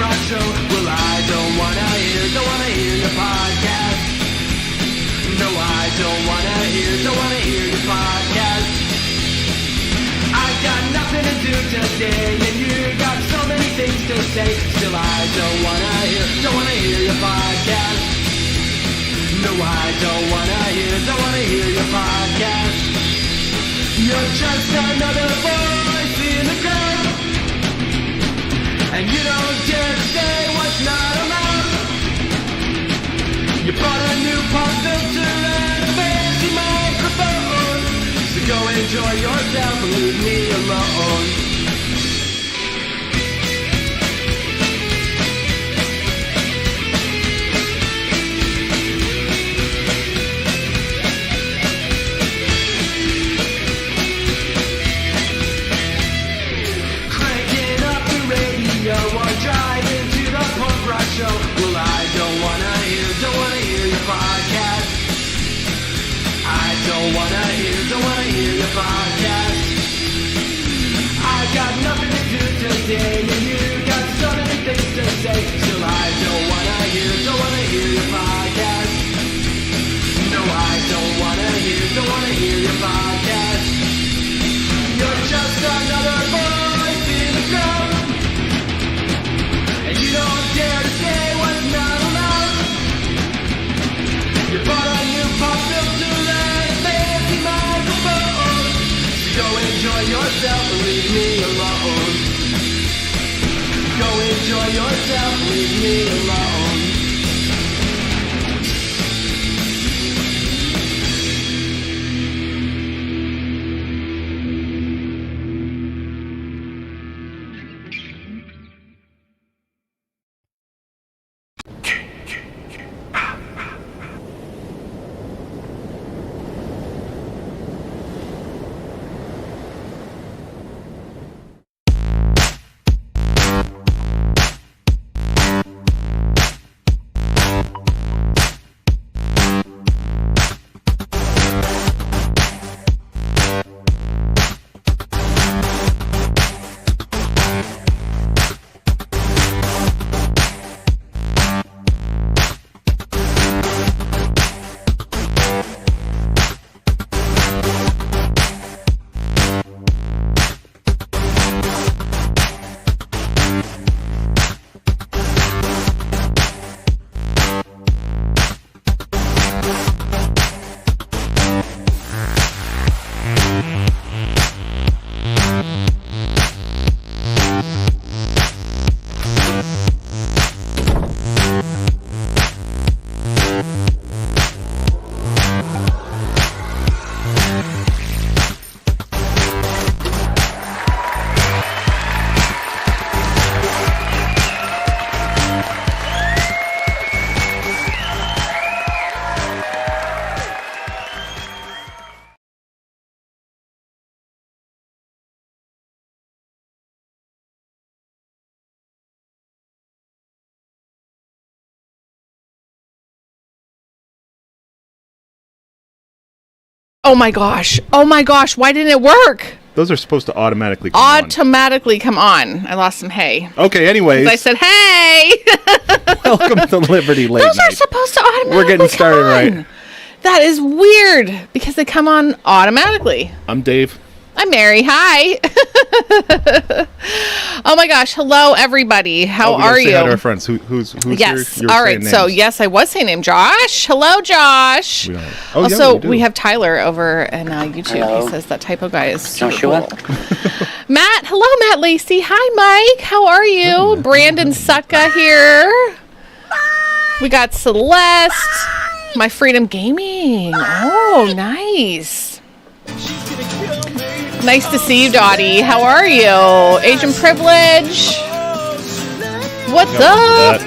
rock show. Well, I don't wanna hear your podcast. No, I don't wanna hear your podcast. I got nothing to do today, and you got so many things to say. Still, I don't wanna hear your podcast. No, I don't wanna hear your podcast. You're just another voice in the crowd, and you don't dare to say what's not allowed. You bought a new pop filter and a fancy microphone, so go enjoy yourself and leave me alone. Or driving to the punk rock show. Well, I don't wanna hear your podcast. I don't wanna hear your podcast. I got nothing to do today, and you got so many things to say. Still, I don't wanna hear your podcast. No, I don't wanna hear your podcast. You're just another voice in the crowd, and you don't dare to say what's not allowed. You bought a new pop filter and a fancy microphone, so go enjoy yourself and leave me alone. Go enjoy yourself and leave me alone. Oh my gosh. Why didn't it work? Those are supposed to automatically come on. Come on. I lost some hay. Okay, anyways. I said, hey! Welcome to Liberty Late Those Night. are supposed to automatically We're getting started right. That is weird because they come on automatically. I'm Dave. I'm Mary. Hi. Oh my gosh. Hello, everybody. How are you? Say hi to our friends. Who's yes. here? All right. So yes, I was saying name Josh. Hello, Josh. We have Tyler over in YouTube. Hello. He says that typo guy is super Joshua. cool. Hello, Matt Lacey. Hi, Mike. How are you? Brandon Sutka here. Bye. We got Celeste. Bye. My Freedom Gaming. Oh, nice. Nice to see you, Dottie. How are you? Agent Privilege. What's up?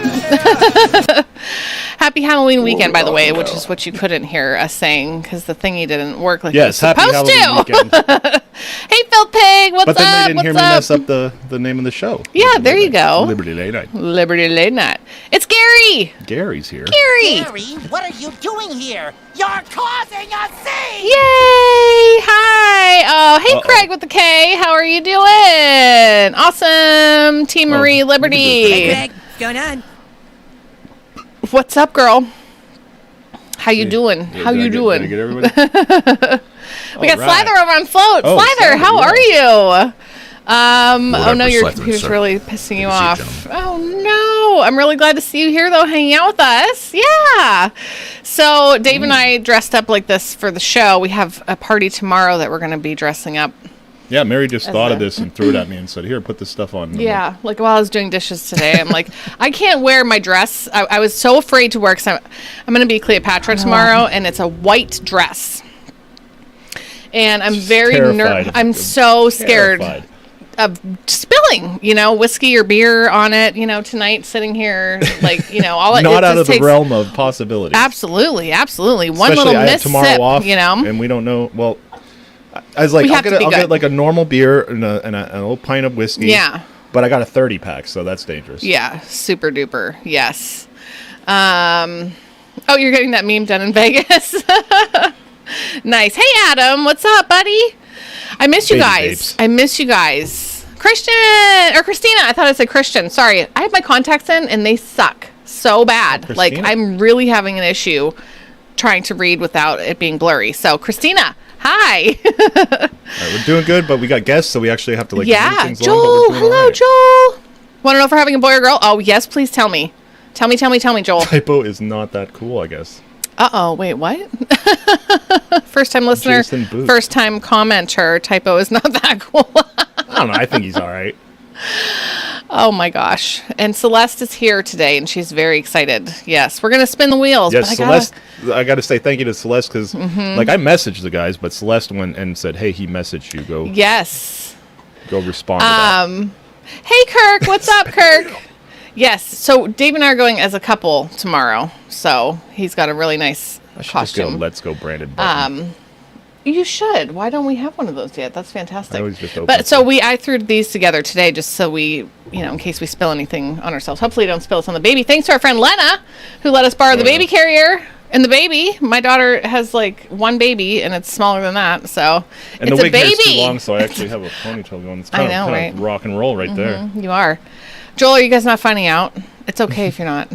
Happy Halloween weekend, by the way, which is what you couldn't hear us saying because the thingy didn't work like it was supposed to. Hey, Phil Pig, what's up? But then they didn't hear me mess up the name of the show. Yeah, there you go. Liberty Late Night. Liberty Late Night. It's Gary. Gary's here. Gary, what are you doing here? You're causing a scene! Yay! Hi. Oh, hey, Craig with the K. How are you doing? Awesome. Team Marie Liberty. Hey, Greg. going on? What's up, girl? How you doing? How you doing? Did I get everybody? We got Slyther over on float. Oh, Slyther, how yeah. are you? Oh no, your Slyther, computer's sorry. really pissing you Good to see you, off. Oh no, I'm really glad to see you here though, hanging out with us. Yeah. So Dave and I dressed up like this for the show. We have a party tomorrow that we're going to be dressing up. Yeah, Mary just As thought a- of this and threw it at me and said, "Here, put this stuff on." I'm Yeah, like while I was doing dishes today, I'm like, I can't wear my dress. I was so afraid to wear because I'm going to be Cleopatra tomorrow, and it's a white dress. And I'm very terrified. I'm so scared Terrified. of spilling, whiskey or beer on it, tonight sitting here, like, all it Not it out just of the takes- realm of possibilities. Absolutely. One Especially little I have miss tomorrow sip, off, and we don't know. Well, I was like, We I'll have to be get good. like a normal beer and a little pint of whiskey. Yeah. But I got a 30 pack, so that's dangerous. Yeah, super duper. Yes. Oh, you're getting that meme done in Vegas. Nice. Hey, Adam, what's up, buddy? I miss you Baby guys. babes. I miss you guys. Christian or Christina. I thought I said Christian. Sorry. I have my contacts in and they suck so bad. Like Christina? I'm really having an issue trying to read without it being blurry. So, Christina, hi. All right, we're doing good, but we got guests, so we actually have to move Yeah, things along, but Joel. we're doing Hello, all right. Joel. Want to know if we're having a boy or girl? Oh, yes, please tell me. Tell me, Joel. Typo is not that cool, I guess. Uh-oh, wait, what? First time listener, Jason Booth. first time commenter, Typo is not that cool. I don't know. I think he's all right. Oh my gosh. And Celeste is here today and she's very excited. Yes, we're going to spin the wheels. Yes, but I gotta- Celeste. I got to say thank you to Celeste because, like, I messaged the guys, but Celeste went and said, "Hey, he messaged you. Go Yes. respond to that." Hey, Kirk. What's up, Kirk? Yes. So Dave and I are going as a couple tomorrow. So he's got a really nice I should just get a costume. Let's Go branded button. You should. Why don't we have one of those yet? That's fantastic. I always just open But so some. I threw these together today just so we, in case we spill anything on ourselves. Hopefully don't spill us on the baby. Thanks to our friend Lena, who let us borrow the baby carrier and the baby. My daughter has like one baby and it's smaller than that. So And it's the a wig baby. hair's too long, so I actually have a ponytail going. It's I kind, know, of, right? rock and roll right there. You are. Joel, are you guys not finding out? It's okay if you're not.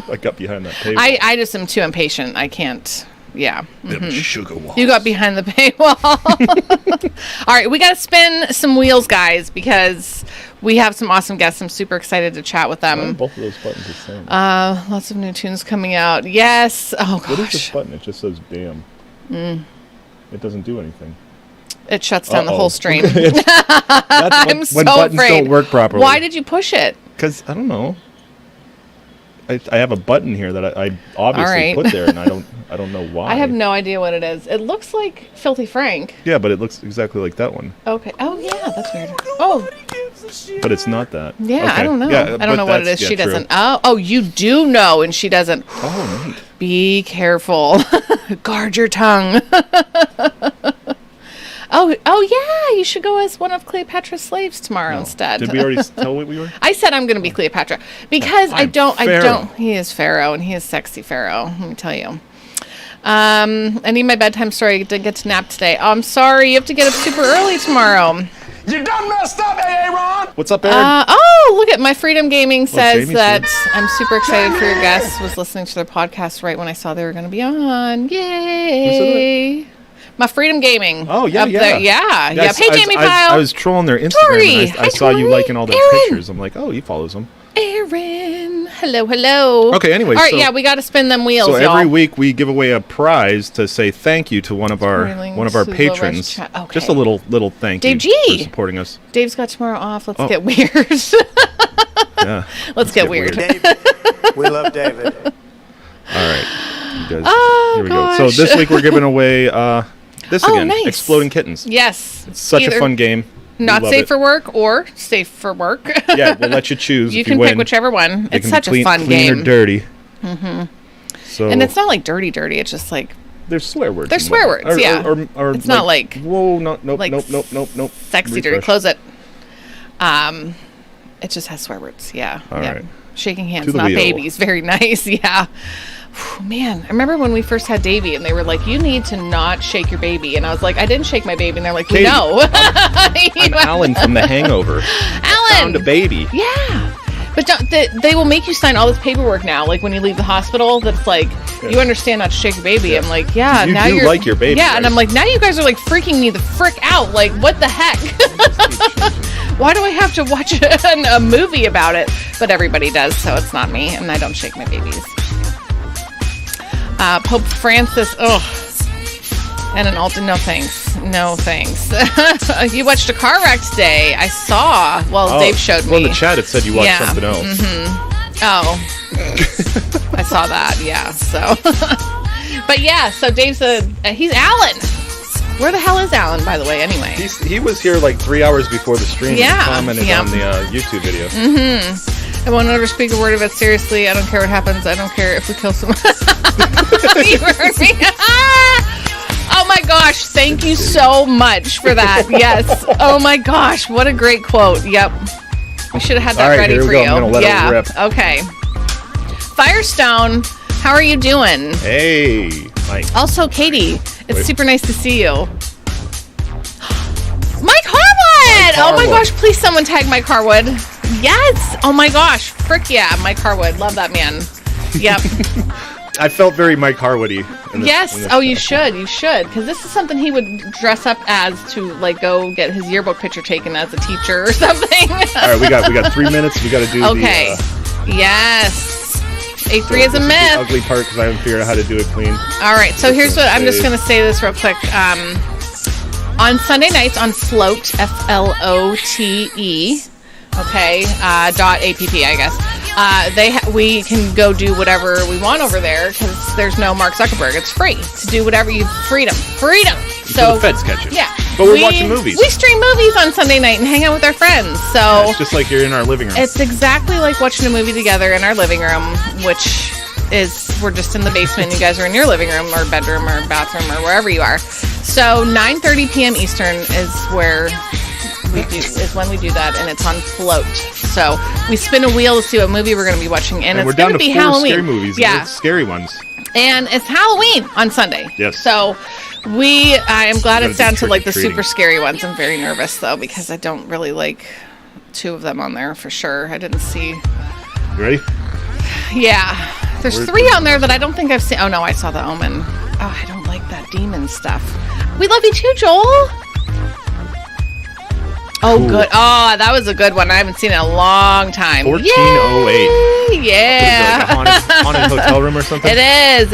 I got behind that table. I just am too impatient. I can't. Yeah. Them sugar walls. You got behind the paywall. All right, we got to spin some wheels, guys, because we have some awesome guests. I'm super excited to chat with Why are them. both of those buttons the same? Lots of new tunes coming out. Yes. Oh, What is this gosh. button? It just says "damn." It doesn't do anything. It shuts down the Uh-oh. whole stream. That's I'm when so buttons afraid. don't work properly. Why did you push it? Because I don't know. I have a button here that I obviously All right. put there, and I don't know why. I have no idea what it is. It looks like Filthy Frank. Yeah, but it looks exactly like that one. Okay. Oh, yeah, that's weird. Oh, But it's not that. yeah, Okay. I don't know. Yeah, I don't know what it that's- is. She yeah, true. doesn't. Oh, you do know, and she doesn't. Oh, neat. Be careful. Guard your tongue. Oh, yeah. You should go as one of Cleopatra's slaves tomorrow instead. Did we already tell what we were? I said I'm going to be Cleopatra because I I'm don't. Pharaoh. He is Pharaoh, and he is sexy Pharaoh. Let me tell you. I need my bedtime story. I didn't get to nap today. Oh, I'm sorry. You have to get up super early tomorrow. You done messed up, Aaron! What's up, Aaron? Look at my Freedom Gaming says Jamie's that here. I'm super excited for your guests. Was listening to their podcast right when I saw they were going to be on. Yay! My Freedom Gaming. Oh, yeah, up yeah. there. Yeah. Yes, Hey, Jamie Pyle. I was trolling their Instagram, Tori. and Hi, I saw you Tori. liking all their Aaron. pictures. I'm like, oh, he follows them. Aaron. Hello. Okay, anyway, All right, so- yeah, we got to spin them wheels, So y'all. every week we give away a prize to say thank you to one of our Swirling patrons. Silver Chat. Just a Okay. little thank Dave you G. for supporting us. Dave's got tomorrow off. Let's Oh. get weird. Yeah. Let's get weird. David. We love David. All right. You guys, Oh, here we go. gosh. So this week we're giving away this Oh, again, nice. Exploding Kittens. Yes. It's such Either a fun game. We Not love safe it. for work or safe for work. Yeah, we'll let you choose. You if can win. pick whichever one. They It's can such be clean, a fun clean game. or dirty. Mm-hmm. So And it's not like dirty. It's just like there's swear words. There's in swear whatnot. words, yeah. Or It's not like- whoa, no, nope, like nope. sexy dirty. Refresh. Close it. It just has swear words. Yeah. All yeah. right. Shaking hands, To the not wheel. babies. Very nice. Yeah. Whew, man, I remember when we first had Davey and they were like, you need to not shake your baby. And I was like, I didn't shake my baby. And they're like, we Katie, know. I'm Alan from The Hangover. Alan. Found a baby. Yeah. But they will make you sign all this paperwork now. Like when you leave the hospital, that's like you understand not to shake a baby. I'm like, yeah, you now do you're like your baby. Yeah, right? and I'm like, now you guys are like freaking me the frick out. Like, what the heck? Why do I have to watch a movie about it? But everybody does, so it's not me, and I don't shake my babies. Pope Francis, and an altar. No thanks. No thanks. You watched a car wreck today. I saw. Well, Dave showed me. Well, in the chat it said you watched something else. Mm-hmm. Oh. I saw that, yeah. So, but yeah, so Dave's he's Alan. Where the hell is Alan, by the way, anyway? He was here like 3 hours before the stream and commented on the YouTube video. Mm-hmm. I won't ever speak a word of it seriously. I don't care what happens. I don't care if we kill someone. You heard me. Oh my gosh, thank you so much for that. Yes. Oh my gosh, what a great quote. Yep. We should have had that ready for you. I'm gonna let it rip. Okay. Firestone, how are you doing? Hey, Mike. Also, Katie, it's super nice to see you. Mike Harwood! Oh my gosh, please someone tag Mike Harwood. Yes! Oh my gosh, frick yeah, Mike Harwood. Love that man. Yep. I felt very Mike Harwoody. Yes. Oh, you should. You should. Because this is something he would dress up as to, like, go get his yearbook picture taken as a teacher or something. All right, we got 3 minutes. We got to do okay. Yes. A3 is a myth. The ugly part because I haven't figured out how to do it clean. All right. So here's what I'm just going to say this real quick. On Sunday nights on Flote, FLOTE, okay, .app, I guess. We can go do whatever we want over there because there's no Mark Zuckerberg. It's free to do whatever you freedom. So the feds catch you. Yeah, but we're watching movies. We stream movies on Sunday night and hang out with our friends. So yeah, it's just like you're in our living room. It's exactly like watching a movie together in our living room, which is we're just in the basement. You guys are in your living room or bedroom or bathroom or wherever you are. So 9:30 p.m. Eastern is where. Is when we do that, and it's on Flote. So we spin a wheel to see what movie we're going to be watching, and it's going to be Halloween. Scary movies, yeah, scary ones. And it's Halloween on Sunday. Yes. So I am glad it's down to like the super scary ones. I'm very nervous though because I don't really like 2 of them on there for sure. I didn't see. You ready? Yeah. There's 3 on there that I don't think I've seen. Oh no, I saw The Omen. Oh, I don't like that demon stuff. We love you too, Joel. Oh, cool. Good. Oh, that was a good one. I haven't seen it in a long time. 1408. Yeah. Like a haunted hotel room or something? It is.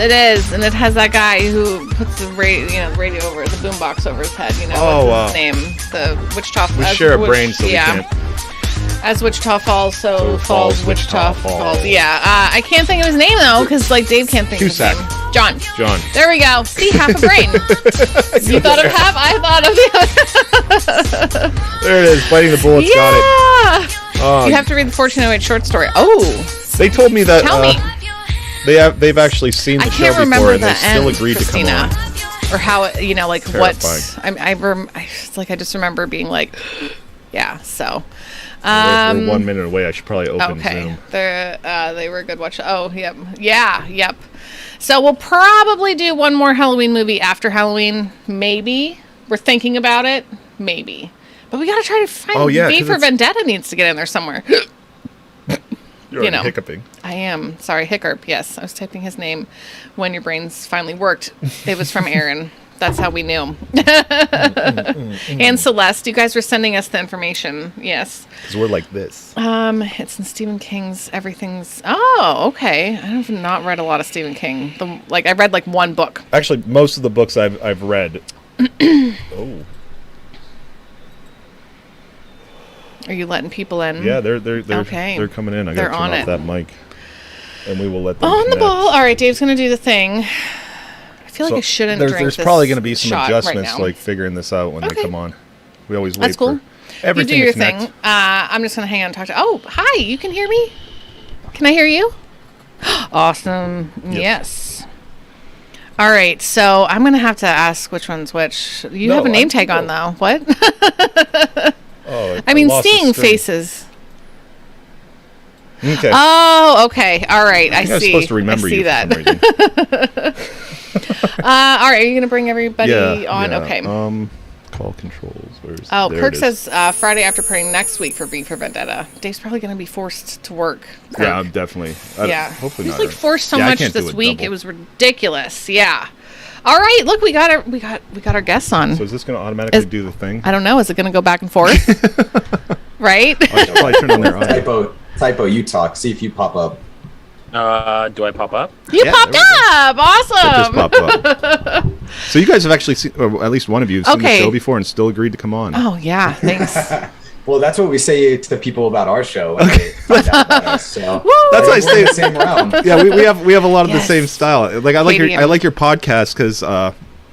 And it has that guy who puts the radio over, the boombox over his head. You know, what's his name? The Wichita Falls. We share a brain, so we can't. As Wichita Falls, so falls Wichita Falls. Yeah. I can't think of his name, though, because, like, Dave can't think of his name. John. There we go. See, half a brain. You thought of half, I thought of the other. There it is. Biting the bullets. Yeah. Got it. You have to read the 1408 short story. Oh. They told me that. Tell me. They've actually seen the show before, and they still agreed to come on. Or how, you know, like terrifying. I just remember being like, yeah, so. We're 1 minute away. I should probably open Zoom. They were a good watch. Oh, yep. Yeah, yep. So we'll probably do one more Halloween movie after Halloween. Maybe. We're thinking about it. Maybe. But we got to try to find V for Vendetta needs to get in there somewhere. You're hiccuping. I am. Sorry, hiccup. Yes, I was typing his name when your brains finally worked. It was from Aaron. That's how we knew. And Celeste, you guys were sending us the information. Yes. Because we're like this. It's in Stephen King's Everything's... Oh, okay. I have not read a lot of Stephen King. I read like one book. Actually, most of the books I've read. Oh. Are you letting people in? Yeah, they're coming in. I got to turn off that mic. And we will let them on the ball. All right, Dave's going to do the thing. I feel like I shouldn't drink There's this probably going to be some shot adjustments, right like figuring this out when they come on. We always wait That's cool. for everything you do to your connect. thing. I'm just going to hang on and talk to... Oh, hi. You can hear me? Can I hear you? Awesome. Yep. Yes. All right. So I'm going to have to ask which one's which. You have a name tag on, though. What? I mean, seeing faces. Okay. Oh, okay. All right. I see. I was supposed to remember you that. For some reason. All right. Are you going to bring everybody on? Yeah. Okay. Call controls. Oh, there Kirk it is. says Friday after praying next week for V for Vendetta. Dave's probably going to be forced to work. Kirk. Yeah, I'm definitely. Yeah. Hopefully He's not. like forced so Yeah, I much can't do this it week. double. It was ridiculous. Yeah. All right. Look, we got our guests on. So is this going to automatically do the thing? I don't know. Is it going to go back and forth? Right? I'll probably turn on their audio. Typo, you talk. See if you pop up. Do I pop up? You Yeah, popped there we up. Awesome. It just popped up. So you guys have actually seen, or at least one of you, have seen the show before and still agreed to come on. Oh yeah. Thanks. Well, that's what we say to people about our show. When they find out about us, so That's why I we're say in the same realm. Yeah, we have a lot of Yes. the same style. Like I like your podcast because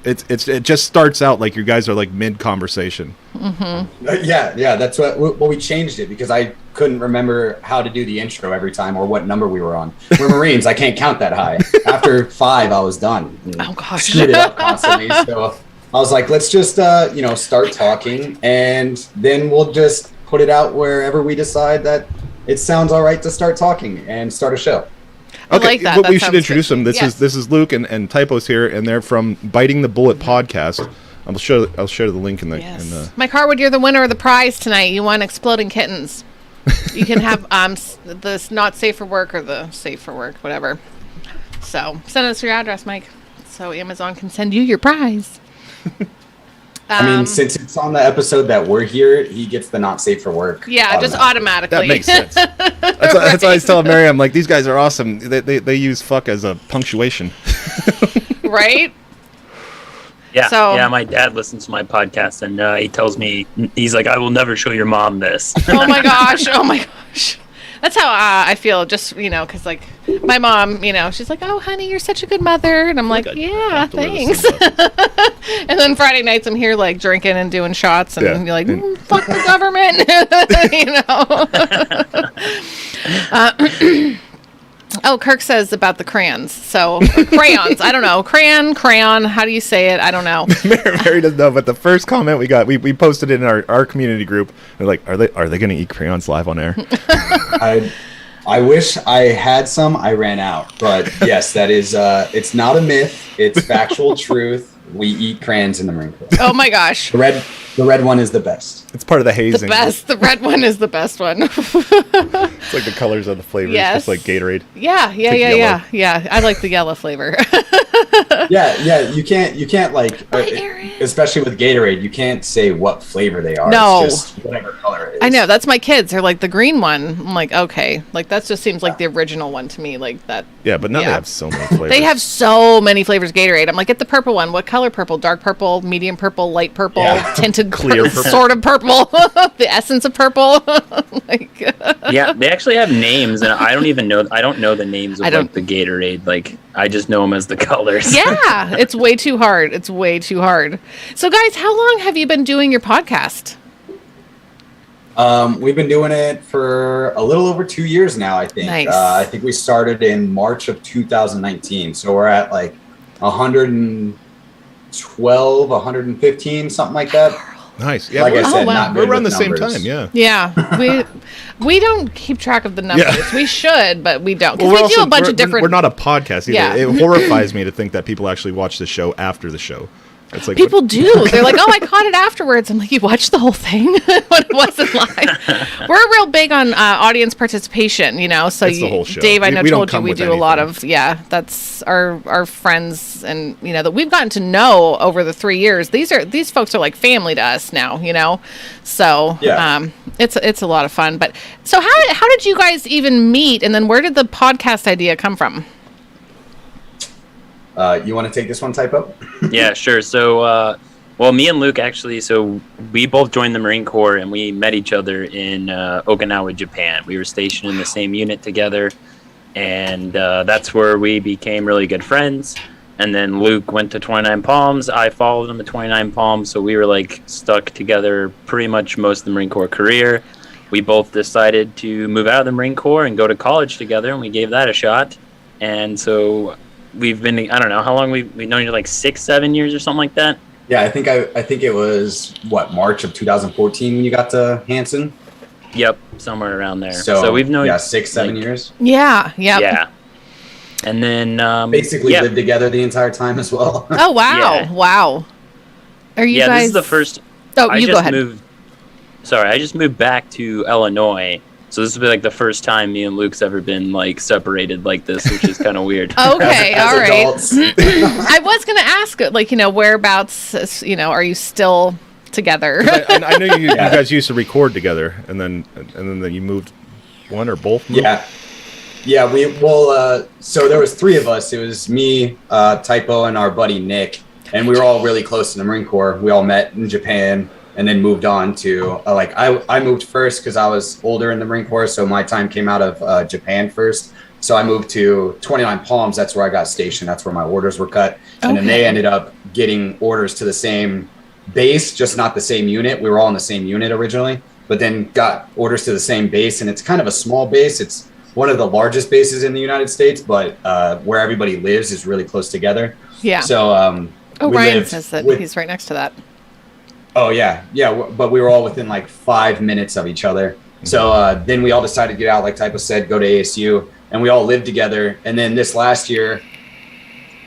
it just starts out like you guys are like mid conversation. Yeah. That's what. Well, we changed it because I couldn't remember how to do the intro every time or what number we were on. We're Marines. I can't count that high. After 5, I was done. Oh gosh. Screwed it up constantly. So I was like, let's just start talking, and then we'll just put it out wherever we decide that it sounds all right to start talking and start a show. I like that. But That we should sounds introduce good. them. This Yes. is Luke and Typo's here, and they're from Biting the Bullet podcast. I'll share the link in the. Yes. In the Mike Harwood, you're the winner of the prize tonight. You won Exploding Kittens. You can have the not safe for work or the safe for work, whatever. So send us your address, Mike, so Amazon can send you your prize. I mean, since it's on the episode that we're here, he gets the not safe for work. Yeah, just automatically. that makes sense. That's why I was telling Mary, I'm like, these guys are awesome. They use fuck as a punctuation. Right? Yeah. So- Yeah, my dad listens to my podcast, and he tells me, he's like, I will never show your mom this. Oh my gosh. Oh my gosh. That's how I feel, just, because, like, my mom, she's like, oh, honey, you're such a good mother. And I'm like, yeah, thanks. And then Friday nights, I'm here, like, drinking and doing shots. And Yeah. you're like, fuck the government. Oh, Kirk says about the crayons. So, crayons. I don't know. Crayon. How do you say it? I don't know. Mary doesn't know, but the first comment we got, we posted it in our community group. They're like, are they going to eat crayons live on air? I wish I had some. I ran out, but yes, that is. It's not a myth. It's factual truth. We eat crayons in the Marine Corps. Oh my gosh. The red one is the best. It's part of the The hazing. best. The red one is the best one. It's like the colors of the flavors, Yes. just like Gatorade. Yeah. yellow. I like the yellow flavor. Yeah. You can't like, Bye, Aaron. especially with Gatorade, you can't say what flavor they are. No. It's just whatever color it is. I know, that's my kids. They're like the green one. I'm like, okay, like that just seems like the original one to me. Like that. Yeah, but now they Yeah. have so many flavors. They have so many flavors of Gatorade. I'm like, get the purple one. What color purple? Dark purple, medium purple, light purple, Yeah. tinted Clear purple. sort of purple, the essence of purple. Like, Yeah, they actually have names, and I don't know the names of I don't- like the Gatorade. Like, I just know them as the colors. yeah, it's way too hard. It's way too hard. So, guys, how long have you been doing your podcast? We've been doing it for a little over 2 years now, I think. Nice. I think we started in March of 2019. So we're at like 112, 115, something like that. nice. Yeah, Like I we're, said, wow. not we're good around the with same numbers. time. Yeah. Yeah, we don't keep track of the numbers. Yeah. We should, but we don't because Well, we do a bunch of different. We're not a podcast either. Yeah. It horrifies me to think that people actually watch the show after the show. It's like People do. They're like, "Oh, I caught it afterwards." I'm like, "You watched the whole thing when it wasn't live." We're real big on audience participation, So It's the whole show. Dave, I We know don't told you come we with do a lot anything. of that's our friends, and that we've gotten to know over the 3 years. These folks are like family to us now, So Yeah. it's a lot of fun. But so how did you guys even meet, and then where did the podcast idea come from? You want to take this one, Typo? Yeah, sure. So, me and Luke actually, so we both joined the Marine Corps, and we met each other in Okinawa, Japan. We were stationed in the same unit together, and that's where we became really good friends. And then Luke went to 29 Palms. I followed him to 29 Palms, so we were like stuck together pretty much most of the Marine Corps career. We both decided to move out of the Marine Corps and go to college together, and we gave that a shot. And so we've been, I don't know how long we've known you, like 6-7 years or something like that. Yeah, I think it was March of 2014 when you got to Hanson. Yep, somewhere around there. So we've known 6-7 like, years. Yeah. Yeah. And then Basically yeah. lived together the entire time as well. Oh wow, Yeah. wow. Are you Yeah, guys? this is the first. Oh, you go ahead. I just moved back to Illinois. So this will be like the first time me and Luke's ever been like separated like this, which is kind of weird. Okay, as all right. adults. I was going to ask, like, whereabouts, are you still together? I know you guys used to record together, and then you moved one or both. Moved? Yeah. So there was 3 of us. It was me, Typo, and our buddy Nick, and we were all really close in the Marine Corps. We all met in Japan. And then moved on to I moved first because I was older in the Marine Corps, so my time came out of Japan first. So I moved to 29 Palms. That's where I got stationed. That's where my orders were cut. And then they ended up getting orders to the same base, just not the same unit. We were all in the same unit originally, but then got orders to the same base. And it's kind of a small base. It's one of the largest bases in the United States, but where everybody lives is really close together. Yeah. So Ryan says that he's right next to that. Oh, yeah. But we were all within like 5 minutes of each other. So then we all decided to get out, like Typo said, go to ASU, and we all lived together. And then this last year,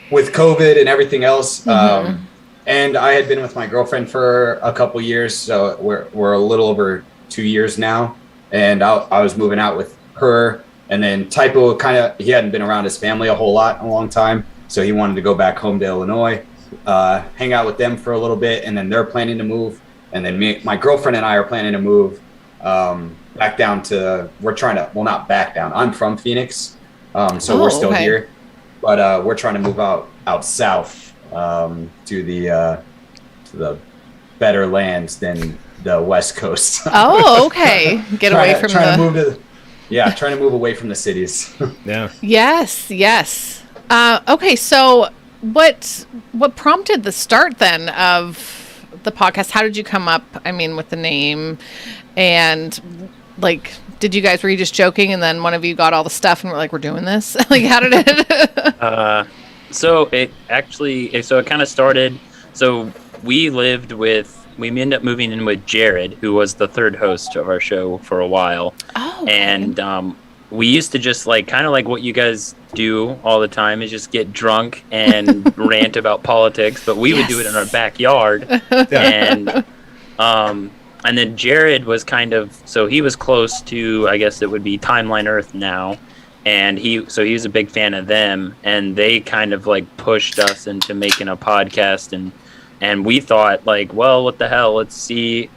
with COVID and everything else, and I had been with my girlfriend for a couple years, so we're a little over 2 years now. And I was moving out with her, and then Typo he hadn't been around his family a long time, so he wanted to go back home to Illinois. Hang out with them for a little bit, and then they're planning to move, and then my girlfriend and I are planning to move back down to, not back down, I'm from Phoenix, so we're still here, but we're trying to move out south to the better lands than the West Coast. Okay. Trying to move away from the cities. Yeah. Yes. Okay, so what prompted the start then of the podcast? How did you come up, with the name? And like, were you just joking and then one of you got all the stuff and we're like, we're doing this? Like, how did it? So it kind of started. So we ended up moving in with Jared, who was the third host of our show for a while. Oh. Okay. And we used to just kind of like what you guys do all the time is just get drunk and rant about politics, but we would do it in our backyard. And then Jared was he was close to, I guess it would be Timeline Earth now. And he was a big fan of them, and they kind of pushed us into making a podcast, and we thought well, what the hell, let's see.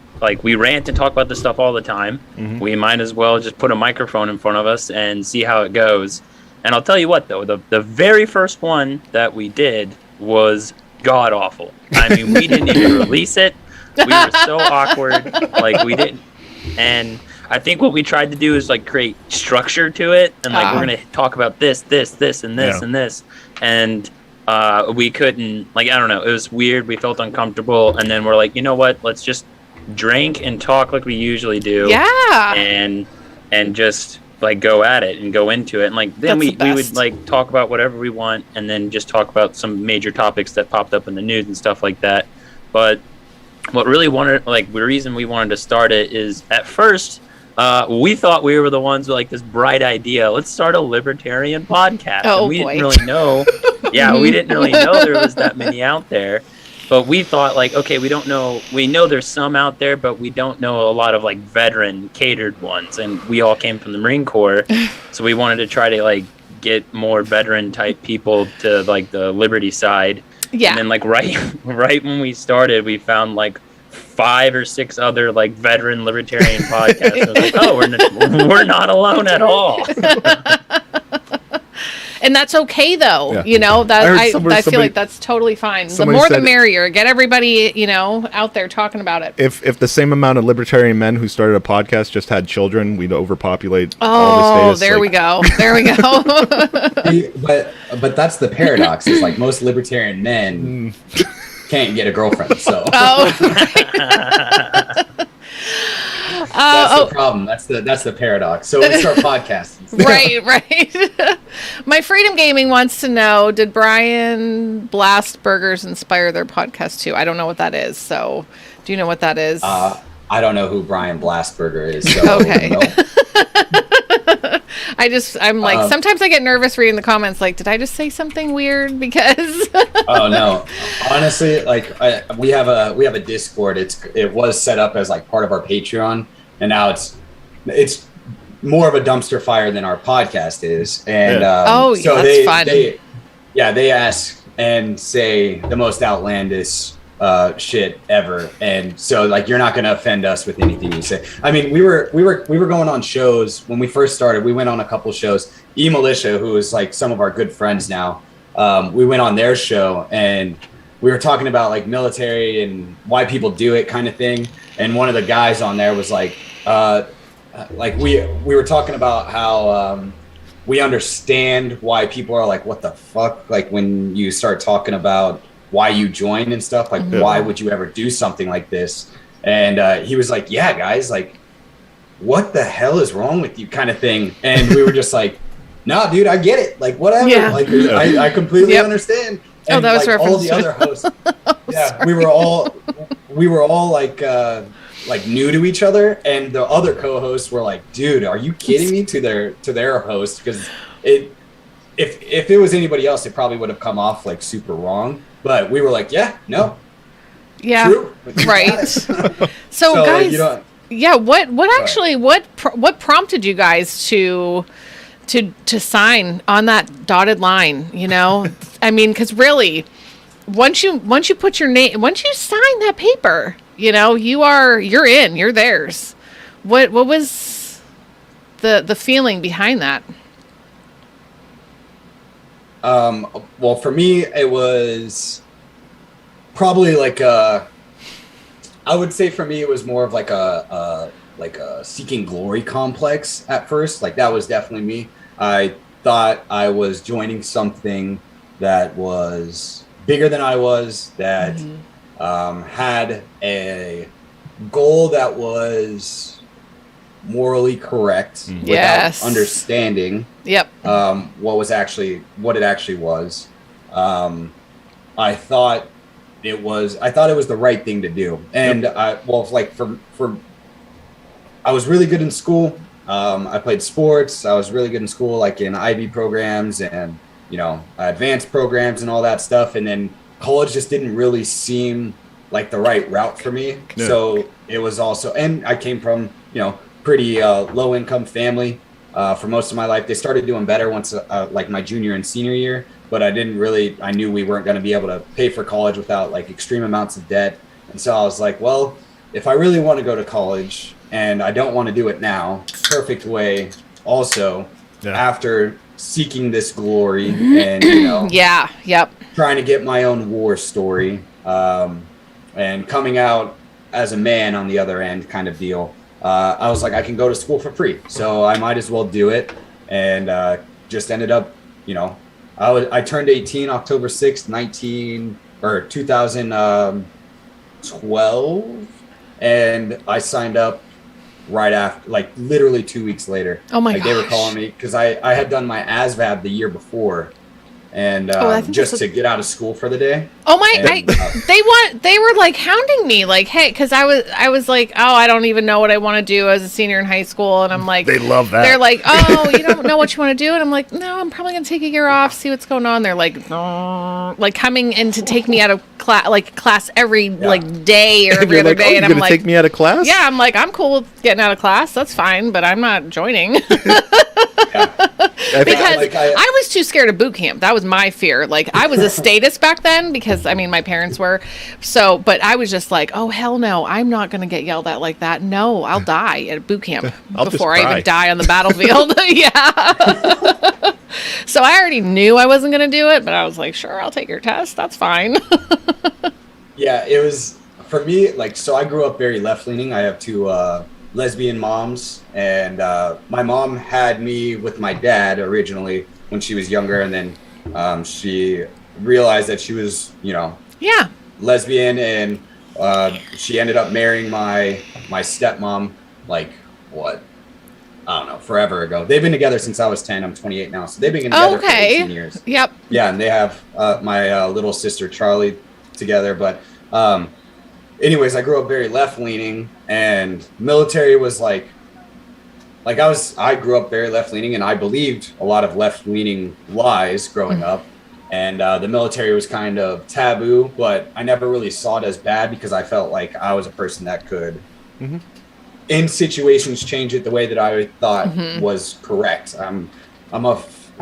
We rant and talk about this stuff all the time. Mm-hmm. We might as well just put a microphone in front of us and see how it goes. And I'll tell you what, though, the very first one that we did was god awful. We didn't even release it. We were so awkward. We didn't. And I think what we tried to do is create structure to it, and we're gonna talk about this, and this, and this, and we couldn't. I don't know. It was weird. We felt uncomfortable, and then we're like, you know what? Let's just drink and talk like we usually do. Yeah. And just go at it and go into it, and then we would talk about whatever we want, and then just talk about some major topics that popped up in the news and stuff like that. But what really the reason we wanted to start it is at first. We thought we were the ones with this bright idea. Let's start a libertarian podcast. Oh, and we boy. didn't really know. Yeah, we didn't really know there was that many out there. But we thought okay, we don't know. We know there's some out there, but we don't know a lot of veteran catered ones. And we all came from the Marine Corps, so we wanted to try to get more veteran type people to the Liberty side. Yeah. And then right when we started, we found 5 or 6 other veteran libertarian podcasts. I was we're not alone at all. And that's okay though. Yeah. I feel like that's totally fine. The more the merrier. Get everybody, out there talking about it. If the same amount of libertarian men who started a podcast just had children, we'd overpopulate all the status. There we go. There we go. But that's the paradox. It's most libertarian men can't get a girlfriend, so that's the problem. That's the paradox. So let's start podcasting. Right. My Freedom Gaming wants to know: did Brian Blast Burgers inspire their podcast too? I don't know what that is. So, do you know what that is? I don't know who Brian Blastberger is. So okay. I'm like, sometimes I get nervous reading the comments. Like, did I just say something weird? Because oh no, honestly, like we have a Discord. It was set up as like part of our Patreon, and now it's more of a dumpster fire than our podcast is. And so that's fun. They ask and say the most outlandish shit ever, and so like you're not going to offend us with anything you say. I mean, we were going on shows when we first started. We went on a couple shows. Militia, who is like some of our good friends now, we went on their show and we were talking about like military and why people do it kind of thing. And one of the guys on there was like we were talking about how we understand why people are like, what the fuck, like when you start talking about why you join and stuff, like why would you ever do something like this? And he was like, yeah, guys, like what the hell is wrong with you, kind of thing. And we were just like, nah, dude, I get it, like whatever. Like I completely understand. And that was like all the other hosts, we were all like new to each other, and the other co-hosts were like, dude, are you kidding me, to their host, because if it was anybody else, it probably would have come off like super wrong. But we were like, true. Right. So guys, what prompted you guys to sign on that dotted line? You know, I mean, because really, once you put your name, once you sign that paper, you know, you're in, you're theirs. What was the feeling behind that? Well, for me, it was probably like I would say for me, it was more of like a seeking glory complex at first. Like that was definitely me. I thought I was joining something that was bigger than I was, that had a goal that was morally correct without understanding what it actually was. I thought it was the right thing to do. And I was really good in school. I played sports. I was really good in school, like in IB programs and, you know, advanced programs and all that stuff. And then college just didn't really seem like the right route for me. Yeah. So it was also, and I came from, you know, pretty low income family for most of my life. They started doing better once like my junior and senior year, but I knew we weren't going to be able to pay for college without like extreme amounts of debt. And so I was like, well, if I really want to go to college and I don't want to do it now, perfect way also after seeking this glory and, you know, trying to get my own war story and coming out as a man on the other end kind of deal. I was like, I can go to school for free, so I might as well do it. And just ended up, you know, I turned 18 October 6th, 2012, and I signed up right after, like literally 2 weeks later. Oh my gosh. They were calling me because I had done my ASVAB the year before. And just to get out of school for the day. Oh my! They were like hounding me, like, hey, because I was like, oh, I don't even know what I want to do as a senior in high school, and I'm like, they love that. They're like, oh, you don't know what you want to do, and I'm like, no, I'm probably gonna take a year off, see what's going on. They're like, like coming in to take me out of class every like day or every other day, and I'm like, take me out of class? Yeah, I'm like, I'm cool with getting out of class, that's fine, but I'm not joining. Because I was too scared of boot camp. That was my fear. Like, I was a statist back then because, I mean, my parents were. So, but I was just like, oh, hell no. I'm not going to get yelled at like that. No, I'll die at boot camp before I even die on the battlefield. Yeah. So I already knew I wasn't going to do it, but I was like, sure, I'll take your test. That's fine. Yeah, it was, for me, like, so I grew up very left-leaning. I have two lesbian moms, and my mom had me with my dad originally when she was younger, and then she realized that she was, you know, lesbian, and she ended up marrying my stepmom, like, what, I don't know, forever ago. They've been together since I was 10. I'm 28 now, so they've been together for 18 years. Yep. Yeah, and they have my little sister Charlie together, but anyways, I grew up very left-leaning, and military was like I grew up very left-leaning, and I believed a lot of left-leaning lies growing up. And the military was kind of taboo, but I never really saw it as bad because I felt like I was a person that could, in situations, change it the way that I thought was correct.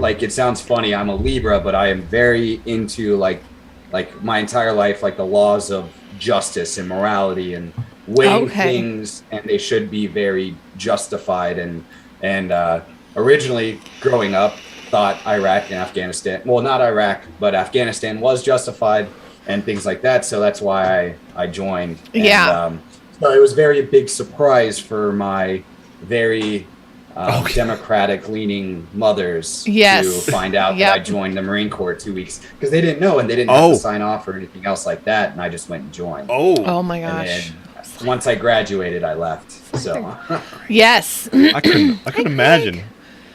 It sounds funny, I'm a Libra, but I am very into like my entire life, like the laws of justice and morality and weighing things, and they should be very justified. And originally growing up, thought Iraq and Afghanistan, well, not Iraq, but Afghanistan was justified and things like that. So that's why I joined. And, so it was very big surprise for my very democratic leaning mothers to find out that I joined the Marine Corps 2 weeks, because they didn't know, and they didn't have to sign off or anything else like that. And I just went and joined. Oh my gosh. And once I graduated, I left. So yes. I couldn't imagine.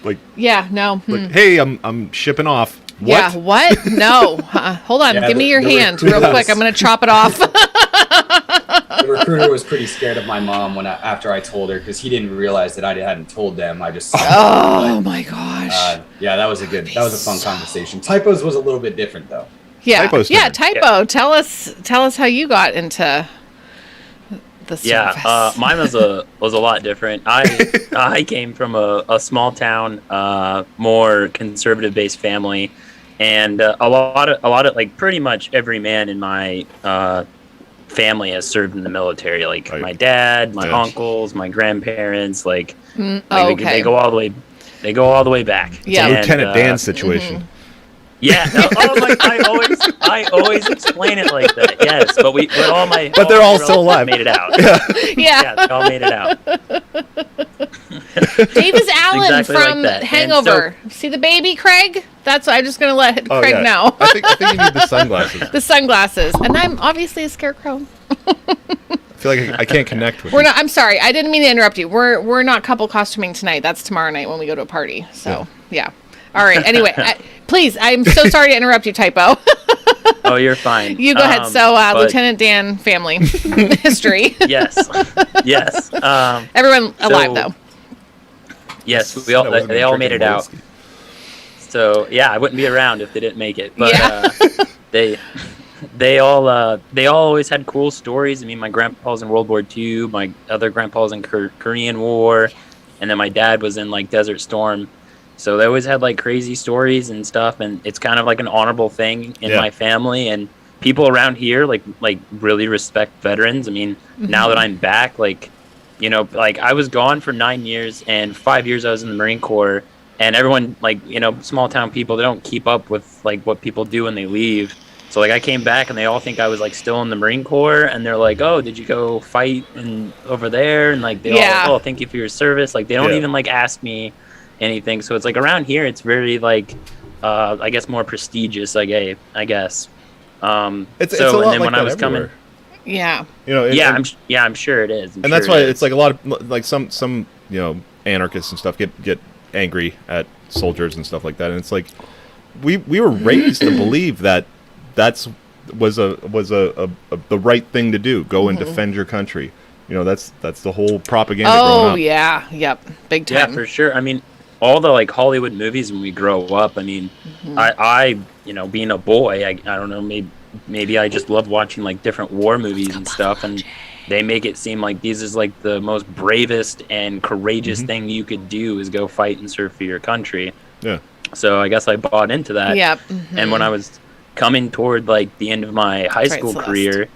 Like, hey, I'm shipping off. What? Yeah, what? No. Hold on. Give me your hand real quick. I'm going to chop it off. The recruiter was pretty scared of my mom after I told her, because he didn't realize that I hadn't told them. I just my gosh. That was a fun conversation. Typos was a little bit different though. Yeah. Typo. Yeah. Tell us how you got into the service. Mine was a lot different. I came from a small town, more conservative based family, and a lot of like pretty much every man in my family has served in the military. Like my dad, my uncles, my grandparents. They go all the way back. Yeah, Lieutenant Dan situation. Yeah, I always explain it like that. Yes, but they're all still alive. Made it out. Yeah, they all made it out. Dave is Alan exactly from like Hangover. See the baby, Craig? That's what I'm just gonna let Craig know. I think you need the sunglasses. The sunglasses, and I'm obviously a scarecrow. I feel like I can't connect with you. I'm sorry. I didn't mean to interrupt you. We're not couple costuming tonight. That's tomorrow night when we go to a party. So yeah. All right. Anyway, please. I'm so sorry to interrupt you, Typo. Oh, you're fine. You go ahead. So, Lieutenant Dan family history. Yes. Everyone alive though. Yes, they all made it out. So yeah, I wouldn't be around if they didn't make it. But they all always had cool stories. I mean, my grandpa was in World War II. My other grandpa was in Korean War, and then my dad was in like Desert Storm. So they always had like crazy stories and stuff, and it's kind of like an honorable thing in my family. And people around here like really respect veterans. I mean, now that I'm back, I was gone for 9 years, and 5 years I was in the Marine Corps, and everyone small town people, they don't keep up with like what people do when they leave. So like I came back and they all think I was like still in the Marine Corps, and they're like, "Oh, did you go fight over there?" And like they all, "Oh, thank you for your service." Like they don't even like ask me anything. So it's like around here it's very like I guess more prestigious, I guess. It's a lot and then like when I was everywhere. I'm sure it is. And that's why it's like a lot of like some anarchists and stuff get angry at soldiers and stuff like that. And it's like we were raised to believe that was the right thing to do. Go and defend your country. That's the whole propaganda. Oh yeah, yep, big time. Yeah, for sure. I mean, all the like Hollywood movies when we grow up. I mean, I being a boy, I don't know, maybe I just love watching like different war movies and stuff, and they make it seem like these is like the most bravest and courageous thing you could do is go fight and serve for your country. Yeah. So I guess I bought into that. Yep. And when I was coming toward like the end of my high school career,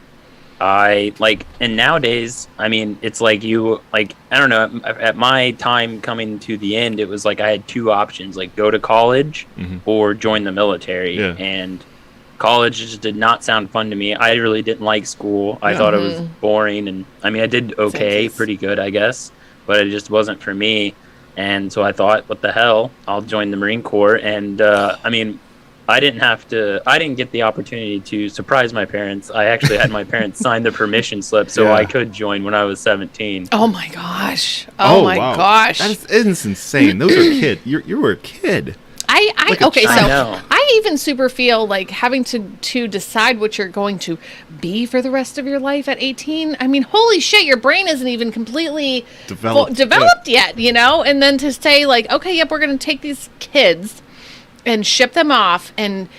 and nowadays, I mean, it's like I don't know, at my time coming to the end, it was like I had two options, like go to college or join the military. Yeah. And college just did not sound fun to me. I really didn't like school. I thought it was boring. And I mean, I did pretty good, I guess, but it just wasn't for me. And so I thought, what the hell, I'll join the Marine Corps. And I mean, I didn't get the opportunity to surprise my parents. I actually had my parents sign the permission slip so I could join when I was 17. Oh my gosh. Oh my gosh. That is insane. Those are kids. You were a kid. I even super feel like having to decide what you're going to be for the rest of your life at 18. I mean, holy shit, your brain isn't even completely developed yet, you know? And then to say like, okay, yep, we're going to take these kids and ship them off and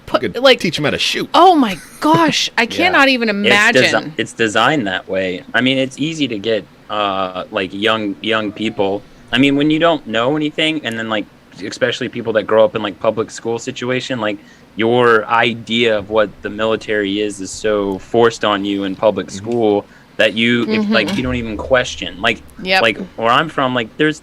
put like teach them how to shoot. Oh my gosh, I cannot even imagine. It's designed that way. I mean, it's easy to get like young people. I mean, when you don't know anything, and then like especially people that grow up in like public school situation, like your idea of what the military is so forced on you in public school that you if, like you don't even question. Like like where I'm from, like there's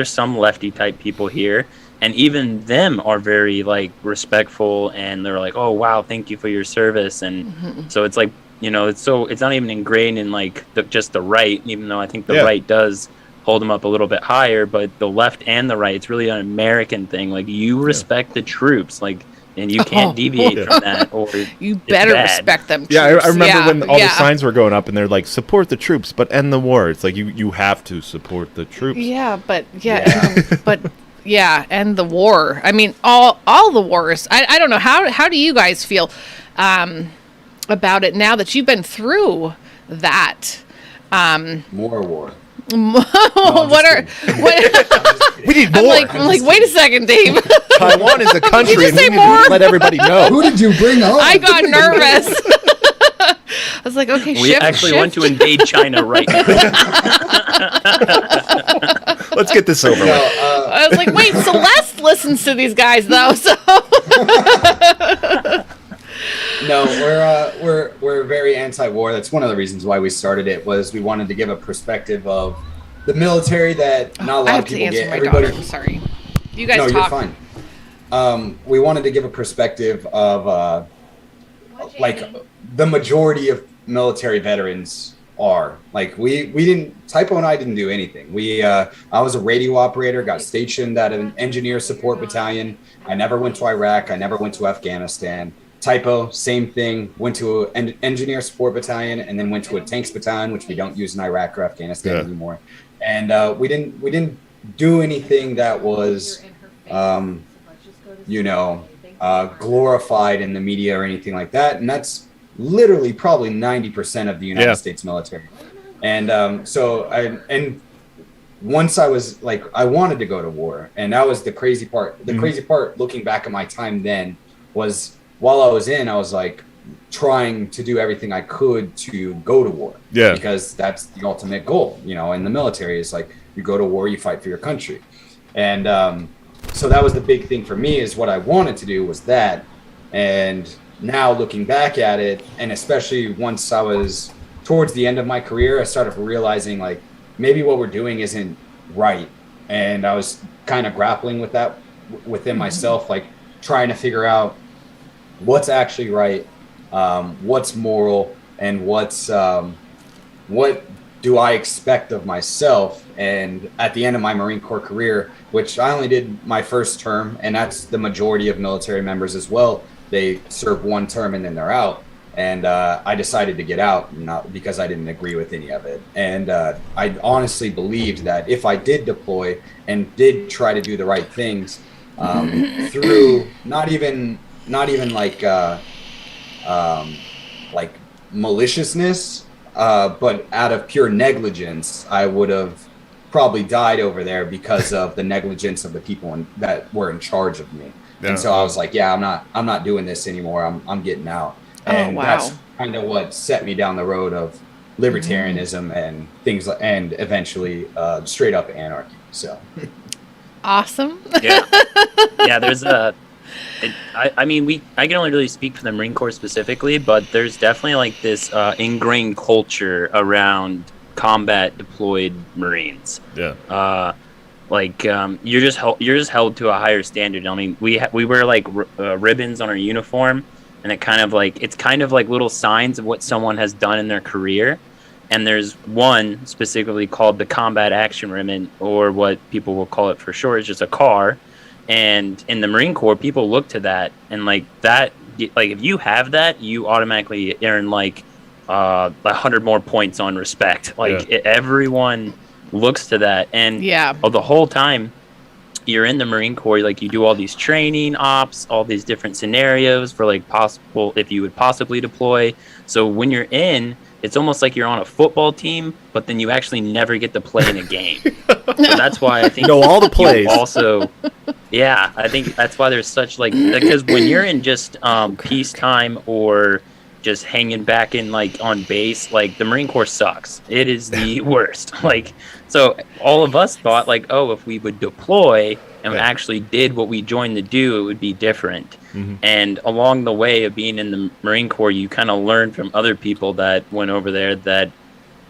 some lefty type people here. And even them are very like respectful, and they're like, "Oh wow, thank you for your service." And so it's like, it's not even ingrained in like just the right, even though I think the right does hold them up a little bit higher. But the left and the right, it's really an American thing. Like you respect the troops, like, and you can't deviate from that, or you better respect them. Yeah, I remember when all the signs were going up, and they're like, "Support the troops, but end the war." It's like you have to support the troops. Yeah, but but. Yeah, and the war. I mean, all the wars. I don't know. How do you guys feel about it now that you've been through that? More war. We need more. I'm like, wait a second, Dave. Taiwan is a country, Did you and say we more? need to let everybody know. Who did you bring up? I got nervous. I was like, okay, we actually want to invade China right now. Let's get this over with. I was like, wait, Celeste listens to these guys though, so. No, we're very anti-war. That's one of the reasons why we started it. Was we wanted to give a perspective of the military that not a lot of people get. Everybody, daughter. Sorry, you guys. No, talk. you're fine. We wanted to give a perspective of like the majority of military veterans are like we didn't. Typo and I didn't do anything. I was a radio operator, got stationed at an engineer support battalion. I never went to Iraq. I never went to Afghanistan. Typo, same thing. Went to an engineer support battalion, and then went to a tanks battalion, which we don't use in Iraq or Afghanistan anymore. And we didn't do anything that was, glorified in the media or anything like that. And that's literally probably 90% of the United States military. And once I was like, I wanted to go to war, and that was the crazy part. The crazy part, looking back at my time then, was while I was in, I was like trying to do everything I could to go to war. Yeah. Because that's the ultimate goal, in the military is like you go to war, you fight for your country. And so that was the big thing for me, is what I wanted to do was that. And now looking back at it, and especially once I was towards the end of my career, I started realizing like maybe what we're doing isn't right. And I was kind of grappling with that within myself, like trying to figure out what's actually right, what's moral, and what do I expect of myself. And at the end of my Marine Corps career, which I only did my first term, and that's the majority of military members as well, they serve one term and then they're out. And I decided to get out, not because I didn't agree with any of it. And I honestly believed that if I did deploy and did try to do the right things, through not even like maliciousness, but out of pure negligence, I would have probably died over there because of the negligence of the people that were in charge of me. Yeah. And so I was like, I'm not doing this anymore. I'm getting out. And that's kind of what set me down the road of libertarianism and things, and eventually straight up anarchy. So awesome. Yeah, there's I can only really speak for the Marine Corps specifically, but there's definitely like this ingrained culture around combat deployed Marines. Yeah. You're just held to a higher standard. I mean, we wear like ribbons on our uniform, and it's kind of like little signs of what someone has done in their career. And there's one specifically called the Combat Action Ribbon, or what people will call it for short is just a CAR. And in the Marine Corps, people look to that, and like that, like if you have that, you automatically earn like 100 more points on respect. Like everyone looks to that, and the whole time, you're in the Marine Corps, like you do all these training ops, all these different scenarios for like possible if you would possibly deploy. So when you're in, it's almost like you're on a football team, but then you actually never get to play in a game. So that's why I think all the plays. Also, yeah, I think that's why there's such like, because when you're in just peacetime or just hanging back in like on base, like the Marine Corps sucks. It is the worst. Like, so all of us thought like, oh, if we would deploy and actually did what we joined to do, it would be different. And along the way of being in the Marine Corps, you kind of learn from other people that went over there that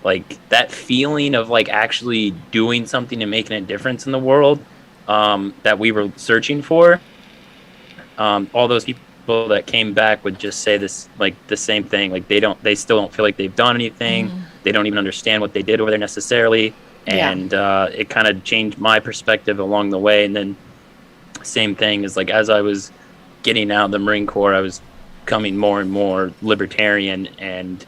like that feeling of like actually doing something and making a difference in the world that we were searching for. All those people that came back would just say this, like the same thing. Like they still don't feel like they've done anything. They don't even understand what they did over there necessarily. And it kind of changed my perspective along the way. And then same thing is like, as I was getting out of the Marine Corps, I was becoming more and more libertarian and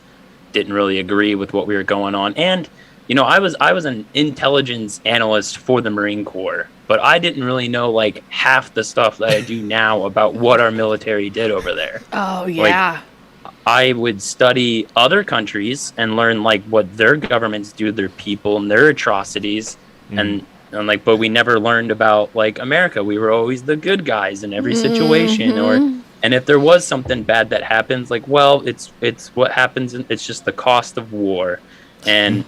didn't really agree with what we were going on. And, you know, I was an intelligence analyst for the Marine Corps, but I didn't really know like half the stuff that I do now about what our military did over there. Oh, yeah. Like, I would study other countries and learn like what their governments do to their people and their atrocities. And like, but we never learned about like America. We were always the good guys in every situation. And if there was something bad that happens, like, well, it's what happens. It's just the cost of war. And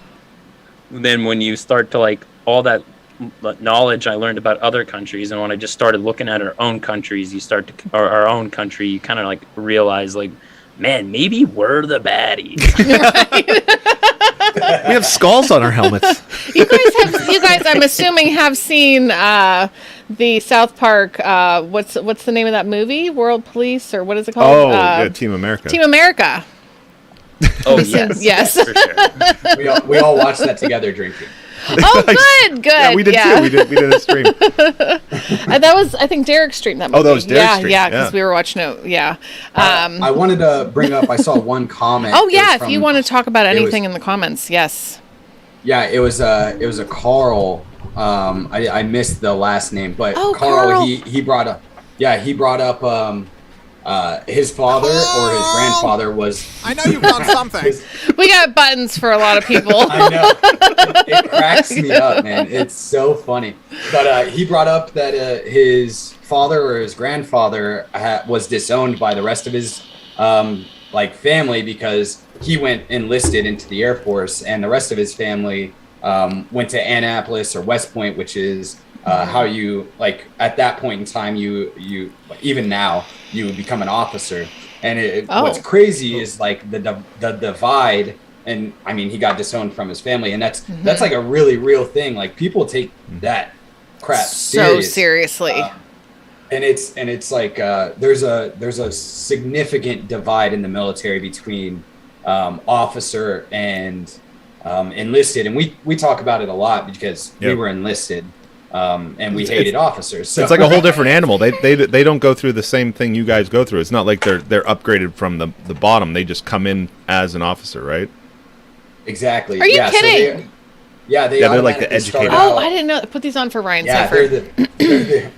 then when you start to like all that knowledge I learned about other countries, and when I just started looking at our own countries, or our own country, you kind of like realize like, man, maybe we're the baddies. We have skulls on our helmets. You guys, I'm assuming have seen the South Park. What's the name of that movie? World Police, or what is it called? Team America. Team America. Oh yes, yes. For sure. We all watched that together drinking. Oh, good. Yeah, we did too. We did a stream. That was, I think, Derek's stream. That movie. Oh, that was Derek's stream. Yeah, because we were watching it. Yeah. I wanted to bring up. I saw one comment. Oh yeah, if you want to talk about anything in the comments, yes. Yeah, it was a Carl. I missed the last name, but Carl. He brought up. Yeah, he brought up. His father or his grandfather was. I know you've done something. We got buttons for a lot of people. I know. It cracks me up, man. It's so funny. But he brought up that his father or his grandfather was disowned by the rest of his family because he went enlisted into the Air Force, and the rest of his family went to Annapolis or West Point, which is how you, like, at that point in time, you even now, you become an officer. And what's crazy is like the divide. And I mean, he got disowned from his family, and that's like a really real thing. Like, people take that crap so seriously. And it's like there's a significant divide in the military between officer and enlisted, and we talk about it a lot because we were enlisted. And we hated officers. So. It's like a whole different animal. They don't go through the same thing you guys go through. It's not like they're upgraded from the bottom. They just come in as an officer, right? Exactly. Are you kidding? They're like the educated. Oh, I didn't know. Put these on for Ryan. Yeah,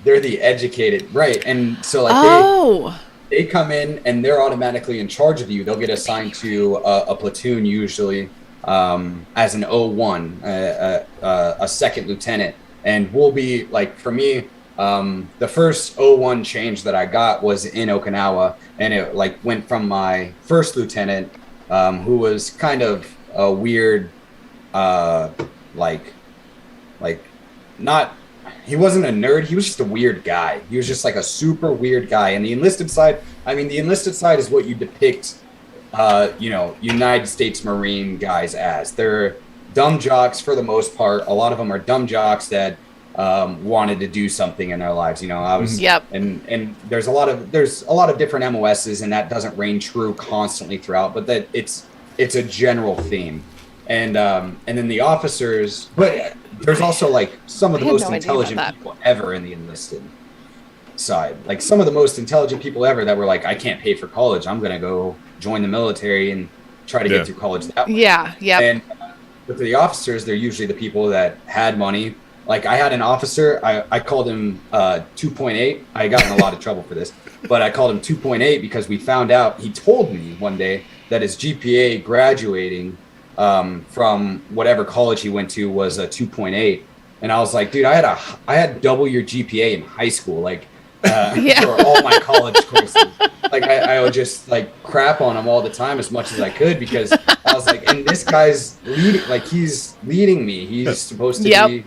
they're the educated, right? And so like they come in and they're automatically in charge of you. They'll get assigned to a platoon usually as an 01, a second lieutenant. And we'll be like, for me, the first 01 change that I got was in Okinawa, and it like went from my first lieutenant, who was kind of a weird, he wasn't a nerd. He was just a weird guy. He was just like a super weird guy. And the enlisted side is what you depict, United States Marine guys as. They're dumb jocks for the most part. A lot of them are dumb jocks that wanted to do something in their lives. I was, and there's a lot of different MOSs, and that doesn't reign true constantly throughout, but that it's a general theme. And then the officers, but there's also like some of the most intelligent people ever in the enlisted side. Like some of the most intelligent people ever that were like, I can't pay for college. I'm going to go join the military and try to get through college that way. Yeah. And but the officers, they're usually the people that had money Like I had an officer, I called him 2.8. I got in a lot of trouble for this, but I called him 2.8 because we found out, he told me one day that his GPA graduating from whatever college he went to was a 2.8. And I was like, dude, I had double your GPA in high school, like for all my college courses. Like I would just like crap on him all the time as much as I could, because I was like, and this guy's leading, like he's leading me. He's supposed to be,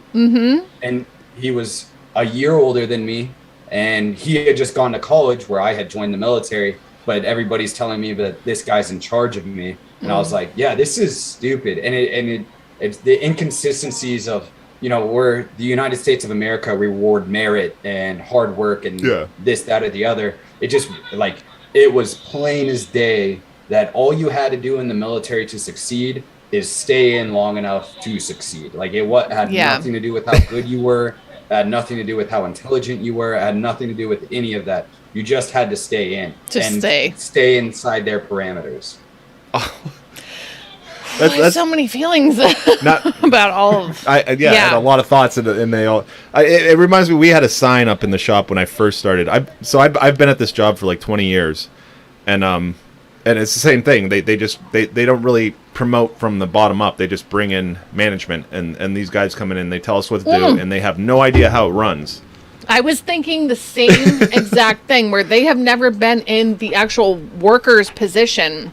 and he was a year older than me, and he had just gone to college where I had joined the military. But everybody's telling me that this guy's in charge of me, and I was like, yeah, this is stupid. And it's the inconsistencies of, you know, we're the United States of America, reward merit and hard work and this, that, or the other. It just like, it was plain as day that all you had to do in the military to succeed is stay in long enough to succeed. Like it had nothing to do with how good you were. It had nothing to do with how intelligent you were. It had nothing to do with any of that. You just had to stay in. Stay inside their parameters. That's so many feelings about all of. I had a lot of thoughts, and they all. It reminds me, we had a sign up in the shop when I first started. I've been at this job for like 20 years, and it's the same thing. They don't really promote from the bottom up. They just bring in management, and these guys come in and they tell us what to do, and they have no idea how it runs. I was thinking the same exact thing, where they have never been in the actual worker's position.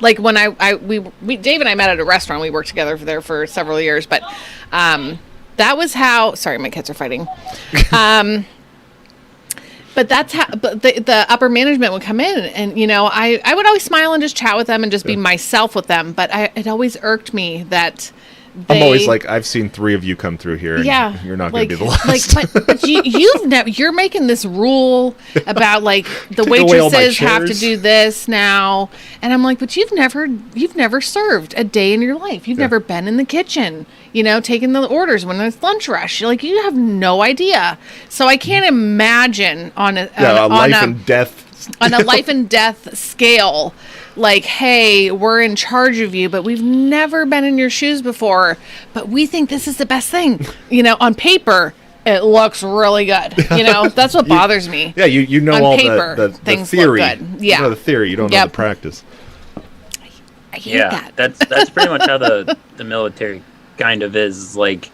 Like when we Dave and I met at a restaurant. We worked together there for several years, but that was how. Sorry, my kids are fighting. But that's how. But the upper management would come in, and you know, I would always smile and just chat with them and just be myself with them. But it always irked me that. I'm always like, I've seen 3 of you come through here, and you're not going to be the last. But you're making this rule about like the waitresses have to do this now, and I'm like, but you've never served a day in your life. You've never been in the kitchen, you know, taking the orders when it's lunch rush. You're like, you have no idea. So I can't imagine on a life and death scale. Like, hey, we're in charge of you, but we've never been in your shoes before, but we think this is the best thing. You know, on paper, it looks really good. You know, that's what bothers me. Yeah, you know, on all paper, the things theory. Look good. Yeah. You know the theory, you don't know the practice. I hate that. That's pretty much how the military kind of is. Like,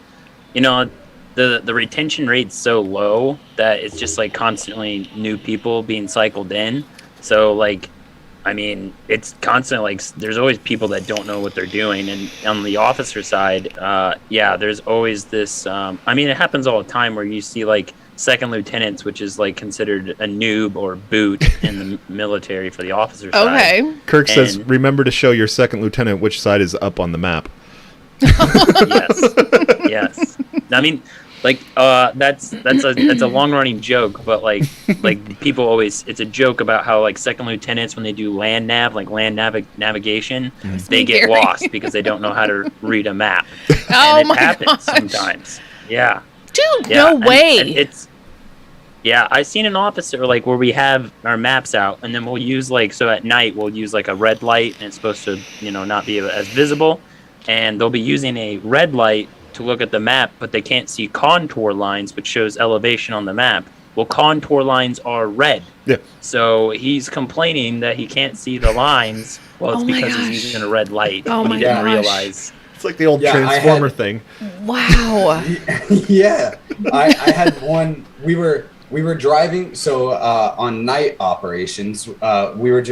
you know, the retention rate's so low that it's just like constantly new people being cycled in. So like, I mean, it's constant, like, there's always people that don't know what they're doing. And on the officer side, there's always this, I mean, it happens all the time where you see, like, second lieutenants, which is, like, considered a noob or boot in the military for the officer side. Okay. Kirk says, remember to show your second lieutenant which side is up on the map. Yes. I mean, like, that's a long running joke, but like people always, it's a joke about how like second lieutenants, when they do land navigation, they get lost because they don't know how to read a map. Oh my happens gosh. Sometimes. Yeah. Dude, no way. And it's, I've seen an officer like where we have our maps out, and then we'll use like, so at night we'll use like a red light, and it's supposed to, you know, not be as visible, and they'll be using a red light to look at the map, but they can't see contour lines, which shows elevation on the map. Well, contour lines are red. Yeah. So he's complaining that he can't see the lines. Well, it's because he's using a red light. Oh my he didn't realize. It's like the old Transformer thing. Wow. Yeah. I had one. We were driving. So on night operations, we were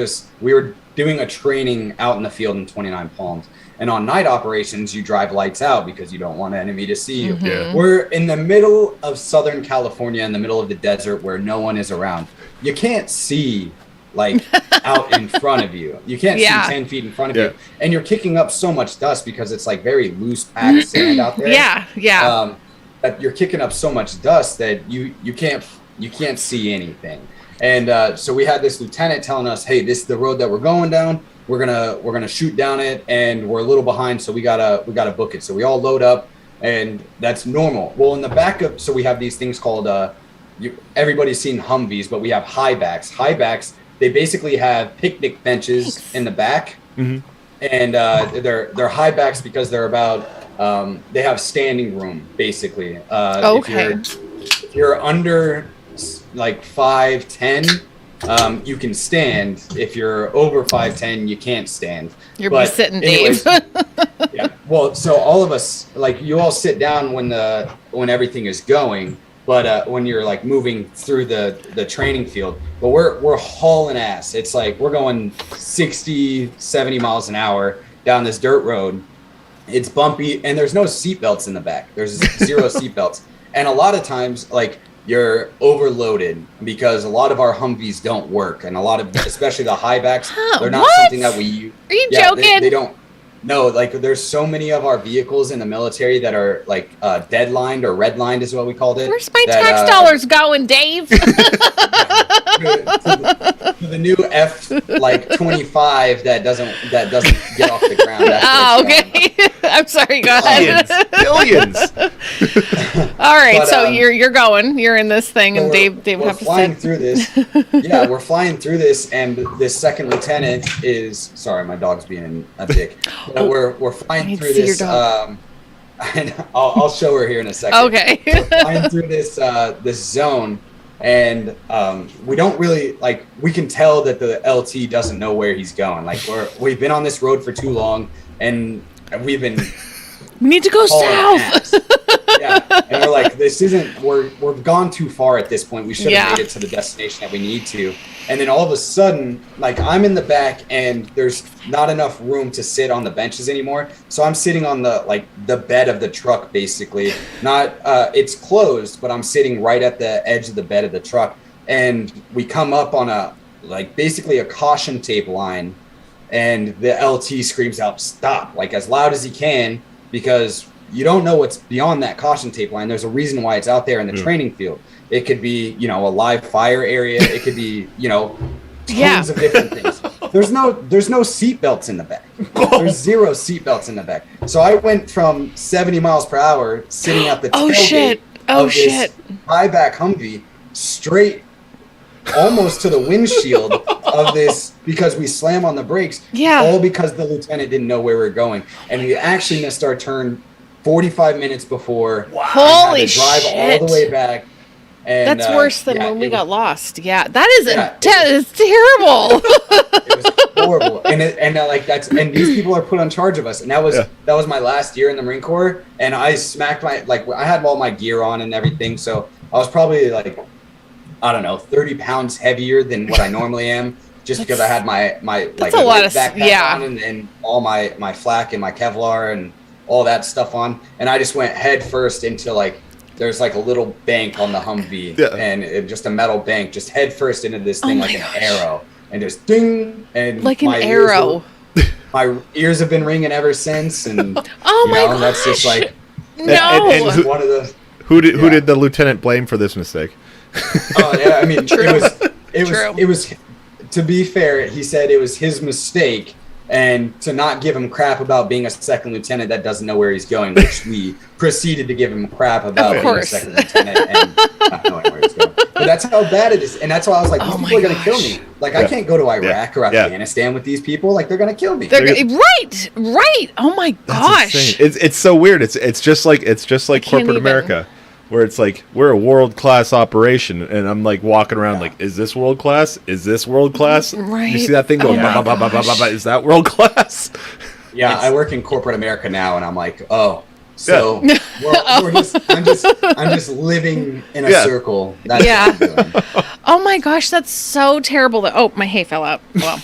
doing a training out in the field in 29 Palms. And on night operations, you drive lights out because you don't want an enemy to see you. Yeah. We're in the middle of Southern California, in the middle of the desert where no one is around. You can't see like out in front of you. You can't see 10 feet in front of you. And you're kicking up so much dust because it's like very loose packed sand out there. Yeah. That you're kicking up so much dust that you can't see anything. And so we had this lieutenant telling us, hey, this is the road that we're going down. We're gonna shoot down it, and we're a little behind, so we gotta book it. So we all load up, and that's normal. Well, in the backup, so we have these things called everybody's seen Humvees, but we have high backs. High backs, they basically have picnic benches in the back, and they're high backs because they're about they have standing room basically. Okay. If you're under like 5'10", you can stand. If you're over 5'10", you can't stand. You're But sitting, anyways, Dave. yeah. Well, so all of us, like, you all sit down when everything is going, but when you're like moving through the training field, but we're hauling ass. It's like we're going 60, 70 miles an hour down this dirt road. It's bumpy, and there's no seatbelts in the back. There's 0 seatbelts, and a lot of times, like, you're overloaded because a lot of our Humvees don't work, and a lot of, especially the high backs, they're not What? something that we use. Are you joking? They don't. No, like, there's so many of our vehicles in the military that are like deadlined or redlined is what we called it. Where's my that, tax dollars going, Dave? to the new F like 25 that doesn't get off the ground. That's Oh, where it's going. okay. I'm sorry. Go ahead. Billions. All right, But, so you're going. You're in this thing, So and Dave we're have to flying sit. through this. Yeah, we're flying through this, and this second lieutenant is sorry, my dog's being a dick. But we're I flying need to through see your this. dog. And I'll show her here in a second. Okay. We're flying through this zone, and we don't really like. We can tell that the LT doesn't know where he's going. Like, we've been on this road for too long, and we've been We need to go hauling south. ass. Yeah, and we're like, we've gone too far at this point. We should have made it to the destination that we need to. And then all of a sudden, like, I'm in the back, and there's not enough room to sit on the benches anymore. So I'm sitting on the bed of the truck, basically. Not it's closed, but I'm sitting right at the edge of the bed of the truck. And we come up on basically a caution tape line, and the LT screams out, "Stop!" like, as loud as he can, because you don't know what's beyond that caution tape line. There's a reason why it's out there in the training field. It could be, a live fire area. It could be, tons of different things. There's no seat belts in the back. There's 0 seat belts in the back. So I went from 70 miles per hour sitting at the tailgate of this high-back Humvee straight almost to the windshield of this, because we slam on the brakes. Yeah. All because the lieutenant didn't know where we were going. And we actually missed our turn 45 minutes before. Wow. Holy drive shit. all the way back. And, That's worse than when we got lost. Yeah, that is it's terrible. It was horrible, and these people are put on charge of us. And that was my last year in the Marine Corps, and I smacked I had all my gear on and everything, so I was probably 30 pounds heavier than what I normally am, just because I had my a lot of backpack on and all my flak and my Kevlar and all that stuff on, and I just went head first into there's a little bank on the Humvee, and just a metal bank, just head first into this thing an arrow, and just ding, and like an arrow. My ears have been ringing ever since, and gosh. that's just no. And one of the who did the lieutenant blame for this mistake? Oh yeah, I mean, True. it was. To be fair, he said it was his mistake, and to not give him crap about being a second lieutenant that doesn't know where he's going, which we proceeded to give him crap about being a second lieutenant and not knowing where he's going. But that's how bad it is, and that's why I was like, these people are going to kill me. I can't go to Iraq or Afghanistan with these people. They're going to kill me. Right. Oh my gosh. It's so weird. It's just like corporate America, where it's like, we're a world-class operation, and I'm walking around is this world-class? Is this world-class? Right. You see that thing going, bah, bah, bah, bah, bah, bah, is that world-class? Yeah, I work in corporate America now, and I'm like, oh, so I'm just living in a circle. That's what I'm doing. Oh my gosh, that's so terrible. Oh, my hay fell out. Well,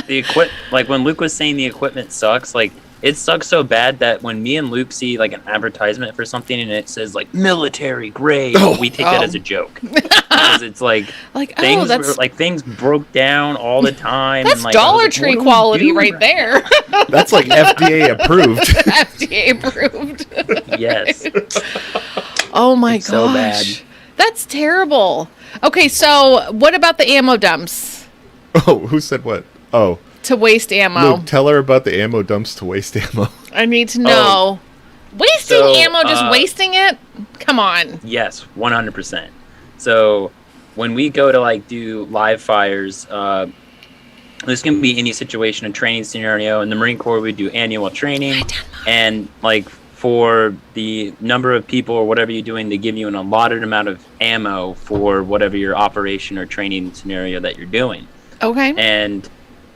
the equipment, when Luke was saying the equipment sucks, it sucks so bad that when me and Luke see an advertisement for something and it says military grade, we take that as a joke, because it's things broke down all the time. That's and, Dollar Tree quality right there. That's FDA approved. FDA approved. Yes. Oh my gosh. So bad. That's terrible. Okay, so what about the ammo dumps? Oh, who said what? Oh. To waste ammo. Luke, tell her about the ammo dumps to waste ammo. I need to know. Wasting ammo, just wasting it? Come on. Yes, 100%. So when we go to do live fires, this can be any situation, a training scenario. In the Marine Corps, we do annual training, and like for the number of people or whatever you're doing, they give you an allotted amount of ammo for whatever your operation or training scenario that you're doing. Okay. And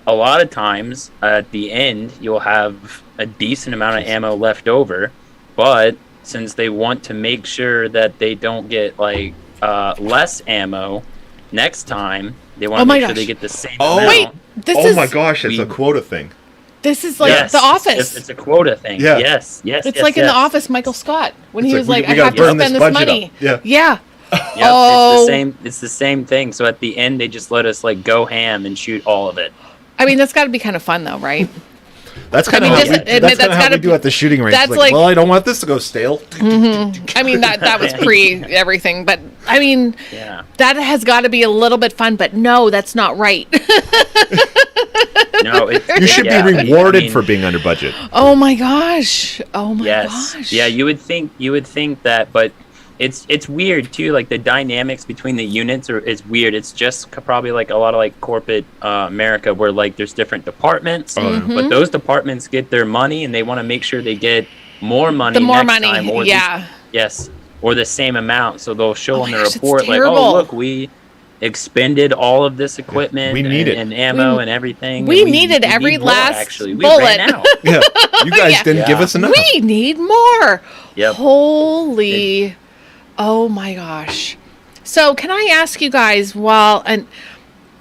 a lot of times at the end, you'll have a decent amount of ammo left over, but since they want to make sure that they don't get like less ammo next time, they want to make sure they get the same amount. Wait, this oh is... my gosh, it's a quota thing. This is like The Office. It's a quota thing. Yeah. Yes. It's like in The Office, Michael Scott, when he was like, we I gotta have to burn spend this this budget money. up. Yeah. Yep, it's the same thing. So at the end, they just let us like go ham and shoot all of it. I mean, that's got to be kind of fun, though, right? That's kind of how we do at the shooting range. That's like, well, I don't want this to go stale. I mean, that was pre everything, but I mean, that has got to be a little bit fun. But no, that's not right. No, you should be rewarded for being under budget. Oh my gosh! Oh my gosh! Yeah, you would think that, but it's weird too. Like the dynamics between the units it's weird. It's just probably like a lot of like corporate America, where like there's different departments, but those departments get their money and they want to make sure they get more money. The more next money, time, or yes, or the same amount. So they'll show on the report like, oh look, we expended all of this equipment and ammo and everything. We needed every last bullet. We ran out. Yeah, you guys didn't give us enough. We need more. Yep. Holy. Oh my gosh. So can I ask you guys and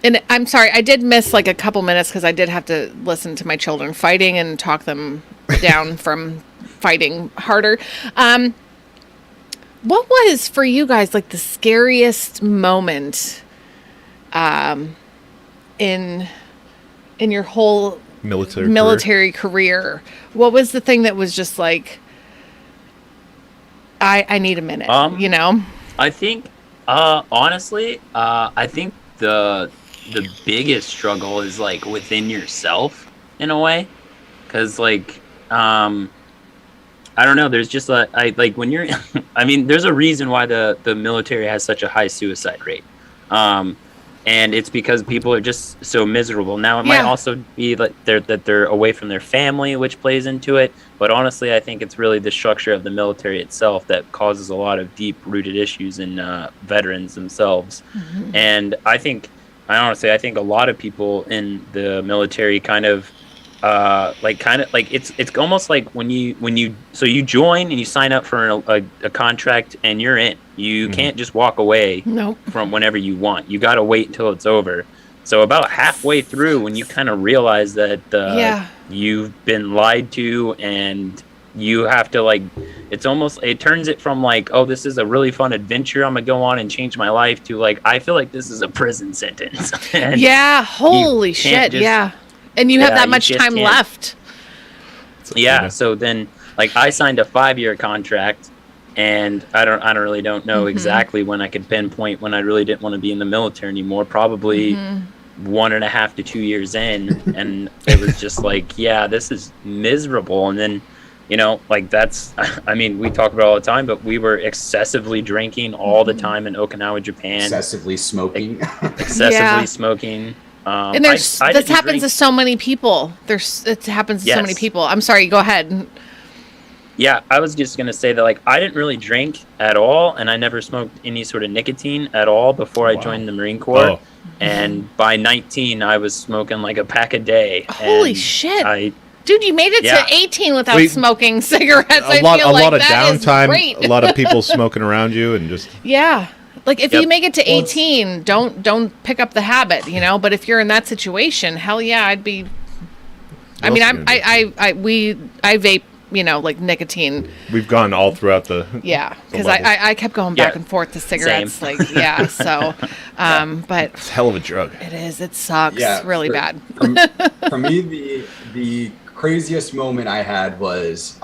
I'm sorry, I did miss like a couple minutes because I did have to listen to my children fighting and talk them down from fighting harder. What was for you guys like the scariest moment in your whole military career? What was the thing that was just like, I need a minute, you know? I think, honestly, I think the biggest struggle is like within yourself in a way. Cause like, I don't know. There's just when you're, I mean, there's a reason why the military has such a high suicide rate. And it's because people are just so miserable. Now, it might also be that they're away from their family, which plays into it. But honestly, I think it's really the structure of the military itself that causes a lot of deep-rooted issues in veterans themselves. Mm-hmm. And I think a lot of people in the military kind of it's almost like when you join and you sign up for a contract and you're in. You can't just walk away from whenever you want. You got to wait until it's over. So about halfway through, when you kind of realize that you've been lied to and you have to it turns it from like, oh, this is a really fun adventure I'm gonna go on and change my life, to like, I feel like this is a prison sentence. Holy shit. And you have that much time left. So then like I signed a 5-year contract, and I really don't know exactly when I could pinpoint when I really didn't want to be in the military anymore. Probably 1.5 to 2 years in, and it was just like, this is miserable. And then, that's, I mean, we talk about it all the time, but we were excessively drinking all the time in Okinawa, Japan. Excessively smoking. Smoking. And this happens to so many people. It happens to so many people. I'm sorry, go ahead. Yeah, I was just going to say that, like, I didn't really drink at all, and I never smoked any sort of nicotine at all before I joined the Marine Corps. Oh. And by 19, I was smoking like a pack a day. Holy shit. Dude, you made it to 18 without smoking cigarettes. A lot of downtime, a lot of people smoking around you and just... Yeah. Like, if you make it to 18, don't pick up the habit, But if you're in that situation, hell yeah, I'd be... I mean, I vape, like nicotine. We've gone all throughout the... Yeah, because I kept going back and forth to cigarettes. Same. But... It's a hell of a drug. It is. It sucks really bad. For me, the craziest moment I had was...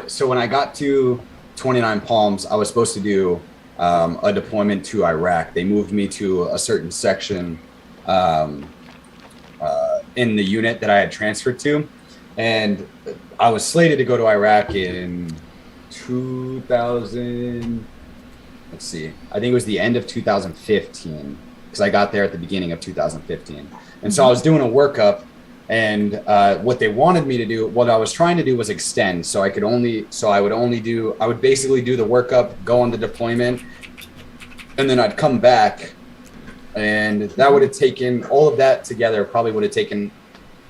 So when I got to 29 Palms, I was supposed to do... a deployment to Iraq. They moved me to a certain section in the unit that I had transferred to, and I was slated to go to Iraq in 2000. Let's see, I think it was the end of 2015. because I got there at the beginning of 2015. And so I was doing a workup, and what they wanted me to do, what I was trying to do was extend. So I would basically do the workup, go on the deployment, and then I'd come back, and that would have taken, all of that together probably would have taken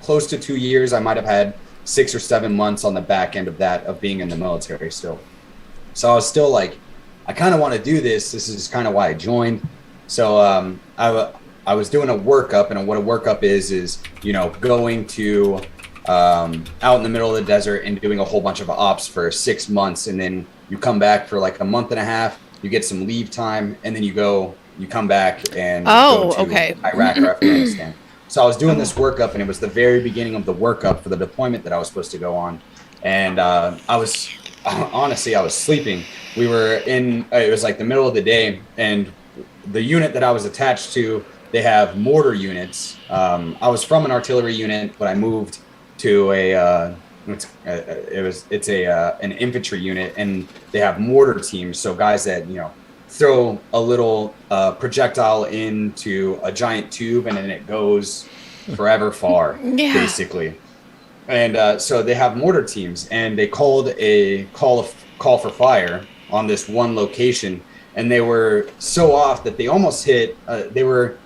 close to 2 years. I might have had 6 or 7 months on the back end of that, of being in the military still. So I was still like, I kind of want to do this. This is kind of why I joined. So I was doing a workup, and what a workup is, you know, going to out in the middle of the desert and doing a whole bunch of ops for 6 months. And then you come back for like a month and a half, you get some leave time, and then you come back and go to Iraq or Afghanistan. So I was doing this workup, and it was the very beginning of the workup for the deployment that I was supposed to go on. And I was sleeping. We were it was like the middle of the day, and the unit that I was attached to, they have mortar units. I was from an artillery unit, but I moved to an infantry unit, and they have mortar teams. So guys that, you know, throw a little projectile into a giant tube, and then it goes forever far, basically. And so they have mortar teams, and they called a call for fire on this one location, and they were so off that they almost hit. They were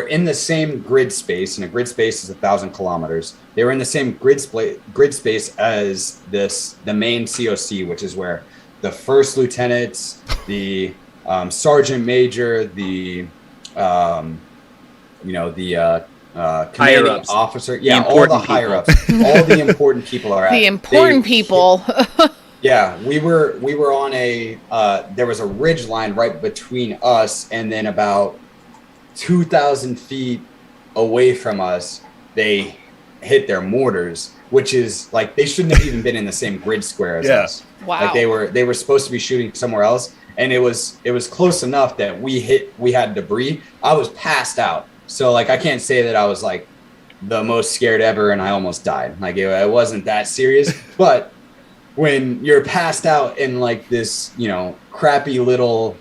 in the same grid space, and a grid space is 1,000 kilometers. They were in the same grid space as the main COC, which is where the first lieutenants, the sergeant major, the commanding officer, all the higher ups, all the important people are at. The important people. Yeah, we were on there was a ridge line right between us, and then about 2,000 feet away from us, they hit their mortars, which is like, they shouldn't have even been in the same grid square as us. Wow. Like they were supposed to be shooting somewhere else, and it was close enough that we had debris. I was passed out. So like, I can't say that I was like the most scared ever and I almost died. Like it wasn't that serious, but when you're passed out in like this, you know, crappy little,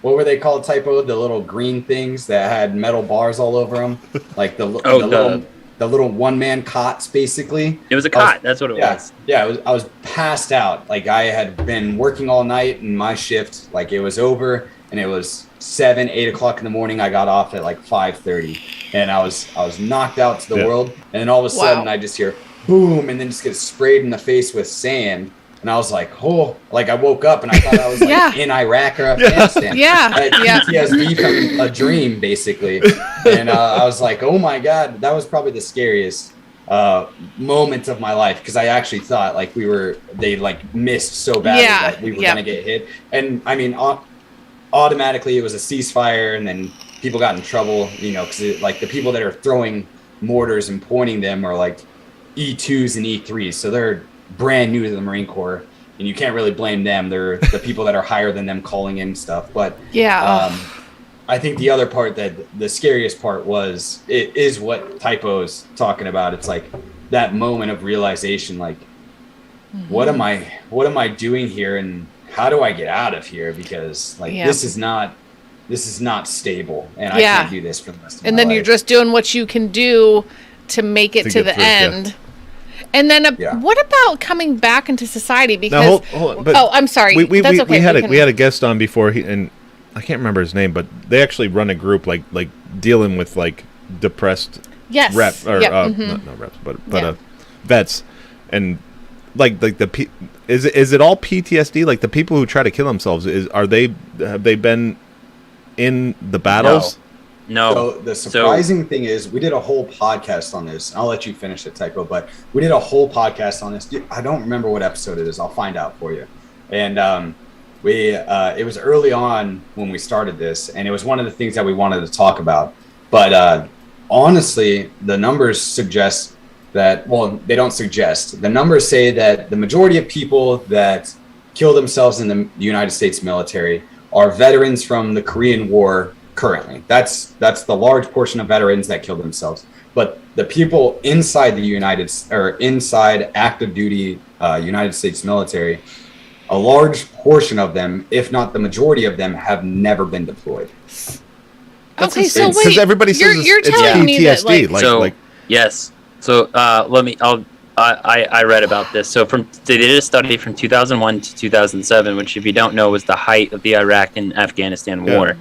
what were they called, Typo? The little green things that had metal bars all over them, like the little one-man cots, basically. It was a cot. That's what it was. Yeah, I was passed out. Like I had been working all night, and my shift, like it was over, and it was 7, 8 o'clock in the morning. I got off at like 5:30, and I was knocked out to the world. And then all of a sudden, I just hear boom, and then just get sprayed in the face with sand. And I was like, oh, like I woke up and I thought I was like in Iraq or Afghanistan. I had PTSD from a dream, basically. And I was like, oh my God, that was probably the scariest moment of my life, because I actually thought like they like missed so badly that we were going to get hit. And I mean, automatically it was a ceasefire, and then people got in trouble, you know, because like the people that are throwing mortars and pointing them are like E2s and E3s. So they're brand new to the Marine Corps, and you can't really blame them. They're the people that are higher than them calling in stuff. But I think the other part, that the scariest part was, it is what Typo's talking about. It's like that moment of realization, like, what am I doing here, and how do I get out of here? Because like this is not stable, and I can't do this for the rest of my life. And then you're just doing what you can do to make it to the end. And then what about coming back into society? Because hold on, I'm sorry. That's okay. We had a guest on before, and I can't remember his name, but they actually run a group like dealing with like depressed reps, or not reps, but vets, and like is it all PTSD? Like the people who try to kill themselves, have they been in the battles? No. So the surprising thing is, we did a whole podcast on this. I'll let you finish it, Typo, but we did a whole podcast on this. I don't remember what episode it is. I'll find out for you. And it was early on when we started this, and it was one of the things that we wanted to talk about. But honestly, the numbers suggest that, well, they don't suggest. The numbers say that the majority of people that kill themselves in the United States military are veterans from the Korean War. Currently, that's the large portion of veterans that kill themselves. But the people inside inside active duty United States military, a large portion of them, if not the majority of them, have never been deployed. Okay, so Because wait, everybody says you're it's telling me that, PTSD. like, Yes. So I read about this. So they did a study from 2001 to 2007, which, if you don't know, was the height of the Iraq and Afghanistan war.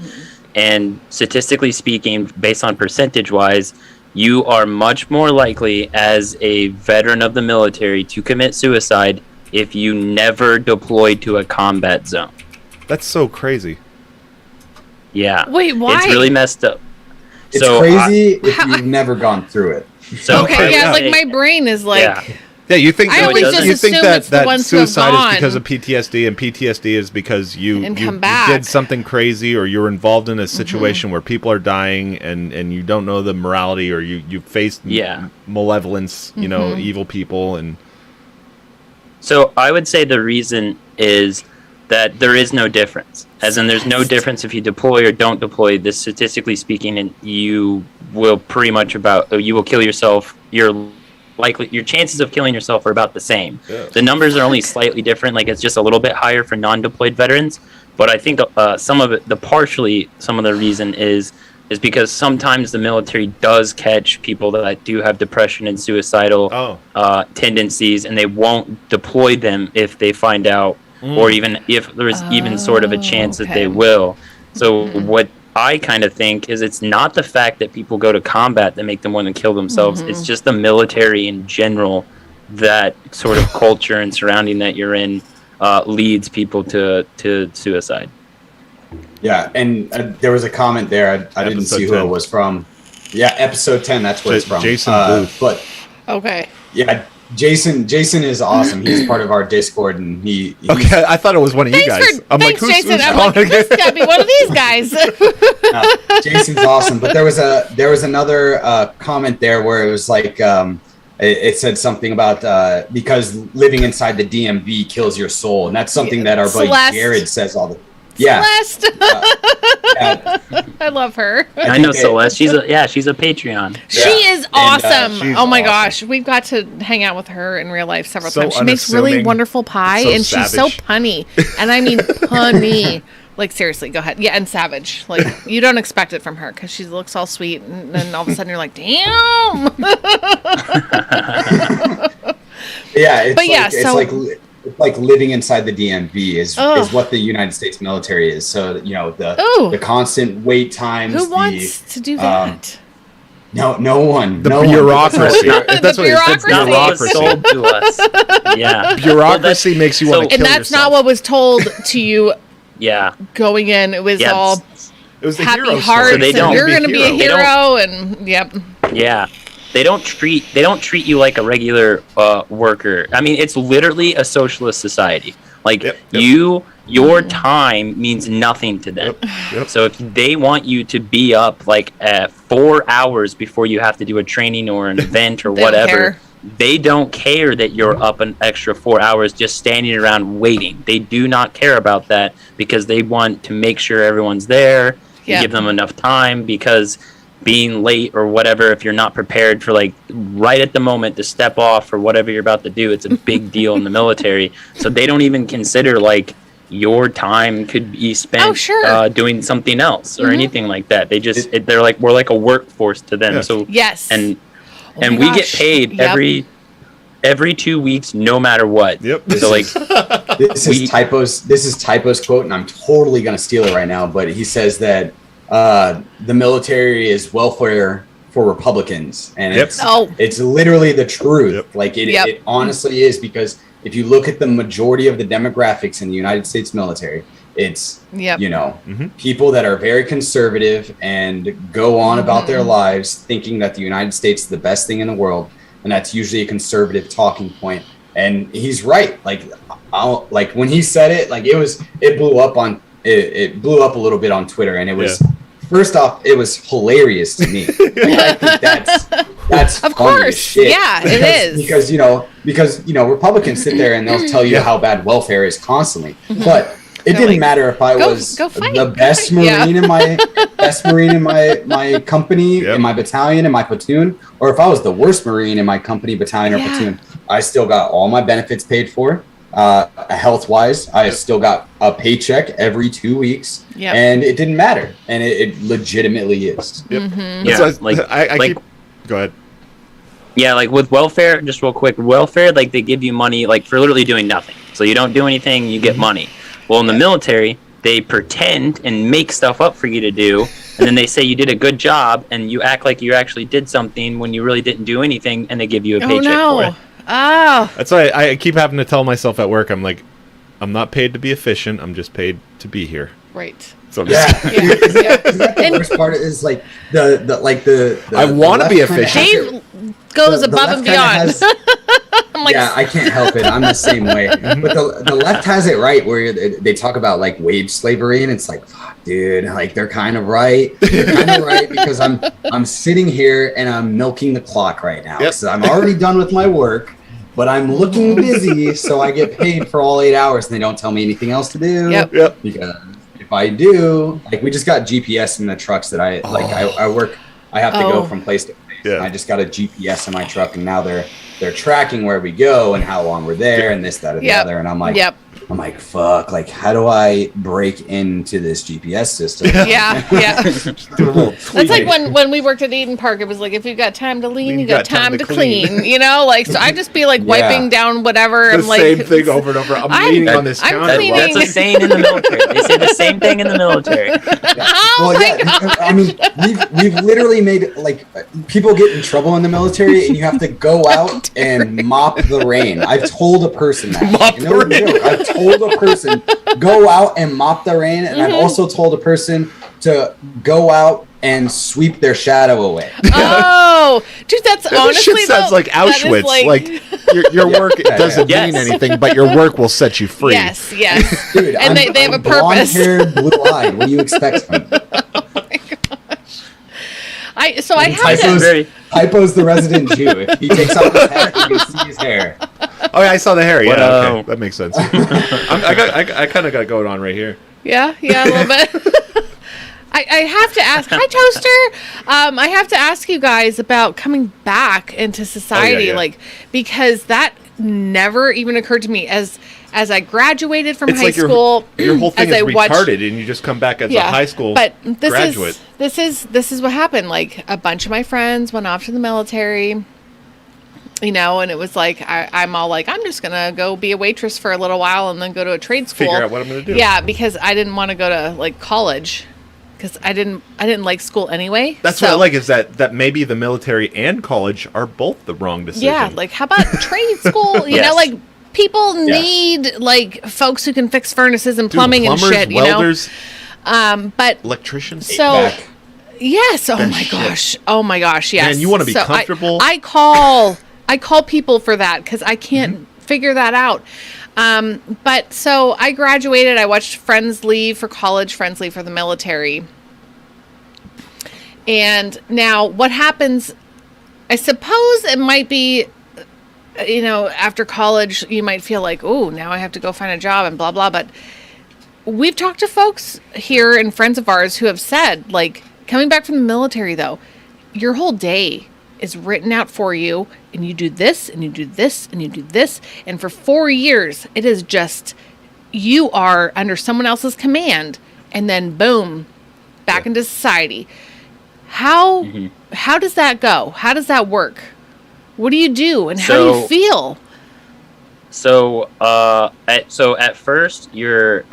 And statistically speaking, based on percentage-wise, you are much more likely as a veteran of the military to commit suicide if you never deployed to a combat zone. That's so crazy. Yeah. Wait, why? It's really messed up. It's crazy if you've never gone through it. So okay, yeah, like my brain is like... Yeah, you think I always just you think assume that it's the ones who have suicide gone. is because of PTSD, and PTSD is because you come back. did something crazy, or you're involved in a situation where people are dying, and you don't know the morality, or you faced malevolence, you know, evil people. And so I would say the reason is that there is no difference, as in there's no difference if you deploy or don't deploy. This, statistically speaking, and you will pretty much you will kill yourself. Your chances of killing yourself are about the same. Yeah. The numbers are only slightly different. Like, it's just a little bit higher for non-deployed veterans. But I think some of the reason is because sometimes the military does catch people that do have depression and suicidal tendencies, and they won't deploy them if they find out, or even if there's even sort of a chance that they will. So what I kind of think is, it's not the fact that people go to combat that make them want to kill themselves. It's just the military in general, that sort of culture and surrounding that you're in leads people to suicide. Yeah, and there was a comment there. I didn't see who it was from. Yeah, episode 10. That's where it's from. Jason Booth. But okay. Yeah, Jason is awesome. He's part of our Discord, and he. Okay, I thought it was one of you guys. I'm thanks, like, Jason. I'm like, this gotta be one of these guys. No, Jason's awesome, but there was another comment there where it was like it said something about because living inside the DMV kills your soul, and that's something that our buddy Jared says all the time. Yeah. Celeste. I love her. I know Celeste. She's a Patreon. She is awesome. She's oh my awesome. gosh. We've got to hang out with her in real life several So times. She makes really unassuming, wonderful pie, so and she's so savage. punny. And I mean punny. Like, seriously, go ahead. Yeah, and savage. Like, you don't expect it from her because she looks all sweet, and then all of a sudden you're like, damn. Yeah, it's But like, yeah, it's so- like living inside the DMV is what the United States military is. So, you know, the constant wait times. Who wants to do that? No one. The no bureaucracy. One. That's what it is. bureaucracy. Not what was sold to us. Yeah. Bureaucracy makes you want to And kill that's yourself. not what was told to you Yeah. going in. It was all It was the happy hero hearts. story. So they and don't- you're going to be a They don't- hero. And yep. Yeah. They don't treat you like a regular worker. I mean, it's literally a socialist society. Like, your time means nothing to them. Yep. So if they want you to be up like 4 hours before you have to do a training or an event or They don't whatever, care. they don't care that you're up an extra 4 hours just standing around waiting. They do not care about that because they want to make sure everyone's there, Yep. give them enough time, because being late or whatever, if you're not prepared for like right at the moment to step off or whatever you're about to do, it's a big deal in the military. So they don't even consider like your time could be spent doing something else or anything like that. They just they're like, we're like a workforce to them. Yeah. So Yes. and my we get gosh. paid Yep. every 2 weeks, no matter what. Yep. So like This is Typo's quote, and I'm totally gonna steal it right now. But he says that the military is welfare for Republicans, and it's literally the truth. Yep. Like it honestly is, because if you look at the majority of the demographics in the United States military, it's people that are very conservative and go on about their lives thinking that the United States is the best thing in the world, and that's usually a conservative talking point. And he's right. Like when he said it, like it blew up a little bit on Twitter, and it was first off, it was hilarious to me. Like, I think that's Of funny as course. shit. Yeah, it is. Because Republicans sit there and they'll tell you how bad welfare is constantly, but it They're didn't like, matter if I was go fight, the best marine in my company, in my battalion, in my platoon, or if I was the worst marine in my company, battalion, or platoon. I still got all my benefits paid for. health wise. I still got a paycheck every 2 weeks, and it didn't matter, and it legitimately is. Yeah, I keep. Go ahead. Yeah, like with welfare, just real quick, welfare, like they give you money like for literally doing nothing. So you don't do anything, you get money. Well, in the military, they pretend and make stuff up for you to do, and then they say you did a good job, and you act like you actually did something when you really didn't do anything, and they give you a paycheck for it. Oh. That's why I keep having to tell myself at work, I'm like, I'm not paid to be efficient, I'm just paid to be here. Right. So Is that the worst part is like the I want to be efficient. Dave goes above and beyond. I'm like, I can't help it. I'm the same way. But the left has it right, where they talk about like wage slavery, and it's like, fuck, dude, like they're kind of right. They're kind of right, because I'm sitting here and I'm milking the clock right now. Yep. So I'm already done with my work, but I'm looking busy, so I get paid for all 8 hours, and they don't tell me anything else to do. Yep. Because if I do, like, we just got GPS in the trucks that I work. I have to go from place to place. Yeah. I just got a GPS in my truck, and now they're tracking where we go and how long we're there and this, that, and the other. And I'm like, fuck, like, how do I break into this GPS system? Yeah. That's like when we worked at Eden Park, it was like, if you got time to lean, you got time to clean, you know? Like, so I just be like wiping down whatever. The same thing over and over. I'm leaning on this counter. That's a saying in the military. They say the same thing in the military. I mean, we've literally made, like, people get in trouble in the military, and you have to go out and mop the rain. I've told a person that. I've told a person, go out and mop the rain, and I've also told a person to go out and sweep their shadow away. Oh, dude, that's honestly, shit sounds like Auschwitz. Like your work doesn't mean anything, but your work will set you free. Yes. Dude, and they have a purpose. Blonde-haired, blue-eyed. What do you expect from me? Oh my gosh. I have to. Typo's the resident Jew. If he takes off his hat, you can see his hair. Oh yeah, I saw the hair. Yeah, okay, that makes sense. I kind of got going on right here. Yeah, a little bit. I have to ask. Hi, Toaster. I have to ask you guys about coming back into society, like, because that never even occurred to me as I graduated from high school. Your whole thing is retarded, and you just come back as a high school graduate. This is what happened. Like, a bunch of my friends went off to the military. You know, and it was like, I'm all like, I'm just going to go be a waitress for a little while and then go to a trade school. Figure out what I'm going to do. Yeah, because I didn't want to go to, like, college, because I didn't like school anyway. That's what I like, is that maybe the military and college are both the wrong decision. Yeah, like, how about trade school? You know, like, people need, like, folks who can fix furnaces and plumbing and shit, welders, you know? But electricians. So, yes, oh my gosh, yes. And you want to be comfortable. I call people for that, because I can't figure that out. But so I graduated. I watched friends leave for college, friends leave for the military. And now what happens, I suppose it might be, you know, after college, you might feel like, oh, now I have to go find a job and blah, blah. But we've talked to folks here and friends of ours who have said, like, coming back from the military, though, your whole day is written out for you, and you do this, and you do this, and you do this, and for 4 years, it is just, you are under someone else's command, and then boom, back into society. How does that go? How does that work? What do you do, and how do you feel? So at first you're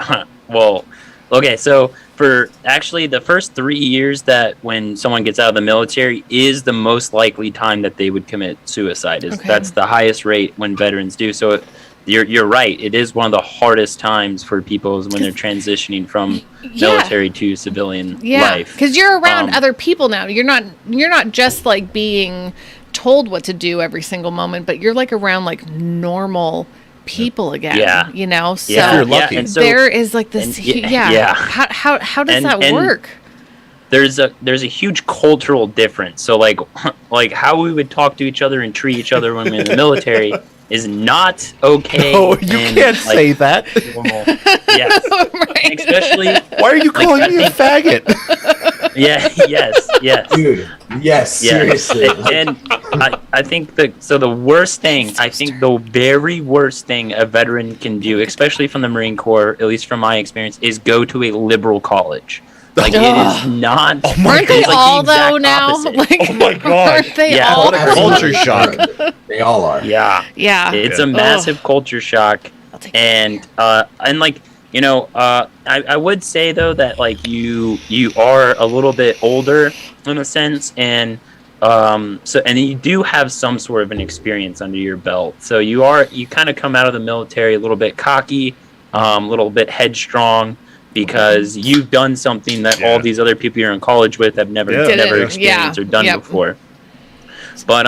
so for actually the first 3 years, that when someone gets out of the military is the most likely time that they would commit suicide. That's the highest rate when veterans do. So you're right. It is one of the hardest times for people is when they're transitioning from military to civilian life. Because you're around other people now. You're not just like being told what to do every single moment, but you're like around like normal people again. Yeah. You know? So if you're lucky. And so, there is like this How does that work? There's a huge cultural difference. So like how we would talk to each other and treat each other when we're in the military is not okay. No, you can't say that. Yes. Right. Especially. Why are you calling me a faggot? Yes. Dude, Yes, Yeah, seriously. and I think the worst thing, I think the very worst thing a veteran can do, especially from the Marine Corps, at least from my experience, is go to a liberal college. Like it is not. Aren't they it's like all the exact though now? opposite. Like, Oh my God. Aren't they Yeah. all? What a culture shock. They all are. Yeah, Yeah. it's Yeah. a massive culture shock, I'll take and like I would say though that like you are a little bit older in a sense, and and you do have some sort of an experience under your belt, so you kind of come out of the military a little bit cocky, a little bit headstrong, because you've done something that all these other people you're in college with have never experienced or done before. But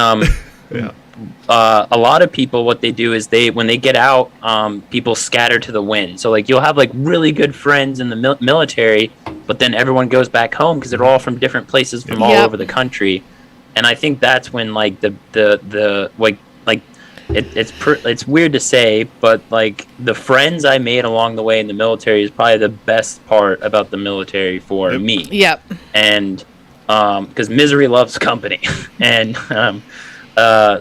a lot of people, what they do is when they get out, people scatter to the wind. So like you'll have like really good friends in the military, but then everyone goes back home because they're all from different places from all over the country. And I think that's when like it's weird to say, but like the friends I made along the way in the military is probably the best part about the military for me. Yep. And because misery loves company, and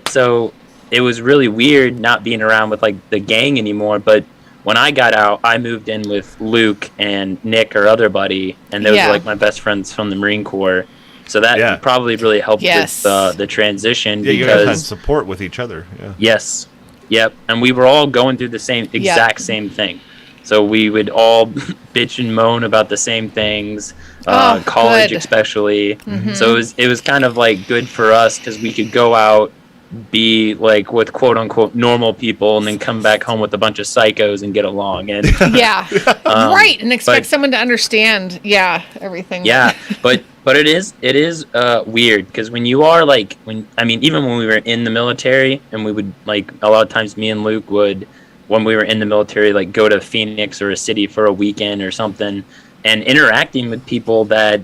so it was really weird not being around with like the gang anymore. But when I got out, I moved in with Luke and Nick, our other buddy, and those were like my best friends from the Marine Corps. So that probably really helped with the transition. Yeah, you because guys had support with each other. Yeah. Yes. Yep. And we were all going through the exact same thing. So we would all bitch and moan about the same things, college especially. Mm-hmm. So it was kind of like good for us because we could go out, be like with quote unquote normal people, and then come back home with a bunch of psychos and get along. And right, and expect someone to understand. Yeah, everything. Yeah, but it is weird because when you are like even when we were in the military, and we would like a lot of times me and Luke would, when we were in the military, like go to Phoenix or a city for a weekend or something, and interacting with people that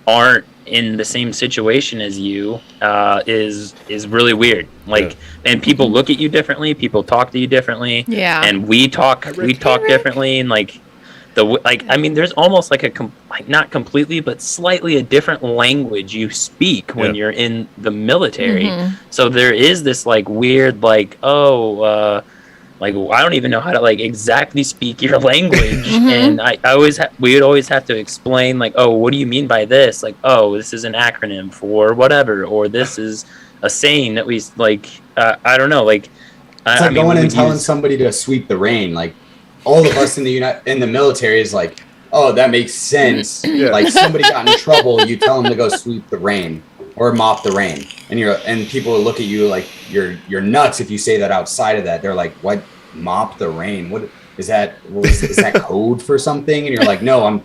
aren't in the same situation as you is really weird. Like, and people look at you differently. People talk to you differently. Yeah. And we talk differently, and like there's almost like not completely, but slightly a different language you speak when you're in the military. Mm-hmm. So there is this like weird like like I don't even know how to like exactly speak your language, and we would always have to explain like, oh, what do you mean by this? Like, oh, this is an acronym for whatever, or this is a saying that we like. I don't know, like. It's like going and telling somebody to sweep the rain. Like all of us in the military is like, oh, that makes sense. Like somebody got in trouble, you tell them to go sweep the rain or mop the rain, and people will look at you like you're nuts if you say that outside of that. They're like, what? Mop the rain? What is that? Is that code for something? And you're like, no,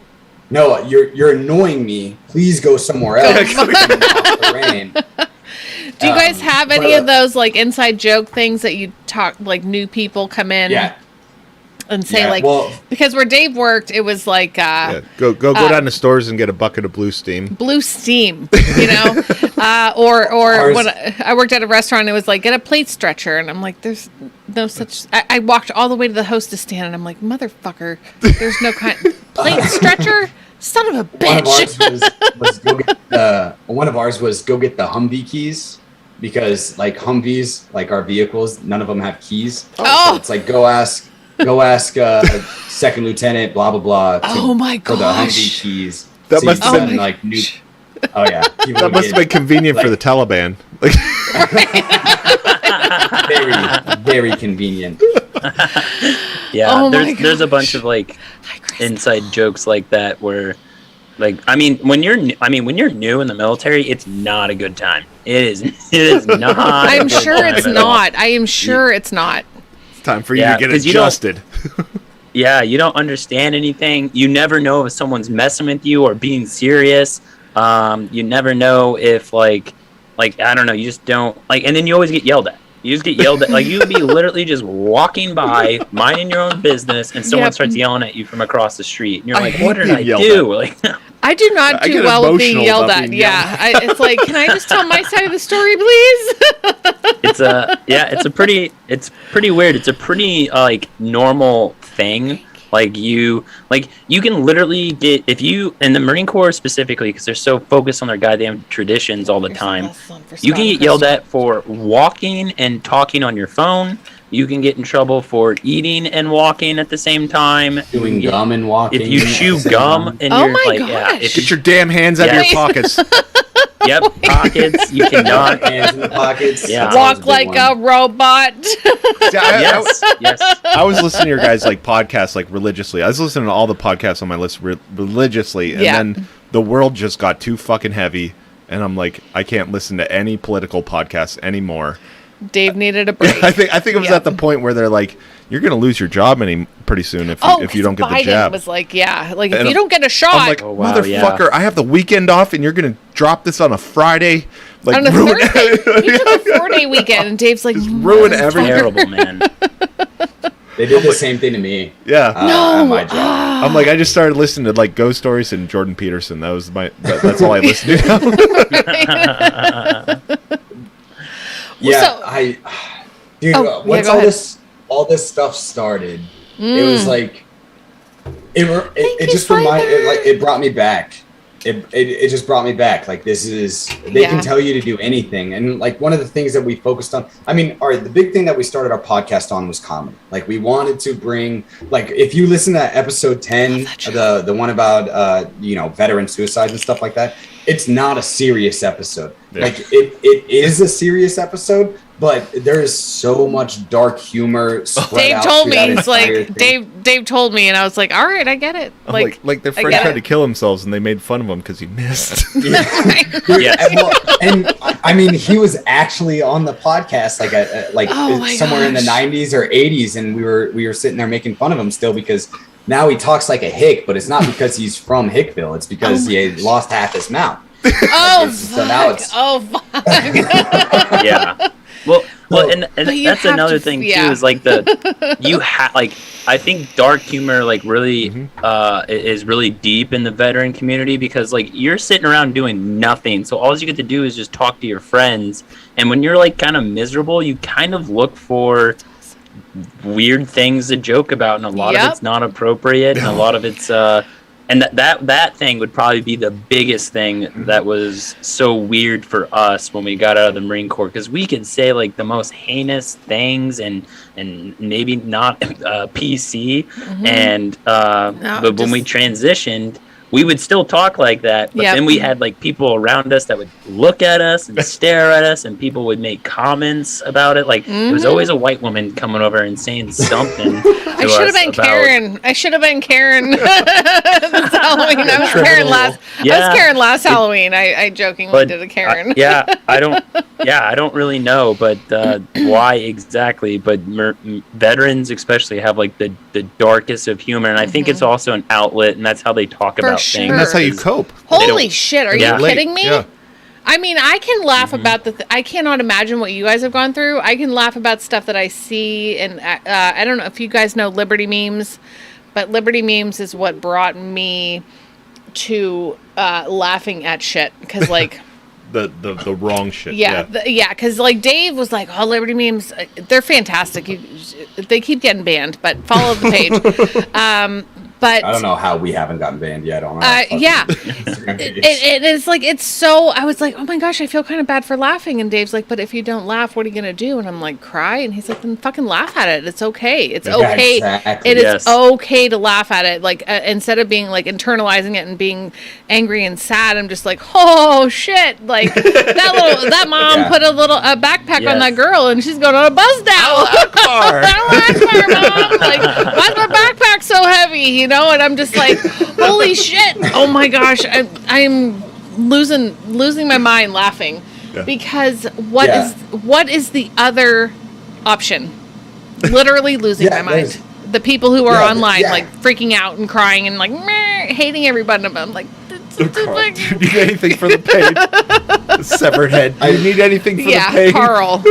you're annoying me. Please go somewhere else. Mop the rain. Do you guys have any of those like inside joke things that you talk, like new people come in and say because where Dave worked, it was like go down to stores and get a bucket of blue steam, you know, or when I worked at a restaurant, it was like get a plate stretcher, and I'm like, there's no such. I walked all the way to the hostess stand, and I'm like, motherfucker, there's no plate stretcher. Son of a bitch. One of ours was go get the Humvee keys, because like Humvees, like our vehicles, none of them have keys. So it's like go ask second lieutenant blah blah blah oh my gosh, for the Humvee keys. That must have been like new. Oh yeah, that must have been convenient for the Taliban. Like very very convenient. Yeah, there's a bunch of like inside jokes like that where, like, when you're new in the military, it's not a good time. It is not. I'm sure it's not. I am sure it's not. It's time for you to get adjusted. You don't understand anything. You never know if someone's messing with you or being serious. You never know if like I don't know. You just don't like, and then you always get yelled at. You just get yelled at. Like you would be literally just walking by, minding your own business, and someone starts yelling at you from across the street, and you're like, "What did I do?" Like, I do not do well with being yelled at. It's like, can I just tell my side of the story, please? It's pretty weird. It's a pretty like normal thing. Like you can literally get, if you, in the Marine Corps specifically, because they're so focused on their goddamn traditions all the time, you can get yelled at for walking and talking on your phone. You can get in trouble for eating and walking at the same time. Doing gum and walking. If you chew gum and Oh you're my like, gosh. Get your damn hands out of Yes. your pockets. yep, pockets, you cannot. hands in the pockets. Yeah. That's always Walk big like one. a robot. Yes, yes. I was listening to your guys' like podcasts like religiously. I was listening to all the podcasts on my list religiously, and Yeah. then the world just got too fucking heavy, and I'm like, I can't listen to any political podcasts anymore. Dave needed a break. I think it was Yep. at the point where they're like, you're gonna lose your job pretty soon if you don't get Biden the jab. was like, yeah, like if And you don't get a shot I'm like, Oh, wow, motherfucker, yeah. I have the weekend off, and you're gonna drop this on a Friday, like on a ruin Thursday, you took a 4-day weekend, and Dave's like, ruin everything. Terrible, man. They did the same thing to me. Yeah. At my job. I'm like, I just started listening to like Ghost Stories and Jordan Peterson. That was that's all I listened to. Yeah, So- dude, Oh, yeah, once go all ahead. this stuff started, it was like it you, just reminded it brought me back. It just brought me back. Like, this is, they Yeah. can tell you to do anything. And like, one of the things that we focused on, I mean, the big thing that we started our podcast on was comedy. Like, we wanted to bring, like, if you listen to episode 10, the one about veteran suicide and stuff like that, it's not a serious episode. Yeah. Like, it is a serious episode, but there is so much dark humor spread Dave out told through me, that he's like, entire thing. Dave told me, and I was like, all right, I get it. Like their I friend get tried it. to kill themselves, and they made fun of him because he missed. Yes. And I mean, he was actually on the podcast Oh my somewhere in the gosh. 90s or 80s, and we were sitting there making fun of him still, because now he talks like a hick, but it's not because he's from Hickville, it's because he had lost half his mouth. Oh, So now fuck. it's- Oh, fuck. Yeah. Well, and But you that's have another to- thing too. yeah. Is like I think dark humor like really is really deep in the veteran community, because like you're sitting around doing nothing, so all you get to do is just talk to your friends, and when you're like kind of miserable, you kind of look for weird things to joke about, and a lot Yep. of it's not appropriate, and a lot of it's and that thing would probably be the biggest thing that was so weird for us when we got out of the Marine Corps, because we could say like the most heinous things and maybe not PC, and but when we transitioned, we would still talk like that, but Yep. then we had like people around us that would look at us and stare at us, and people would make comments about it. Like there was always a white woman coming over and saying something. I should have been Karen. I should have been Karen this Halloween. I was Karen last. I Yeah. was Karen last Halloween. I jokingly did a Karen. I don't really know, but why exactly? But veterans especially have like the darkest of humor, and I think it's also an outlet, and that's how they talk about sure. things. And that's how you is- cope. Holy shit! Are Yeah. you kidding me? Yeah. I mean, I can laugh about I cannot imagine what you guys have gone through. I can laugh about stuff that I see, and I don't know if you guys know Liberty Memes, but Liberty Memes is what brought me to laughing at shit, because like. The wrong shit. Yeah, because like Dave was like, "Oh, Liberty Memes, they're fantastic. They keep getting banned, but follow the page." But I don't know how we haven't gotten banned yet on our yeah, Instagram page. it is like, it's so. I was like, "Oh my gosh, I feel kind of bad for laughing." And Dave's like, "But if you don't laugh, what are you gonna do?" And I'm like, "Cry." And he's like, "Then fucking laugh at it. It's okay. It's Yeah, okay. exactly. It is Yes. okay to laugh at it. Like instead of being like internalizing it and being angry and sad, I'm just like, oh shit, like that mom Yeah. put a backpack on Yes. that girl, and she's going on a buzz now. Akbar. Mom. Like, why's my backpack so heavy? You know, and I'm just like, holy shit! Oh my gosh, I'm losing my mind laughing, because what is the other option? Literally losing my mind. there's- The people who are online, yeah. like freaking out and crying and like meh, hating everybody. I'm like, Do you need anything for the pain? Severed head. Do you need anything for the yeah, pain? Carl.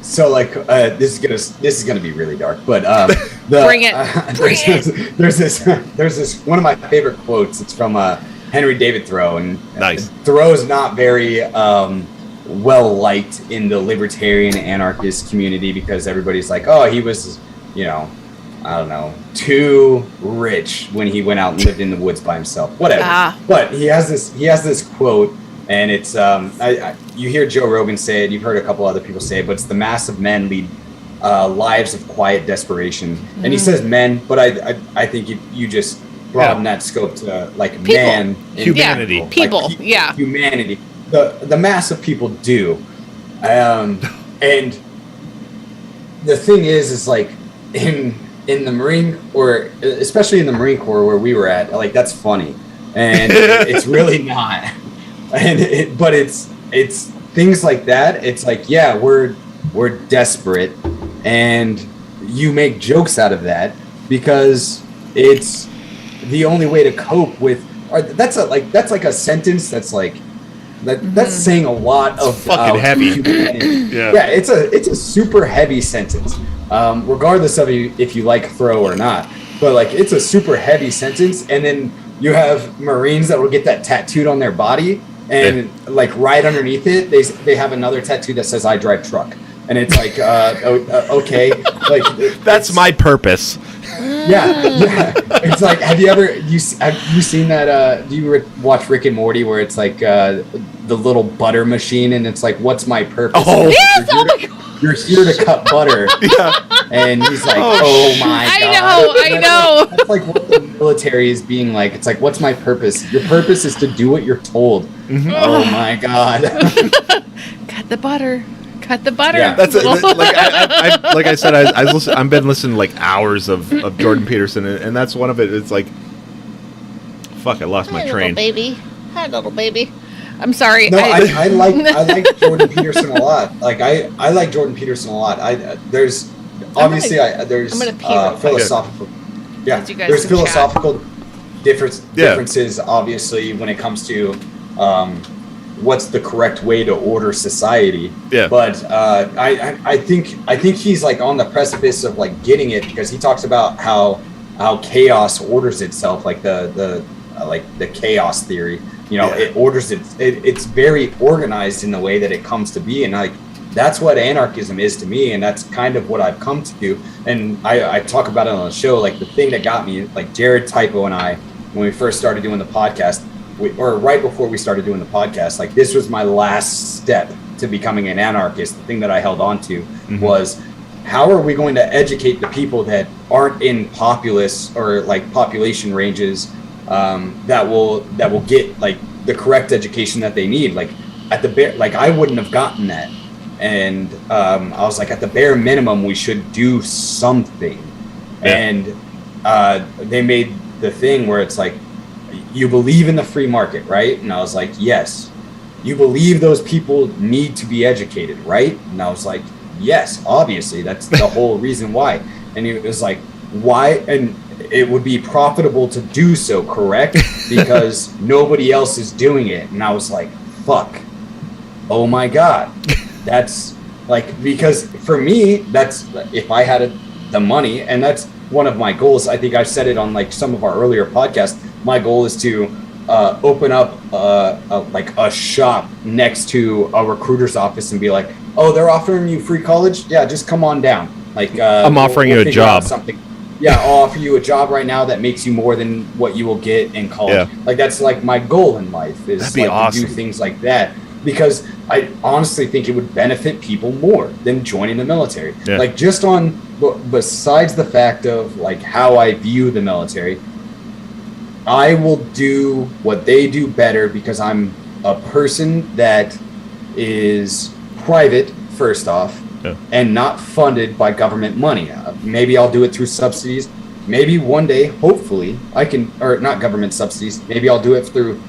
So like this is gonna be really dark, but Bring it. Bring there's this one of my favorite quotes. It's from Henry David Thoreau, and Nice. Thoreau's not very well liked in the libertarian anarchist community, because everybody's like, oh, he was I don't know, too rich when he went out and lived in the woods by himself. Whatever. But he has this quote, and it's you hear Joe Rogan say it, you've heard a couple other people say it, but it's the mass of men lead lives of quiet desperation. And he says men, but I think you just broaden that scope to like people. Man, humanity, people, humanity. The mass of people do, and the thing is like in the Marine, or especially in the Marine Corps where we were at, like that's funny, and it's really not. And but it's things like that. It's like, yeah, we're desperate, and you make jokes out of that because it's the only way to cope with. Or that's like a sentence that's like that's saying a lot of fucking heavy. Yeah, it's a super heavy sentence. Regardless of if you like throw or not, but like it's a super heavy sentence, and then you have Marines that will get that tattooed on their body, and like right underneath it, they have another tattoo that says "I drive truck," and it's like, okay, like that's my purpose. Yeah. It's like, have you seen that? Do you watch Rick and Morty where it's like the little butter machine, and it's like, what's my purpose? Oh, yes! Oh my God. You're here to cut butter. Yeah. And he's like, oh my God. I know. That's like what the military is being like. It's like, what's my purpose? Your purpose is to do what you're told. Mm-hmm. Oh my God. Cut the butter. Cut the butter. Yeah. That's like I said, I've been listening to like hours of Jordan Peterson, and that's one of it. It's like, fuck, I lost my train. Hi, little baby. I'm sorry. No, I like Jordan Peterson a lot. Like I like Jordan Peterson a lot. There's obviously there's philosophical. Yeah, there's philosophical differences obviously when it comes to what's the correct way to order society. Yeah. But I think he's like on the precipice of like getting it, because he talks about how chaos orders itself, like the chaos theory. You know, it orders it's very organized in the way that it comes to be, and like that's what anarchism is to me, and that's kind of what I've come to do. And I talk about it on the show. Like the thing that got me, like Jared Typo and I, when we first started doing the podcast, or right before we started doing the podcast, like this was my last step to becoming an anarchist. The thing that I held on to was, how are we going to educate the people that aren't in populace or like population ranges that will get like the correct education that they need? Like at the like I wouldn't have gotten that, and I was like, at the bare minimum we should do something. And they made the thing where it's like, you believe in the free market, right? And I was like, yes. You believe those people need to be educated, right? And I was like, yes, obviously, that's the whole reason why. And it was like, why? And it would be profitable to do so, correct? Because nobody else is doing it. And I was like, fuck. Oh my God. That's like, because for me, that's, if I had the money, and that's one of my goals. I think I've said it on like some of our earlier podcasts. My goal is to open up like a shop next to a recruiter's office and be like, oh, they're offering you free college? Yeah, just come on down. Like I'm offering you a job. Something. Yeah, I'll offer you a job right now that makes you more than what you will get in college. Yeah. Like that's like my goal in life, is like awesome. To do things like that, because I honestly think it would benefit people more than joining the military. Yeah. Like just on besides the fact of like how I view the military, I will do what they do better because I'm a person that is private, first off, and not funded by government money. Maybe I'll do it through subsidies. Maybe one day, hopefully, I can, or not government subsidies. Maybe I'll do it through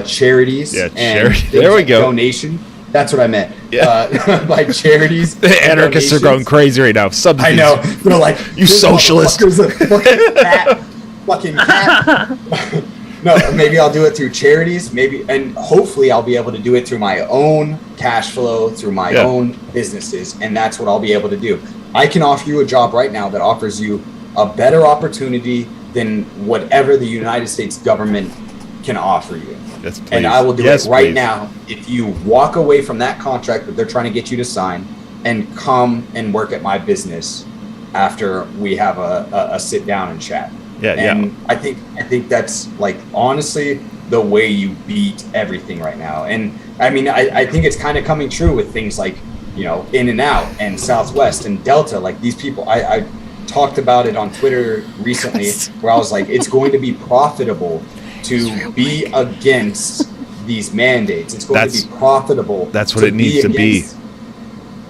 charities. Yeah, charity. There we go. Donation. That's what I meant. Yeah. By charities. The anarchists are going crazy right now. Subsidies. I know. They're like, you socialist. Fucking cat. No, maybe I'll do it through charities, maybe, and hopefully I'll be able to do it through my own cash flow, through my own businesses, and that's what I'll be able to do. I can offer you a job right now that offers you a better opportunity than whatever the United States government can offer you. Yes, and I will do it right now if you walk away from that contract that they're trying to get you to sign and come and work at my business. after we have a sit down and chat. And I think that's like honestly the way you beat everything right now. And I mean, I think it's kind of coming true with things like, you know, In-N-Out and Southwest and Delta. Like these people, I talked about it on Twitter recently where I was like, it's going to be profitable to be against these mandates. It's going to be profitable. That's what it needs to be.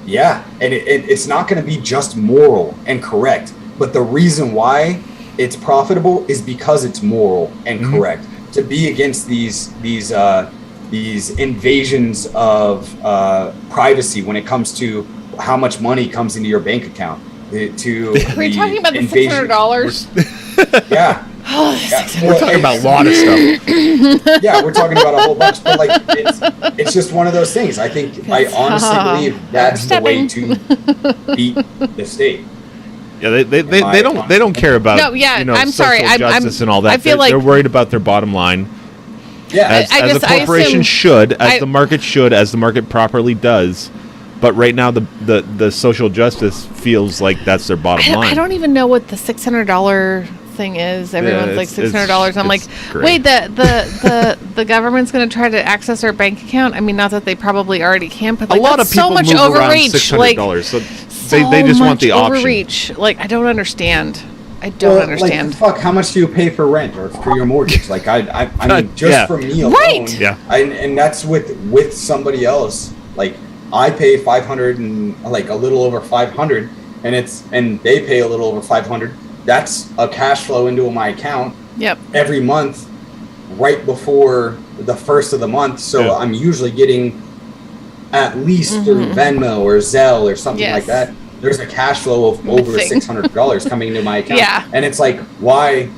Yeah, and it's not going to be just moral and correct, but the reason why it's profitable is because it's moral and correct. To be against these invasions of privacy when it comes to how much money comes into your bank account. Are you talking about the $600? Yeah. We're talking about a lot of stuff. Yeah, we're talking about a whole bunch, but like it's just one of those things. I honestly believe that's the way to beat the state. Yeah, they don't care about I'm sorry, justice and all that. I feel like they're worried about their bottom line. Yeah, as a corporation should, as the market should, as the market properly does. But right now, the social justice feels like that's their bottom line. I don't even know what the $600 thing is. Everyone's like $600. I'm like, wait, the government's going to try to access our bank account? I mean, not that they probably already can, but like, a lot of people so much move overreach. Around $600. So they just want the option. Overreach. Like, I don't understand. I don't understand. Like, fuck, how much do you pay for rent or for your mortgage? Like, I mean, just for me alone. Right. Yeah. And that's with somebody else. Like, I pay 500 and like a little over 500, and they pay a little over 500. That's a cash flow into my account. Yep. Every month, right before the first of the month. So I'm usually getting at least through Venmo or Zelle or something like that. There's a cash flow of over $600 coming into my account. Yeah. And it's like, why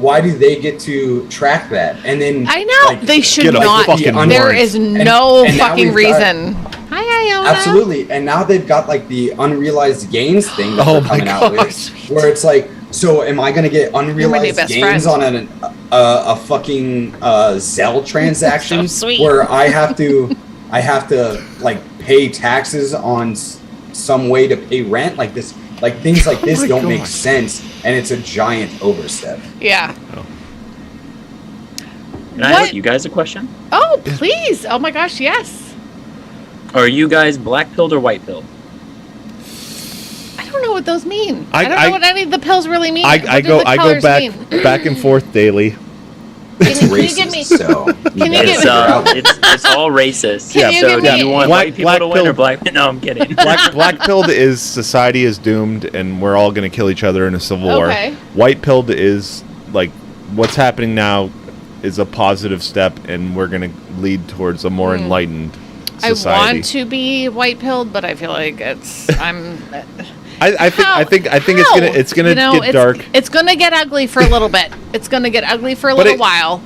do they get to track that? And then I know like, they should not. There is no fucking reason. Hi, Iona. Absolutely. And now they've got like the unrealized gains thing that they're coming out with, where it's like, so am I going to get unrealized gains on a fucking Zelle transaction where I have to like pay taxes on some way to pay rent? Like this, like things like this don't make sense, and it's a giant overstep. Yeah. Can I ask you guys a question? Oh, please. Oh my gosh, yes. Are you guys black pilled or white pilled? I don't know what those mean. I don't know what any of the pills really mean. I go back and forth daily. It's racist. It's all racist. Do you want white people to win or black? No, I'm kidding. Black pilled is society is doomed and we're all going to kill each other in a civil war. White pilled is like what's happening now is a positive step and we're going to lead towards a more enlightened society. I want to be white pilled, but I feel like I think it's gonna get dark. It's gonna get ugly for a little bit. It's gonna get ugly for a little while,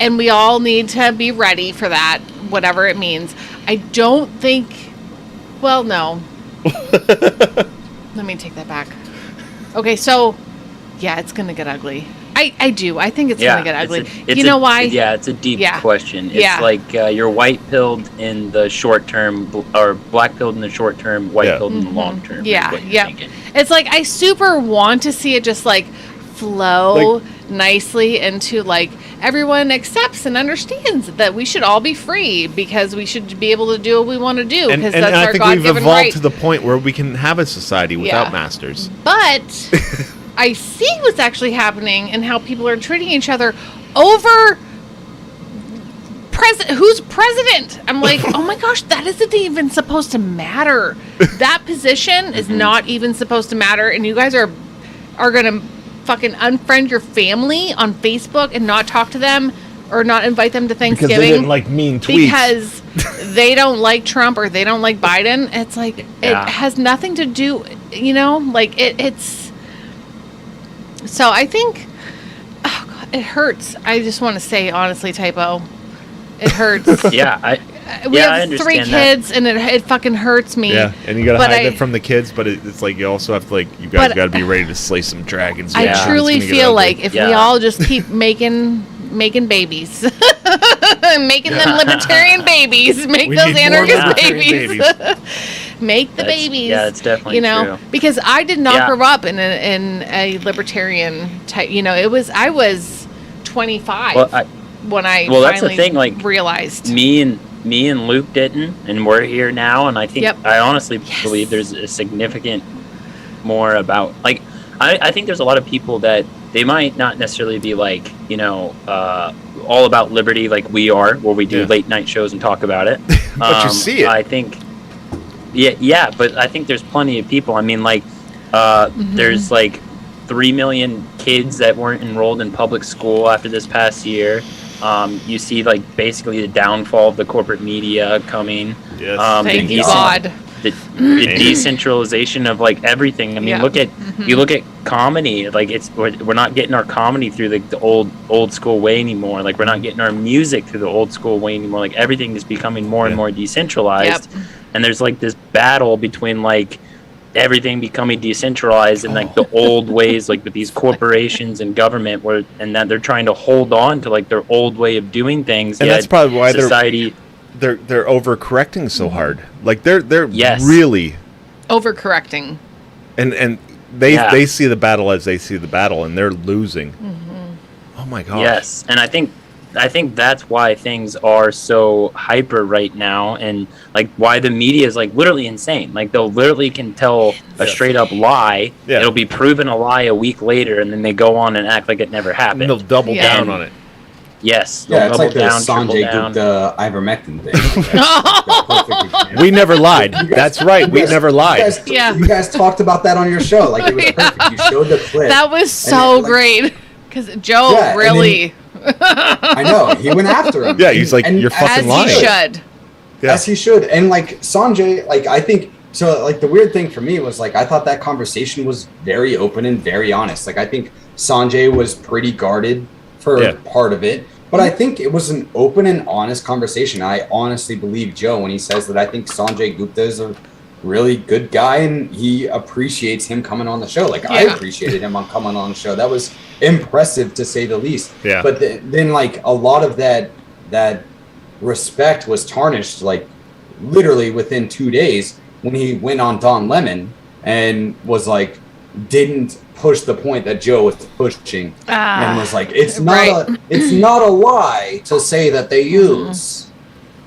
and we all need to be ready for that, whatever it means. I don't think. Well, no. Let me take that back. Okay, so yeah, it's gonna get ugly. I do. I think it's going to get ugly. You know why? Yeah, it's a deep question. It's like you're white pilled in the short term, or black pilled in the short term, white pilled in the long term. Yeah, It's like I super want to see it just like flow nicely into like everyone accepts and understands that we should all be free because we should be able to do what we want to do because that's our God-given right. I think we've evolved to the point where we can have a society without masters. But I see what's actually happening and how people are treating each other over who's president. I'm like, oh my gosh, that isn't even supposed to matter. That position is not even supposed to matter, and you guys are gonna fucking unfriend your family on Facebook and not talk to them or not invite them to Thanksgiving because they didn't like mean tweets because they don't like Trump or they don't like Biden. It's like it has nothing to do, like it's. So I think, oh God, it hurts. I just want to say honestly, Typo, it hurts. We have 3 kids, and it fucking hurts me. Yeah, and you gotta hide it from the kids, but it's like you also have to you guys gotta be ready to slay some dragons. I truly feel like if we all just keep making babies, making them libertarian babies, make those anarchist babies. Make the babies. Yeah, it's definitely true. Because I did not grow up in a libertarian type. I was 25 when I finally that's the thing. Like realized me and Luke didn't, and we're here now. And I think I honestly believe there's a significant more about like I think there's a lot of people that they might not necessarily be like all about liberty like we are, where we do late night shows and talk about it. But you see it. I think. Yeah, but I think there's plenty of people. I mean, like, there's like 3 million kids that weren't enrolled in public school after this past year. You see, like, basically the downfall of the corporate media coming. Yes. Thank God. The decentralization of like everything. I mean, you look at comedy. Like, we're not getting our comedy through the old school way anymore. Like, we're not getting our music through the old school way anymore. Like, everything is becoming more and more decentralized. Yep. And there's like this battle between like everything becoming decentralized and like the old ways, like with these corporations and government, and that they're trying to hold on to like their old way of doing things. And that's probably why they're overcorrecting so hard. Like they're really overcorrecting. And they see the battle as they see the battle, and they're losing. Mm-hmm. Oh my God. Yes, and I think that's why things are so hyper right now, and like why the media is like literally insane. Like they'll literally can tell a straight up lie. Yeah. It'll be proven a lie a week later, and then they go on and act like it never happened. And they'll double down on it. Yes. Yeah, it's like the Sanjay Gupta ivermectin thing. We never lied. That's right. We never lied. You guys talked about that on your show. Like it was perfect. You showed the clip. That was so great. Because Joe really... I know. He went after him. Yeah, he's like, you're fucking lying. As he should. Yeah. As he should. And like Sanjay, like I think... So like the weird thing for me was like I thought that conversation was very open and very honest. Like I think Sanjay was pretty guarded for part of it. But I think it was an open and honest conversation. I honestly believe Joe when he says that I think Sanjay Gupta is a really good guy and he appreciates him coming on the show. Like I appreciated him on coming on the show. That was impressive to say the least. Yeah. But then like a lot of that respect was tarnished like literally within 2 days when he went on Don Lemon and was like didn't push the point that Joe was pushing and was like it's not a lie to say that they use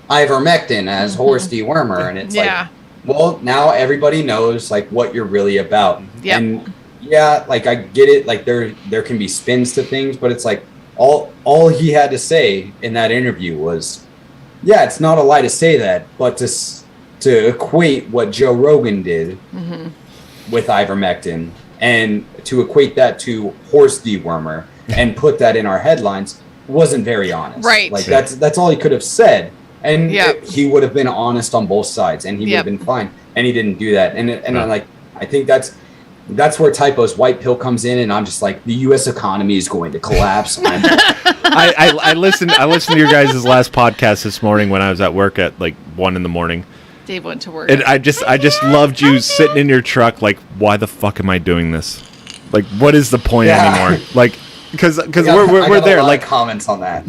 ivermectin as horse dewormer, and it's like, well, now everybody knows like what you're really about. And like I get it, like there can be spins to things, but it's like all he had to say in that interview was it's not a lie to say that, but to equate what Joe Rogan did with ivermectin and to equate that to horse dewormer and put that in our headlines wasn't very honest. Right. Like that's all he could have said. And he would have been honest on both sides and he would have been fine. And he didn't do that. And I'm like, I think that's where Typo's white pill comes in, and I'm just like, the U.S. economy is going to collapse. I listened to your guys' last podcast this morning when I was at work at like 1 a.m. Dave went to work. And I just loved you sitting in your truck like, why the fuck am I doing this? Like, what is the point anymore? Like, because we're there. Like comments on that.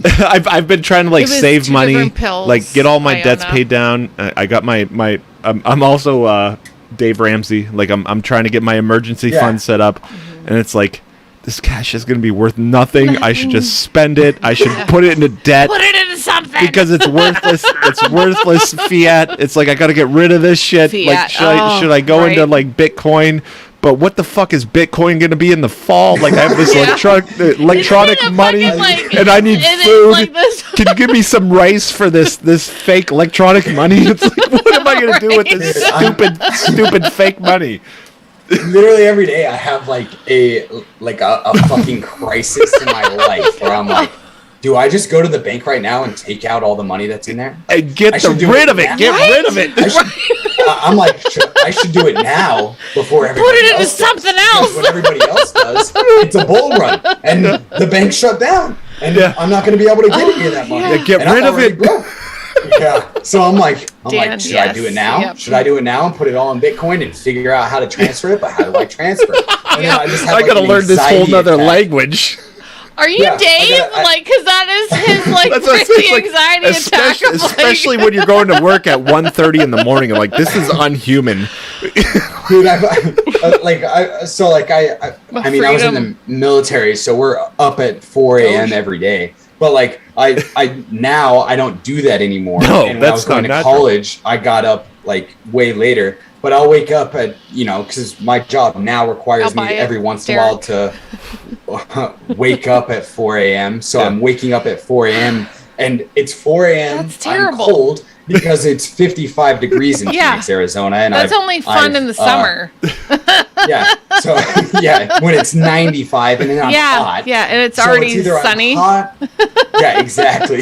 I've been trying to like save money, like get all my debts paid down. I got my I'm also Dave Ramsey. Like I'm trying to get my emergency fund set up, and it's like, this cash is going to be worth nothing. I should just spend it. I should put it into debt. Put it into something. Because it's worthless. It's worthless fiat. It's like, I got to get rid of this shit. Fiat. Like, should I go into like Bitcoin? But what the fuck is Bitcoin going to be in the fall? Like, I have this electronic money, and I need food. Like Can you give me some rice for this fake electronic money? It's like, what am I going to do with this stupid fake money? Literally every day I have like a fucking crisis in my life where I'm like, do I just go to the bank right now and take out all the money that's in there? And get rid of it. Get rid of it. I'm like, I should do it now before everybody Put it into else something else. When everybody else does, it's a bull run. And the bank shut down. And I'm not going to be able to get any of that money. Yeah, get rid of it. Yeah. So I'm like, should I do it now? Yep. Should I do it now and put it all in Bitcoin and figure out how to transfer it? But how do I transfer it? And then I just have I got to learn this whole nother language. Are you Yeah, Dave? Like, because that is his like That's what I'm crazy saying, like, anxiety attack. Of, especially like, when you're going to work at 1:30 in the morning. I'm like, this is unhuman. Dude, I mean, I was in the military, so we're up at 4 a.m. every day. But like, I now I don't do that anymore. No, and when I was going to college, I got up like way later. But I'll wake up at, because my job now requires me every once in a while to wake up at 4 a.m. So I'm waking up at 4 a.m. and it's 4 a.m. That's terrible. I'm cold because it's 55 degrees in Phoenix, Arizona. And that's only fun in the summer. Yeah. So when it's 95 and then I'm hot. Yeah, and it's already sunny. Yeah, exactly.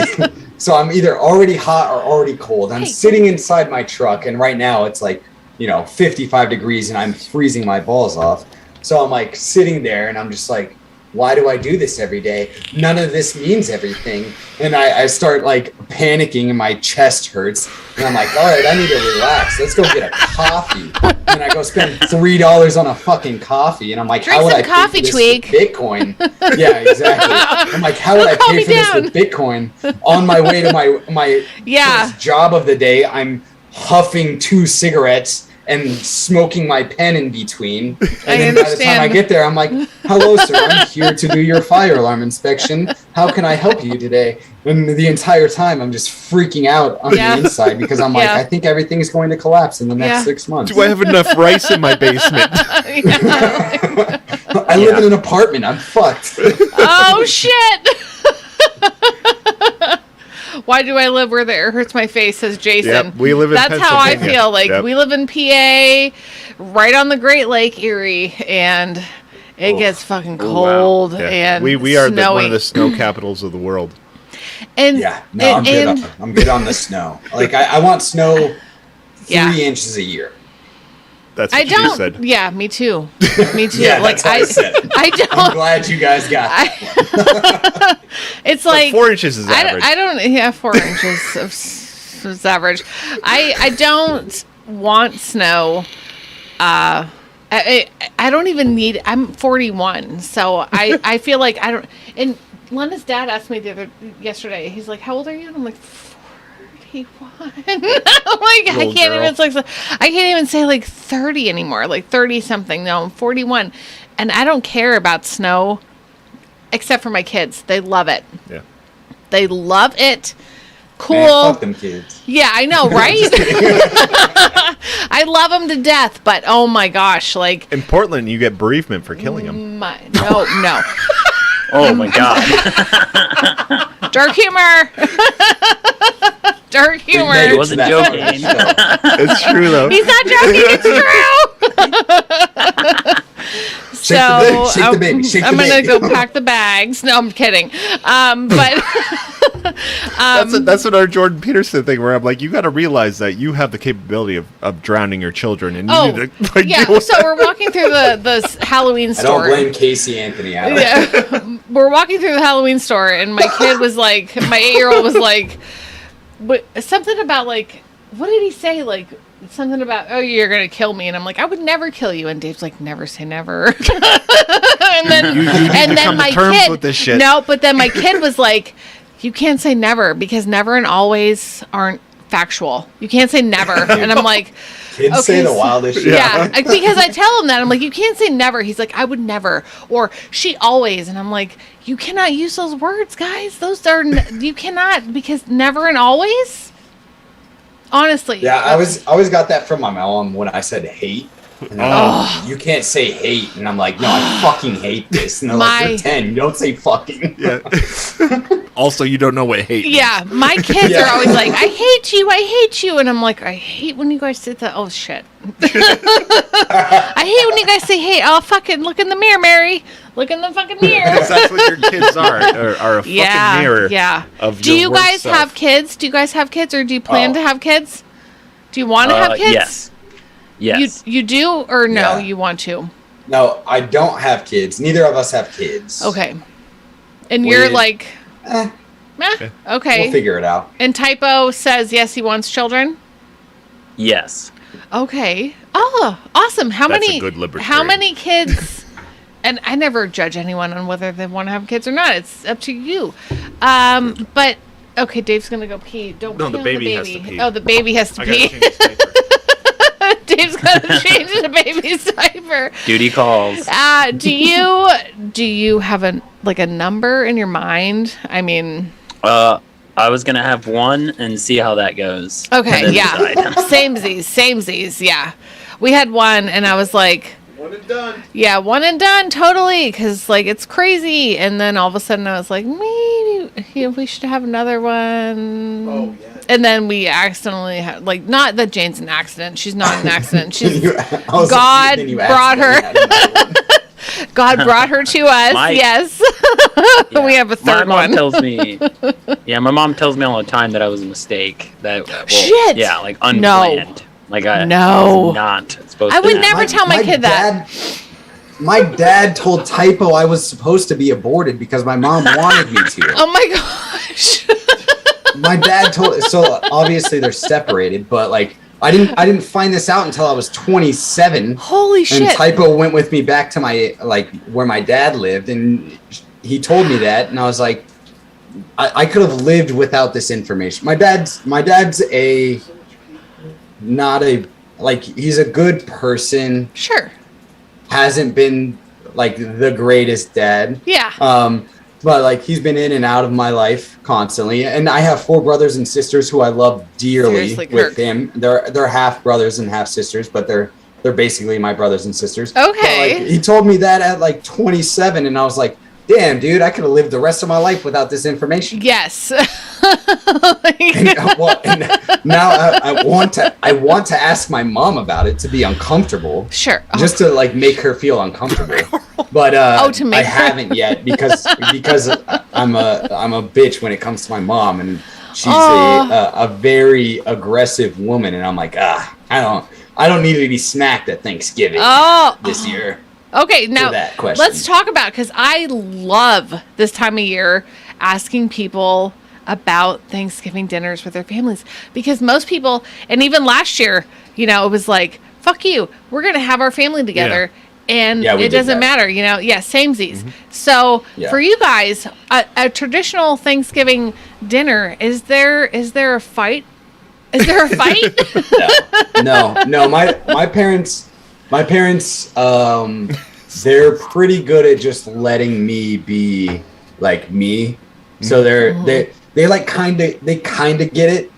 So I'm either already hot or already cold. I'm sitting inside my truck, and right now it's like, 55 degrees and I'm freezing my balls off. So I'm like sitting there and I'm just like, why do I do this every day? None of this means everything. And I start like panicking and my chest hurts. And I'm like, all right, I need to relax. Let's go get a coffee. And I go spend $3 on a fucking coffee. And I'm like, how would I pay for this with Bitcoin? Yeah, exactly. I'm like, how would I pay for this with Bitcoin? On my way to my first job of the day, I'm huffing 2 cigarettes and smoking my pen in between. And then by the time I get there, I'm like, hello, sir, I'm here to do your fire alarm inspection. How can I help you today? And the entire time, I'm just freaking out on the inside because I'm like, I think everything is going to collapse in the next 6 months. Do I have enough rice in my basement? I live in an apartment. I'm fucked. Oh, shit. Why do I live where the air hurts my face, says Jason. Yep, we live in That's how I Pennsylvania. feel. Like, we live in PA, right on the Great Lake Erie, and it gets fucking cold and we are snowy. one of the snow capitals of the world. And I'm good on the snow. Like, I want snow 3 inches a year. That's what you said. Yeah, me too. Me too. Yeah, like that's what I said. I don't. I'm glad you guys got that. It's like 4 inches is average. I don't. Yeah, 4 inches is average. I don't want snow. I don't even need. I'm 41, so I feel like I don't. And Lena's dad asked me yesterday. He's like, "How old are you?" And I'm like, 41. I'm like, I can't even say like 30 anymore. Like 30 something. No, I'm 41, and I don't care about snow, except for my kids. They love it. Yeah. They love it. Cool. Man, fuck them kids. Yeah, I know, right? I love them to death, but oh my gosh, like in Portland, you get bereavement for killing them. No. Oh my god. Dark humor. Dark humor. He wasn't joking. It's true though. He's not joking. It's true. Shake the baby. I'm gonna go pack the bags. No, I'm kidding. But that's what our Jordan Peterson thing. Where I'm like, you got to realize that you have the capability of drowning your children, and you need to deal with so we're walking through the Halloween store. I don't blame Casey Anthony out of it. We're walking through the Halloween store, and my kid was like, my 8-year-old was like, something about like, what did he say? Like something about, oh, you're gonna kill me, and I'm like, I would never kill you, and Dave's like, never say never. And then you come my to terms kid, with this shit. no, but then my kid was like, you can't say never because never and always aren't factual. You can't say never, and I'm like, kids say the wildest shit. Yeah, because I tell him that I'm like, you can't say never. He's like, I would never, or she always, and I'm like, you cannot use those words, guys. Those are you cannot, because never and always. Honestly. Yeah, I always got that from my mom when I said hate. And like, you can't say hate, and I'm like, no, I fucking hate this. And they're like, you're 10, you don't say fucking. Yeah. Also, you don't know what hate means. Yeah, my kids are always like, I hate you, and I'm like, I hate when you guys say that. Oh shit. I hate when you guys say hate. Oh, fucking look in the mirror, Mary. Look in the fucking mirror. Because that's what your kids are a fucking mirror. Yeah. Of do you guys have kids? Do you guys have kids, or do you plan to have kids? Do you want to have kids? Yes. Yes. You do, or no? Yeah. You want to? No, I don't have kids. Neither of us have kids. Okay. And you're like, okay. We'll figure it out. And Typo says yes, he wants children. Yes. Okay. Oh, awesome. How That's many? a good libertarian. How many kids? and I never judge anyone on whether they want to have kids or not. It's up to you. But okay, Dave's gonna go pee. Don't No, pee the on baby has to pee. Oh, the baby has to I gotta pee. change his diaper. Dave's gotta change the baby's diaper. Duty calls. Do you have a number in your mind? I mean, I was gonna have one and see how that goes. okay, and then yeah, decide. samesies, yeah. We had one, and I was like, One and done. yeah, one and done, totally, because like it's crazy. And then all of a sudden, I was like, maybe we should have another one. Oh, yeah. And then we accidentally had, like, not that Jane's an accident. She's not an accident. She's God brought her. God brought her to us. Yes. Yeah. We have a third my mom one. tells me, my mom tells me all the time that I was a mistake. Shit. Yeah, like unplanned. Like I was not supposed I to. would never tell my kid that. My dad told Typo I was supposed to be aborted because my mom wanted me to. Oh my gosh. My dad told. So obviously they're separated, but like I didn't find this out until I was 27. Holy shit. And Typo went with me back to my where my dad lived, and he told me that, and I was like, I could have lived without this information. My dad's he's a good person. Sure. Hasn't been like the greatest dad. Yeah. But like he's been in and out of my life constantly, and I have 4 brothers and sisters who I love dearly. Seriously, with Kirk. him. They're half brothers and half sisters, but they're basically my brothers and sisters. Okay. But, like, he told me that at like 27, and I was like, damn, dude, I could have lived the rest of my life without this information. Yes. And now I want to ask my mom about it to be uncomfortable. Sure. Just to like make her feel uncomfortable. But to make I her. haven't yet because I'm a bitch when it comes to my mom, and she's a very aggressive woman, and I'm like, I don't need to be smacked at Thanksgiving this year. Okay, now that question. let's talk about, because I love this time of year asking people about Thanksgiving dinners with their families, because most people, and even last year, it was like, fuck you, we're going to have our family together. Yeah. And Yeah, we it did doesn't that. matter, samesies. So for you guys, a traditional Thanksgiving dinner, is there a fight? Is there a fight? No. My parents, they're pretty good at just letting me be like me. So they like kind of get it.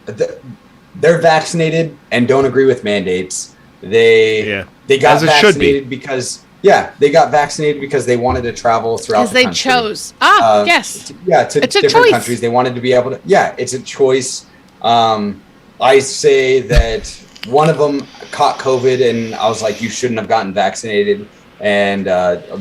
They're vaccinated and don't agree with mandates. They got vaccinated because they got vaccinated because they wanted to travel throughout the country. Because they chose. Yes. Yeah, to It's a different choice. countries. They wanted to be able to. Yeah, it's a choice. I say that one of them caught COVID, and I was like, you shouldn't have gotten vaccinated. And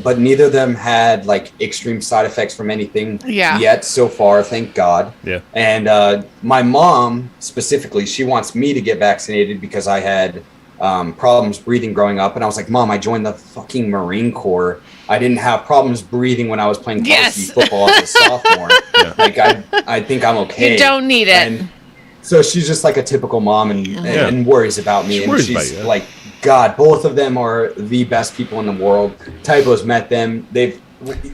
but neither of them had like extreme side effects from anything yet so far, thank God. Yeah. And my mom specifically, she wants me to get vaccinated because I had problems breathing growing up, and I was like, Mom, I joined the fucking Marine Corps. I didn't have problems breathing when I was playing varsity football as a sophomore. Like I think I'm okay. You don't need it. And so she's just like a typical mom and worries about me. And she's like, God, both of them are the best people in the world. Typo's met them.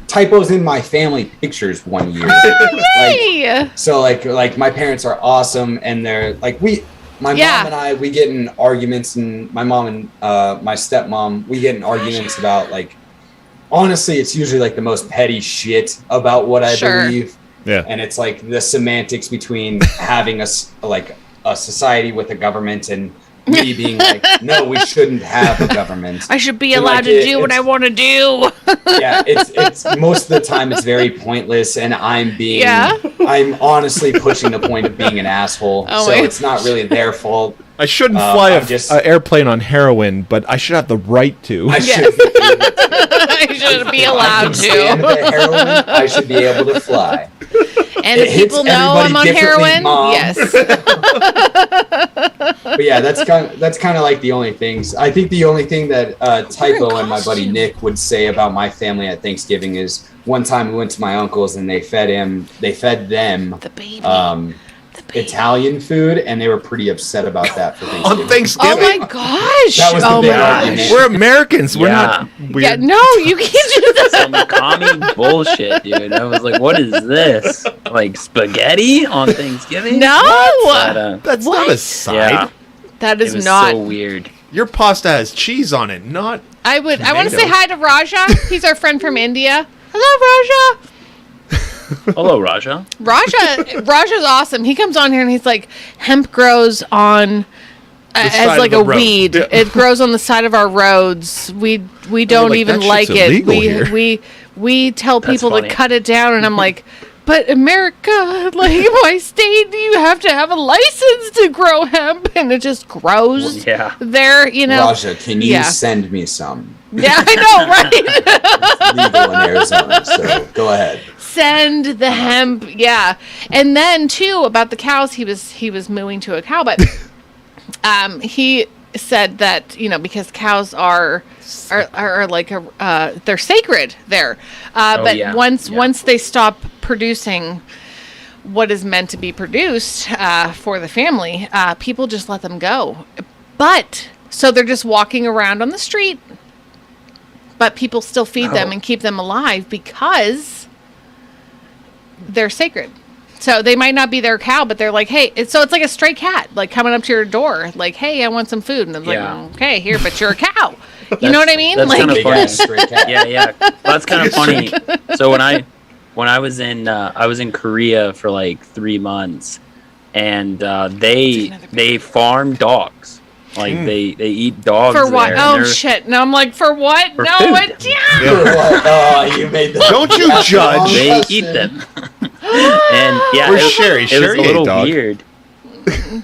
Typo's in my family pictures one year. Like my parents are awesome, and they're like my mom and I, we get in arguments, and my mom and my stepmom, we get in arguments about like, honestly, it's usually like the most petty shit about what I believe. Yeah. And it's like the semantics between having a society with a government and me being like, no, we shouldn't have a government. I should be allowed to do what I want to do. Yeah, it's most of the time it's very pointless, and I'm honestly pushing the point of being an asshole. So it's not really their fault. I shouldn't fly an airplane on heroin, but I should have the right to. I should be allowed to. Stand the heroin, I should be able to fly. And if people know I'm on heroin, Mom. yes. But yeah, that's kind of like the only things. I think the only thing that Typo and my buddy Nick would say about my family at Thanksgiving is one time we went to my uncle's and they fed them the baby. Italian food, and they were pretty upset about that for Thanksgiving. On Thanksgiving. Oh my gosh! That was the oh big my argument. gosh! We're Americans. We're Yeah. not weird. Yeah, no, you can't do that. Some commie bullshit, dude. I was like, what is this? Like spaghetti on Thanksgiving? No, But, That's not a side. yeah, that it is was not. so weird. Your pasta has cheese on it, not. I want to Tomato. say hi to Raja. He's our friend from India. Hello, Raja. Hello, Raja. Raja's awesome. He comes on here and he's like, hemp grows on side as of like the a road. weed. Yeah. It grows on the side of our roads. We don't like, even that like shit's it. illegal here. We tell That's people funny. to cut it down, and I'm like, but America, like my state, you have to have a license to grow hemp, and it just grows Yeah. there. You know. Raja, can you Yeah. send me some? Yeah, I know, right? It's legal in Arizona, so go ahead. Send the hemp, yeah. And then too about the cows, he was mooing to a cow, but he said that because cows are like they're sacred there, but yeah. once they stop producing what is meant to be produced for the family, people just let them go. But so they're just walking around on the street, but people still feed them and keep them alive because they're sacred. So they might not be their cow, but they're like, hey, it's like a stray cat, like coming up to your door, like, hey, I want some food. And it's Yeah. like, okay, here, but you're a cow. You know what I mean? That's Like, kind of Big funny. ass stray cat. Yeah. Well, that's kind of funny. So when I was in Korea for like 3 months, and they farm dogs. Like they eat dogs for what? there, and Oh, they're- shit. No, I'm like, for what? For no, food. Oh, you made the Don't you judge. They wrong eat question. them. And yeah, Where's it was, Sherry? it Sherry was a ate little dog. weird.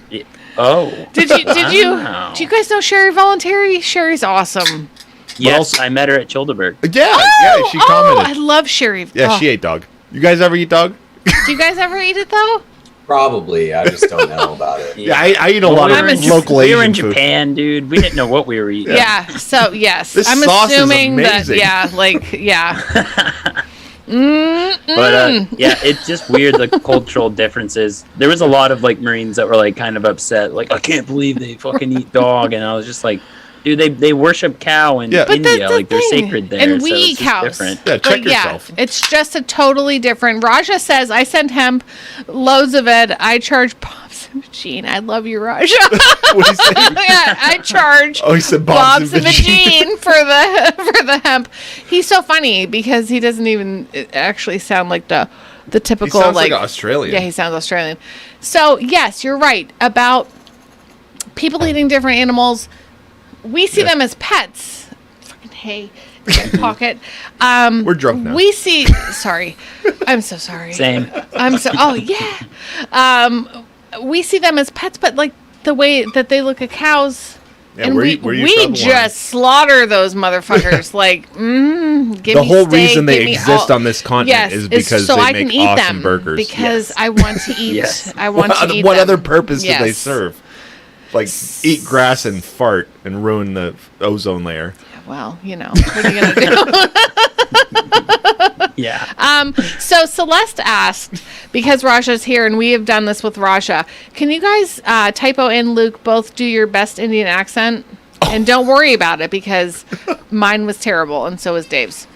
Yeah. Oh. Did you Wow. do you guys know Sherry Voluntary? Sherry's awesome. Yes, also- I met her at Childeberg. Yeah, she I commented. love Sherry. Yeah, Oh. she ate dog. You guys ever eat dog? Do you guys ever eat it though? Probably. I just don't know about it. Yeah, I eat a lot we of were in local we were in Asian food. Japan, dude. We didn't know what we were eating. Yeah. So yes, This I'm sauce is assuming that. amazing. Yeah, like yeah. But yeah, it's just weird, the cultural differences. There was a lot of like Marines that were like kind of upset, like, I can't believe they fucking eat dog, and I was just like, dude, they worship cow in Yeah. But India, that's the like they're thing. sacred there, And we so eat it's just cows. different. Yeah, check Like, yourself. It's just a totally different. Raja says, I send hemp, loads of it. I charge Bob's and Machine. I love you, Raja. What do you say? Yeah, I charge Oh, he said Bob's and Machine for the hemp. He's so funny because he doesn't even actually sound like the He typical sounds like Australian. Yeah, he sounds Australian. So yes, you're right about people eating different animals. We see them as pets. Fucking hay in my pocket. We're drunk now. We see. Sorry, I'm so sorry. Same. I'm so. Oh yeah. We see them as pets, but like the way that they look at cows. Yeah, and where we you draw the line. just slaughter those motherfuckers. Like, give The me whole steak, reason they give me exist all- on this continent Yes, is it's because so they I make can eat awesome them burgers. because Yes. I want to eat. Yes. I want to eat What them. other purpose do they Yes. serve? Like eat grass and fart and ruin the ozone layer. Well, what are you gonna do? Yeah. So Celeste asked, because Raja's here and we have done this with Raja, can you guys, Typo and Luke, both do your best Indian accent? And don't worry about it because mine was terrible and so was Dave's.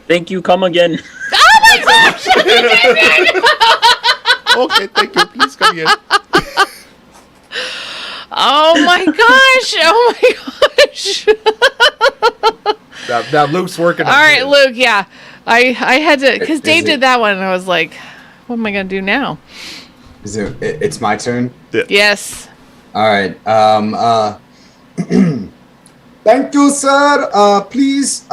Thank you. Come again. Oh my gosh! Okay, thank you. Please come here. Oh my gosh! Oh my gosh! Now Luke's working on All right, his. Luke. Yeah, I had to because Is Dave it- did that one and I was like, what am I gonna do now? It's my turn. Yes. All right. Thank you, sir. Please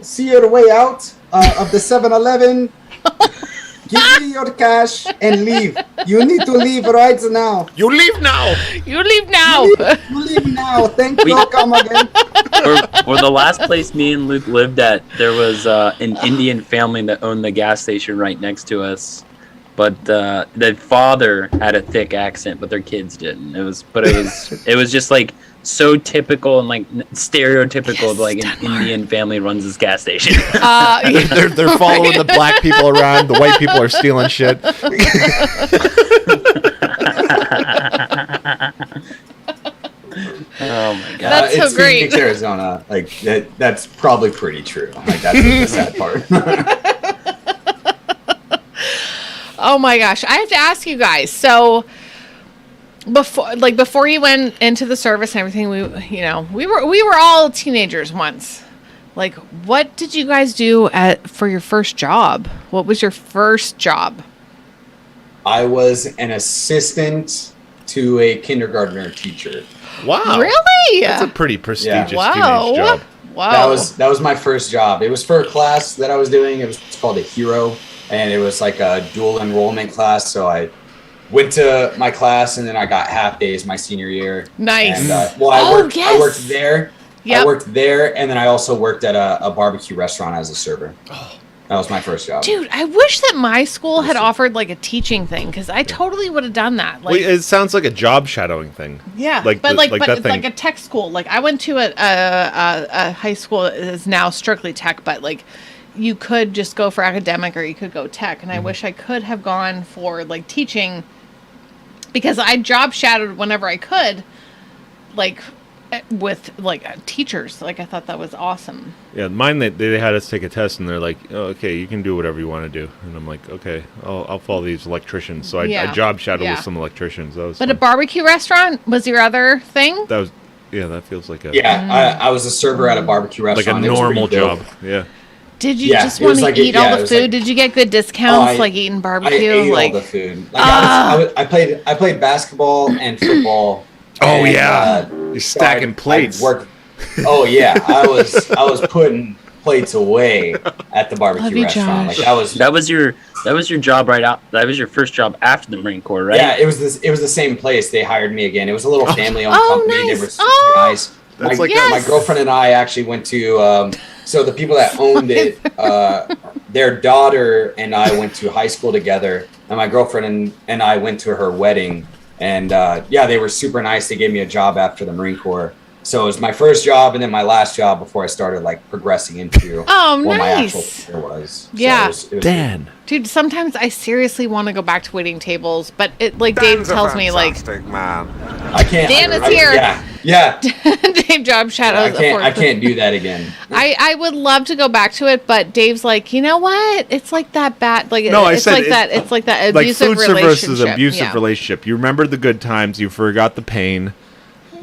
see your way out of the 7-Eleven. Give me your cash and leave. You need to leave right now. You leave now. You leave now. You leave now. Thank you. Come again. or the last place me and Luke lived at, there was an Indian family that owned the gas station right next to us. but the father had a thick accent, but their kids didn't. It was just like so typical and like stereotypical of like an Indian family runs this gas station. They're following the black people around. The white people are stealing shit. Oh my god, That's so it's great. Phoenix, Arizona. Like that's probably pretty true. Like that's the sad part. Oh my gosh, I have to ask you guys. So before you went into the service and everything, we were all teenagers once. Like, what did you guys do for your first job? What was your first job? I was an assistant to a kindergartner teacher. Wow. Really? That's a pretty prestigious Wow. teenage job. Wow. That was my first job. It was for a class that I was doing. It's called a Hero, and it was like a dual enrollment class. So I went to my class, and then I got half days my senior year. Nice. And, I worked there. Yep. I worked there, and then I also worked at a barbecue restaurant as a server. That was my first job. Dude, I wish that my school had offered like a teaching thing, because I totally would have done that. Like, Well, it sounds like a job shadowing thing. yeah, Like but the- like like but that it's thing. like a tech school. Like I went to a high school that is now strictly tech, but like you could just go for academic or you could go tech. And I wish I could have gone for like teaching, because I job shadowed whenever I could, like with like teachers. Like I thought that was awesome. Yeah, mine they had us take a test and they're like, oh, okay, you can do whatever you want to do, and I'm like, okay, I'll follow these electricians. So I job shadowed Yeah. with some electricians. That was But fun. a barbecue restaurant was your other thing? That was that feels like a Yeah, I was a server at a barbecue like a restaurant. It was normal pretty dope. job. Yeah. Did you Yeah, just it want was to like eat all it the was food? like- Did you get good discounts, I- like eating I barbecue? ate Like, all the food. Like I played basketball and football. Oh, and, yeah. You're so stacking I plates. worked. Oh yeah, I was putting plates away at the Love barbecue you, restaurant. Like Josh. that was that was your job right out. That was your first job after the Marine Corps, right? Yeah, it was the same place. They hired me again. It was a little family-owned Oh, company. nice. They were super Oh. nice. That's my, like my girlfriend and I actually went to. So the people that owned it, their daughter and I went to high school together, and my girlfriend and I went to her wedding. And they were super nice. They gave me a job after the Marine Corps. So it was my first job and then my last job before I started like progressing into Oh, what my actual nice. career was. So Yeah. it was Dan. dude, sometimes I seriously want to go back to waiting tables, but it like Dave tells me like I can't. Dan is here. Yeah. Dave job shadows. I can't do that again. I would love to go back to it, but Dave's like, you know what? It's like that bad. Like No, I it's said like it- that. It's like that Like abusive food service relationship. is abusive Yeah. relationship. You remember the good times, you forgot the pain.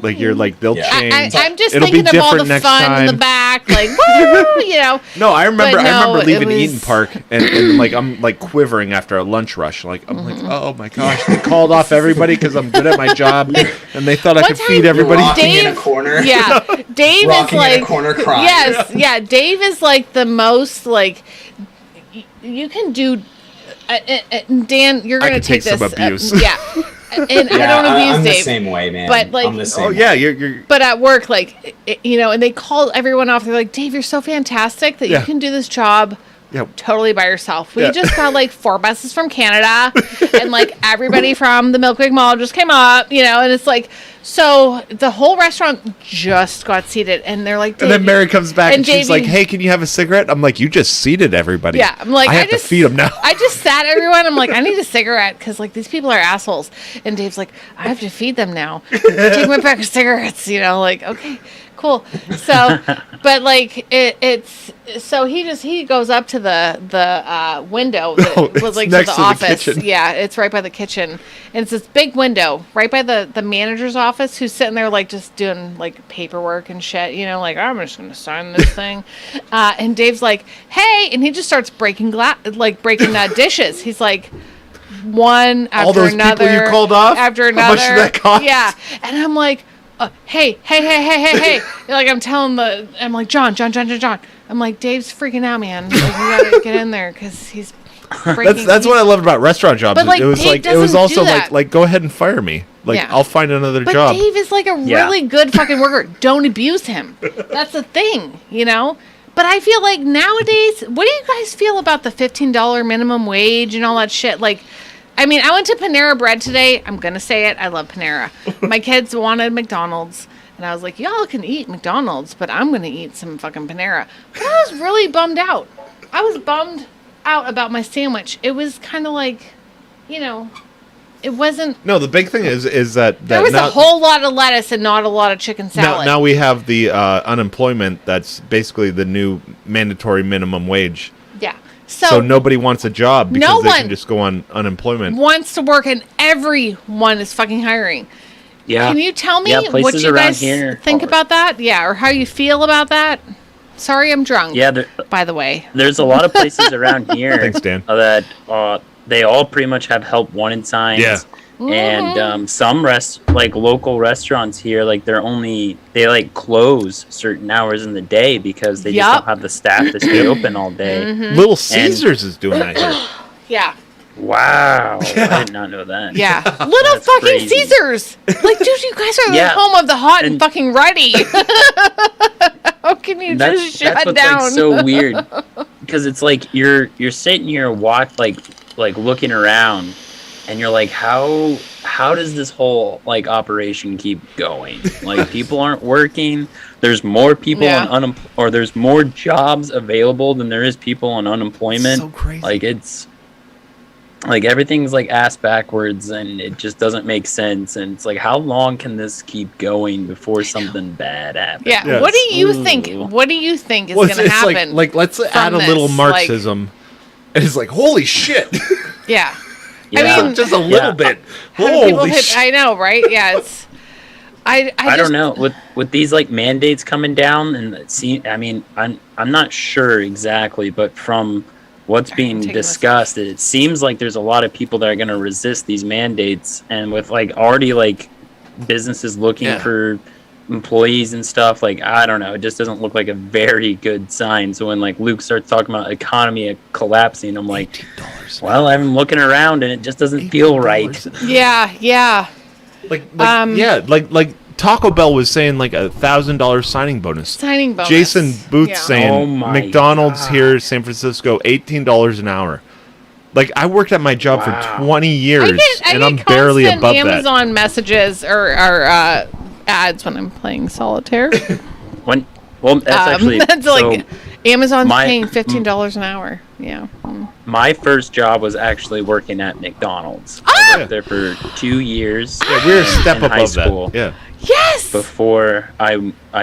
Like you're like they'll Yeah. change. I'm just It'll thinking be of all the different fun next in the time. back, like woo, you know. No, I remember. But I no, remember it leaving was- Eaton Park, and like I'm like quivering after a lunch rush. Like I'm like, oh my gosh, they called off everybody because I'm good at my job, and they thought I What could time- feed everybody. Rocking in a Dave- corner. Yeah, Dave is Rocking in a like corner crying. Yes, yeah. Dave is like the most like you can do. Dan, you're I gonna can take some this. abuse. Yeah, and I don't abuse I'm Dave. the same way, man. But, like- I'm the same Oh yeah, you're. But at work, like, and they called everyone off. They're like, Dave, you're so fantastic that Yeah. you can do this job Yeah. totally by yourself. We Yeah. just got like 4 buses from Canada, and like everybody from the Milkwick Mall just came up, and it's like, so the whole restaurant just got seated, and they're like, And then "Dave, Mary comes back and she's Davey- like, "Hey, can you have a cigarette?" I'm like, "You just seated everybody." Yeah, I'm like, I have just to feed them now. I just sat everyone. I'm like, I need a cigarette because like these people are assholes. And Dave's like, I have to feed them now. Take my pack of cigarettes. Like, okay, cool. So, but like it's so he goes up to the window that Oh, was it's like next to to the the office. kitchen. Yeah, it's right by the kitchen, and it's this big window right by the manager's office, who's sitting there like just doing like paperwork and shit. Like, I'm just gonna sign this thing, and Dave's like, hey, and he just starts breaking dishes. He's like, one after All those people another, you called off? after How another. much did that cost? Yeah, and I'm like, hey. Like I'm like, John. I'm like, Dave's freaking out, man. Like, you gotta get in there because he's breaking. That's what I loved about restaurant jobs. But, like, it was Dave like it was doesn't also do that. like go ahead and fire me. Like Yeah. I'll find another But job. Dave is like a Yeah. really good fucking worker. Don't abuse him. That's the thing, But I feel like nowadays, what do you guys feel about the $15 minimum wage and all that shit? Like, I mean, I went to Panera Bread today. I'm going to say it. I love Panera. My kids wanted McDonald's. And I was like, y'all can eat McDonald's, but I'm going to eat some fucking Panera. But I was really bummed out. I was bummed out about my sandwich. It was kind of like, you know, it wasn't... No, the big thing is that there was a whole lot of lettuce and not a lot of chicken salad. Now we have the unemployment that's basically the new mandatory minimum wage. Yeah. So nobody wants a job because no they one can just go on unemployment. Wants to work, and everyone is fucking hiring. Yeah. Can you tell me what places you around guys here think about that? Yeah, or how you feel about that? Sorry, I'm drunk. Yeah, by the way. There's a lot of places around here Thanks, Dan. that they all pretty much have help wanted signs. Yeah. And some local restaurants here, like they close certain hours in the day because they just don't have the staff to stay open all day. Mm-hmm. Little Caesars is doing that here. Yeah. Wow. I did not know that. Yeah. Little fucking crazy. Caesars. Like, dude, you guys are the Yeah. home of the hot and And- fucking ready. How can you just shut that's what's down? like so weird because it's like you're sitting here like looking around and you're like how does this whole like operation keep going? Like people aren't working, there's more people on or there's more jobs available than there is people on unemployment. So crazy. Like it's like everything's like ass backwards and it just doesn't make sense, and it's like how long can this keep going before something bad happens? Yeah. Yes. What do you think? What do you think is going to happen? Like let's add a little this? Marxism. And it's like, holy shit. Yeah. Yeah. I mean, Just a little bit. how do people Holy hit? shit. I know, right? Yeah. It's. I don't know with these like mandates coming down, and I mean I'm not sure exactly, but from what's being discussed, it seems like there's a lot of people that are going to resist these mandates, and with like already like businesses looking for employees and stuff, like I don't know, it just doesn't look like a very good sign. So when like Luke starts talking about economy collapsing, I'm like, well, I'm looking around and it just doesn't feel right. Yeah. Like Taco Bell was saying like $1,000 signing bonus. Signing bonus. Jason Booth saying Oh my McDonald's God. here, San Francisco, $18 an hour. Like I worked at my job for 20 years, and I'm barely above Amazon messages or ads when I'm playing solitaire. That's actually that's like Amazon's my- paying $15 an hour. Yeah. my first job was actually working at McDonald's. Ah! I worked there for 2 years. that. Yeah, we're a step in high above school. that. Yeah. Yes. Before I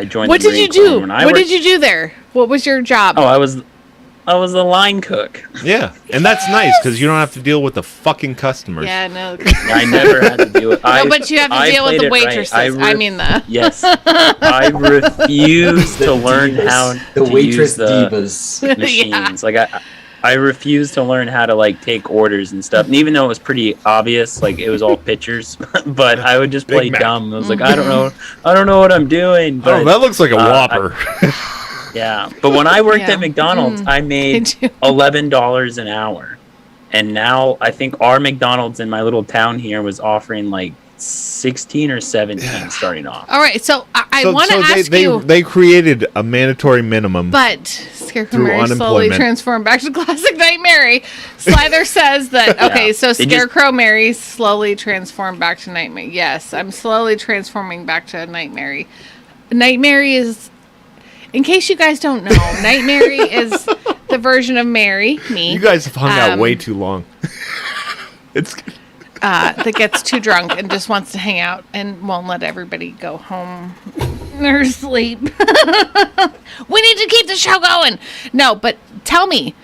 joined What the did you Marine Corps. do? When I What worked- did you do there? What was your job? Oh, I was a line cook. Yeah, and that's nice because you don't have to deal with the fucking customers. Yeah, no. I never had to deal with. No, but you have to deal with the waitresses. I mean the. Yes, I refuse to learn how The to waitress use the divas. machines. Like I refuse to learn how to like take orders and stuff. And even though it was pretty obvious, like it was all pictures, but I would just play Big Mac. dumb. I was like, I don't know what I'm doing. But, Oh, that looks like a Whopper. yeah, but when I worked Yeah. at McDonald's, I made Did you? $11 an hour, and now I think our McDonald's in my little town here was offering like 16 or 17 starting off. All right, so I want to ask you. They created a mandatory minimum. But Scarecrow Through Mary slowly unemployment. transformed back to classic Night Mary. Slither says that, okay, so They just- Scarecrow Mary slowly transformed back to Night Mary. Yes, I'm slowly transforming back to Night Mary. Night Mary is, in case you guys don't know, Night Mary is the version of Mary, me. You guys have hung out way too long. It's That gets too drunk and just wants to hang out and won't let everybody go home or sleep. We need to keep the show going. No, but tell me,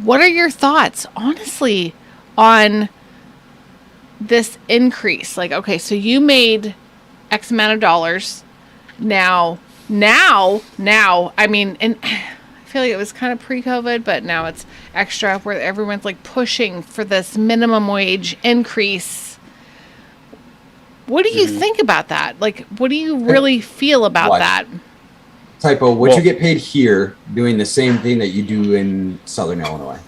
what are your thoughts, honestly, on this increase? Like, okay, so you made X amount of dollars. Now, I mean, and I feel like it was kind of pre-COVID, but now it's extra where everyone's like pushing for this minimum wage increase. What do you think about that? Like, what do you really feel about What? that? Typo, what Well- you get paid here doing the same thing that you do in Southern Illinois?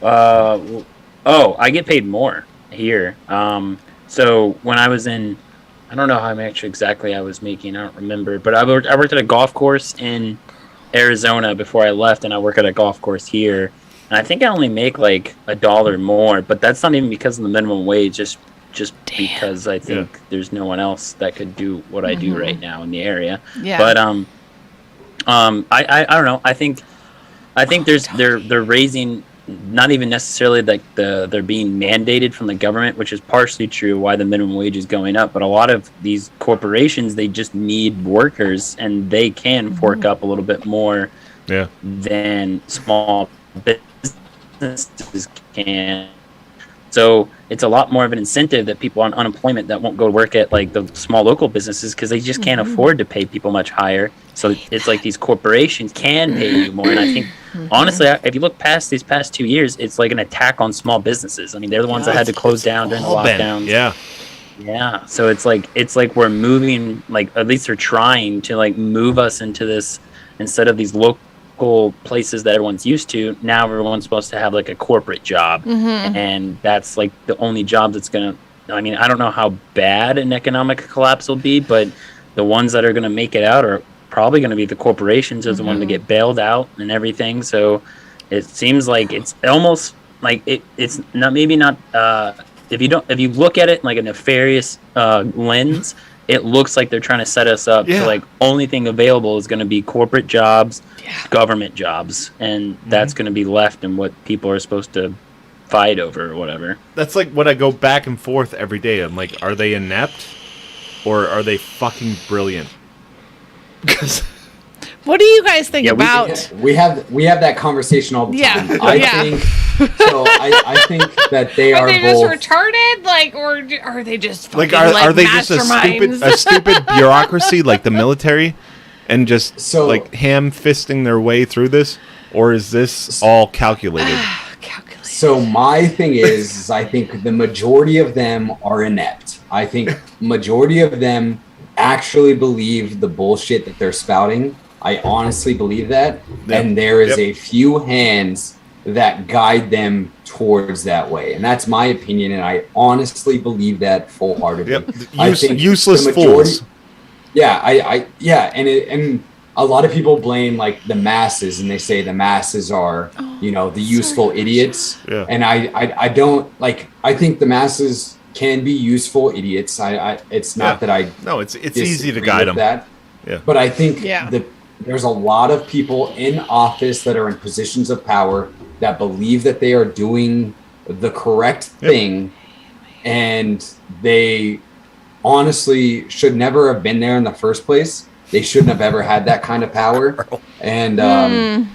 I get paid more here. So when I was in, I don't know how much exactly I was making. I don't remember, but I worked at a golf course in Arizona before I left, and I work at a golf course here. and I think I only make like $1 more, but that's not even because of the minimum wage. Just because I think there's no one else that could do what I do right now in the area. Yeah. But I don't know. I think they're raising, not even necessarily like they're being mandated from the government, which is partially true why the minimum wage is going up. But a lot of these corporations, they just need workers, and they can fork up a little bit more than small businesses can. So it's a lot more of an incentive that people on unemployment that won't go to work at like the small local businesses because they just can't afford to pay people much higher. So it's like these corporations can pay you more. And I think, honestly, if you look past these past 2 years, it's like an attack on small businesses. I mean, they're the ones that had to close down during the lockdowns. Yeah. So it's like we're moving, like, at least they're trying to like move us into this, instead of these local places that everyone's used to. Now everyone's supposed to have like a corporate job, and that's like the only job that's gonna, I mean, I don't know how bad an economic collapse will be, but the ones that are gonna make it out are probably gonna be the corporations as the one to get bailed out and everything. So it seems like it's almost like it's not, maybe not, if you look at it like a nefarious lens, it looks like they're trying to set us up to like only thing available is going to be corporate jobs, government jobs, and that's going to be left in what people are supposed to fight over or whatever. That's like when I go back and forth every day. I'm like, are they inept or are they fucking brilliant? What do you guys think about? We have that conversation all the time. I think that they are they both just retarded, like, or are they just fucking, like are they just masterminds? a stupid bureaucracy like the military, and just like ham-fisting their way through this, or is this all calculated? So my thing is I think the majority of them are inept. I think majority of them actually believe the bullshit that they're spouting. I honestly believe that. And there is a few hands that guide them towards that way. And that's my opinion. And I honestly believe that full-heartedly. I think useless fools. Yeah, and a lot of people blame like the masses, and they say the masses are, the useful idiots. Yeah. And I don't like, I think the masses can be useful idiots. It's not that I it's easy to guide them. That. Yeah. But I think there's a lot of people in office that are in positions of power that believe that they are doing the correct thing, and they honestly should never have been there in the first place. They shouldn't have ever had that kind of power. And then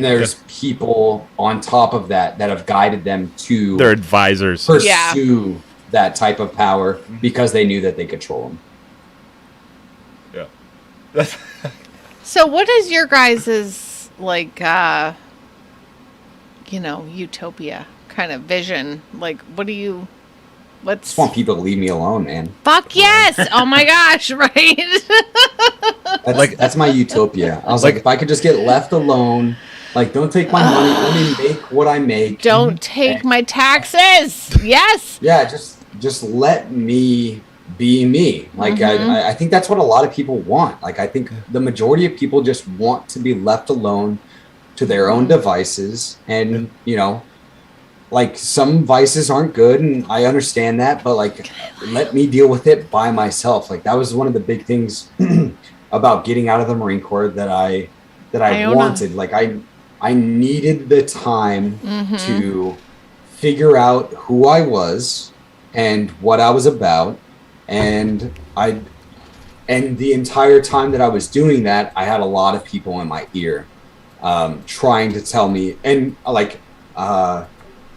there's people on top of that have guided them to their advisors pursue that type of power because they knew that they control them. Yeah. So what is your guys's like utopia kind of vision? Like, what do you I just want people to leave me alone, man. Fuck yes. Oh my gosh, right? That's my utopia. I was like, if I could just get left alone, like, don't take my money, let me make what I make. Don't take my taxes. Yes. Yeah, just let me be me. Like, I think that's what a lot of people want. Like, I think the majority of people just want to be left alone to their own devices. And, like, some vices aren't good, and I understand that, but like, let me deal with it by myself. Like, that was one of the big things about getting out of the Marine Corps that I wanted. Like, I needed the time to figure out who I was and what I was about. And the entire time that I was doing that, I had a lot of people in my ear, trying to tell me, and like,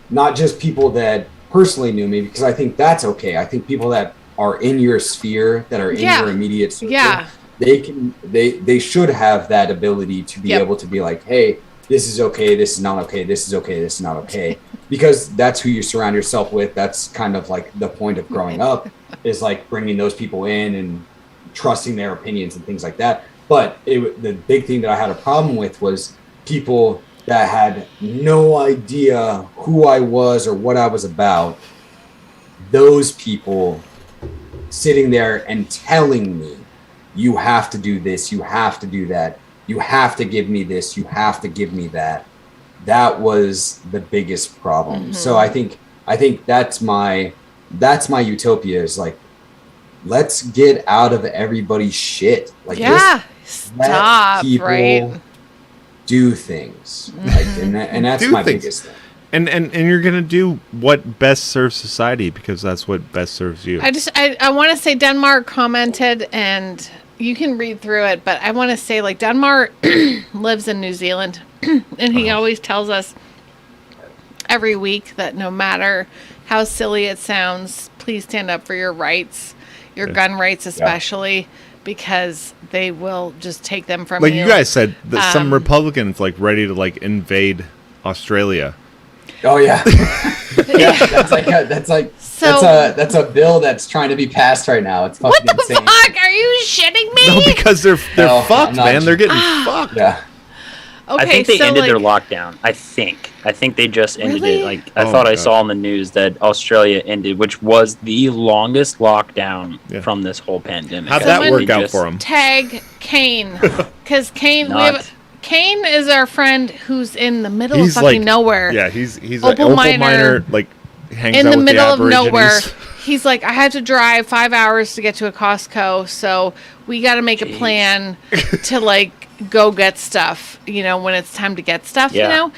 not just people that personally knew me, because I think that's okay. I think people that are in your sphere, that are in your immediate circle, they should have that ability to be able to be like, hey, this is okay, this is not okay, this is okay, this is not okay. Because that's who you surround yourself with. That's kind of like the point of growing up, is like bringing those people in and trusting their opinions and things like that. But the big thing that I had a problem with was people that had no idea who I was or what I was about. Those people sitting there and telling me, you have to do this, you have to do that, you have to give me this, you have to give me that. that was the biggest problem. Mm-hmm. So I think that's my utopia is like, let's get out of everybody's shit. Like, Yeah. let Stop, people right? do things. Like, and that's Do my things. biggest thing. And you're gonna do what best serves society because that's what best serves you. I want to say Denmark commented, and you can read through it, but I want to say, like, Denmark lives in New Zealand, and he always tells us every week that no matter how silly it sounds, please stand up for your rights, your gun rights especially, because they will just take them from Like you. you guys said, that some Republicans like ready to like invade Australia. Oh yeah, yeah. That's a bill that's trying to be passed right now. It's fucking What the insane. fuck? Are you shitting me? No, because they're No, fucked, I'm not man. They're getting Ah. fucked. Yeah. Okay, I think they so, ended their like, lockdown. I think they just ended Really? it. Like I Oh thought my I God. saw in the news that Australia ended, which was the longest lockdown Yeah. from this whole pandemic. How'd I that think work they out just- for them? tag Kane, because Kane, Not- Kane is our friend who's in the middle He's of fucking like nowhere. Yeah, he's Opal an opal miner, miner, like hangs in out the with middle of Aborigines. nowhere. He's like, I had to drive 5 hours to get to a Costco, so we got to make a plan to like go get stuff, you know, when it's time to get stuff, Yeah. you know.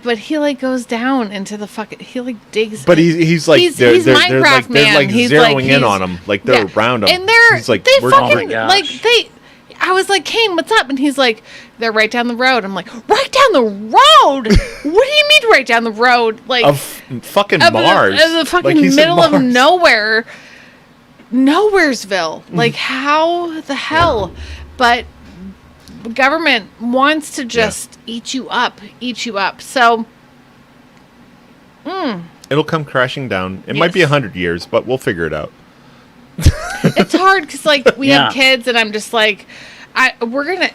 But he like goes down into the fucking, he like digs. But he's like he's they're Minecraft like they're man. like He's zeroing like, in he's- on him, like they're around him. and they're he's like, they we're fucking gosh. like they. I was like, Kane, what's up? And he's like, they're right down the road. I'm like, right down the road? What do you mean right down the road? Like of fucking of Mars, the fucking Like, he's in middle of Mars. nowhere, Nowheresville. Like, how the hell? But government wants to just eat you up. So, It'll come crashing down. It might be Yes. 100 years, but we'll figure it out. it's hard because, like, we Yeah. have kids, and I'm just like, we're gonna.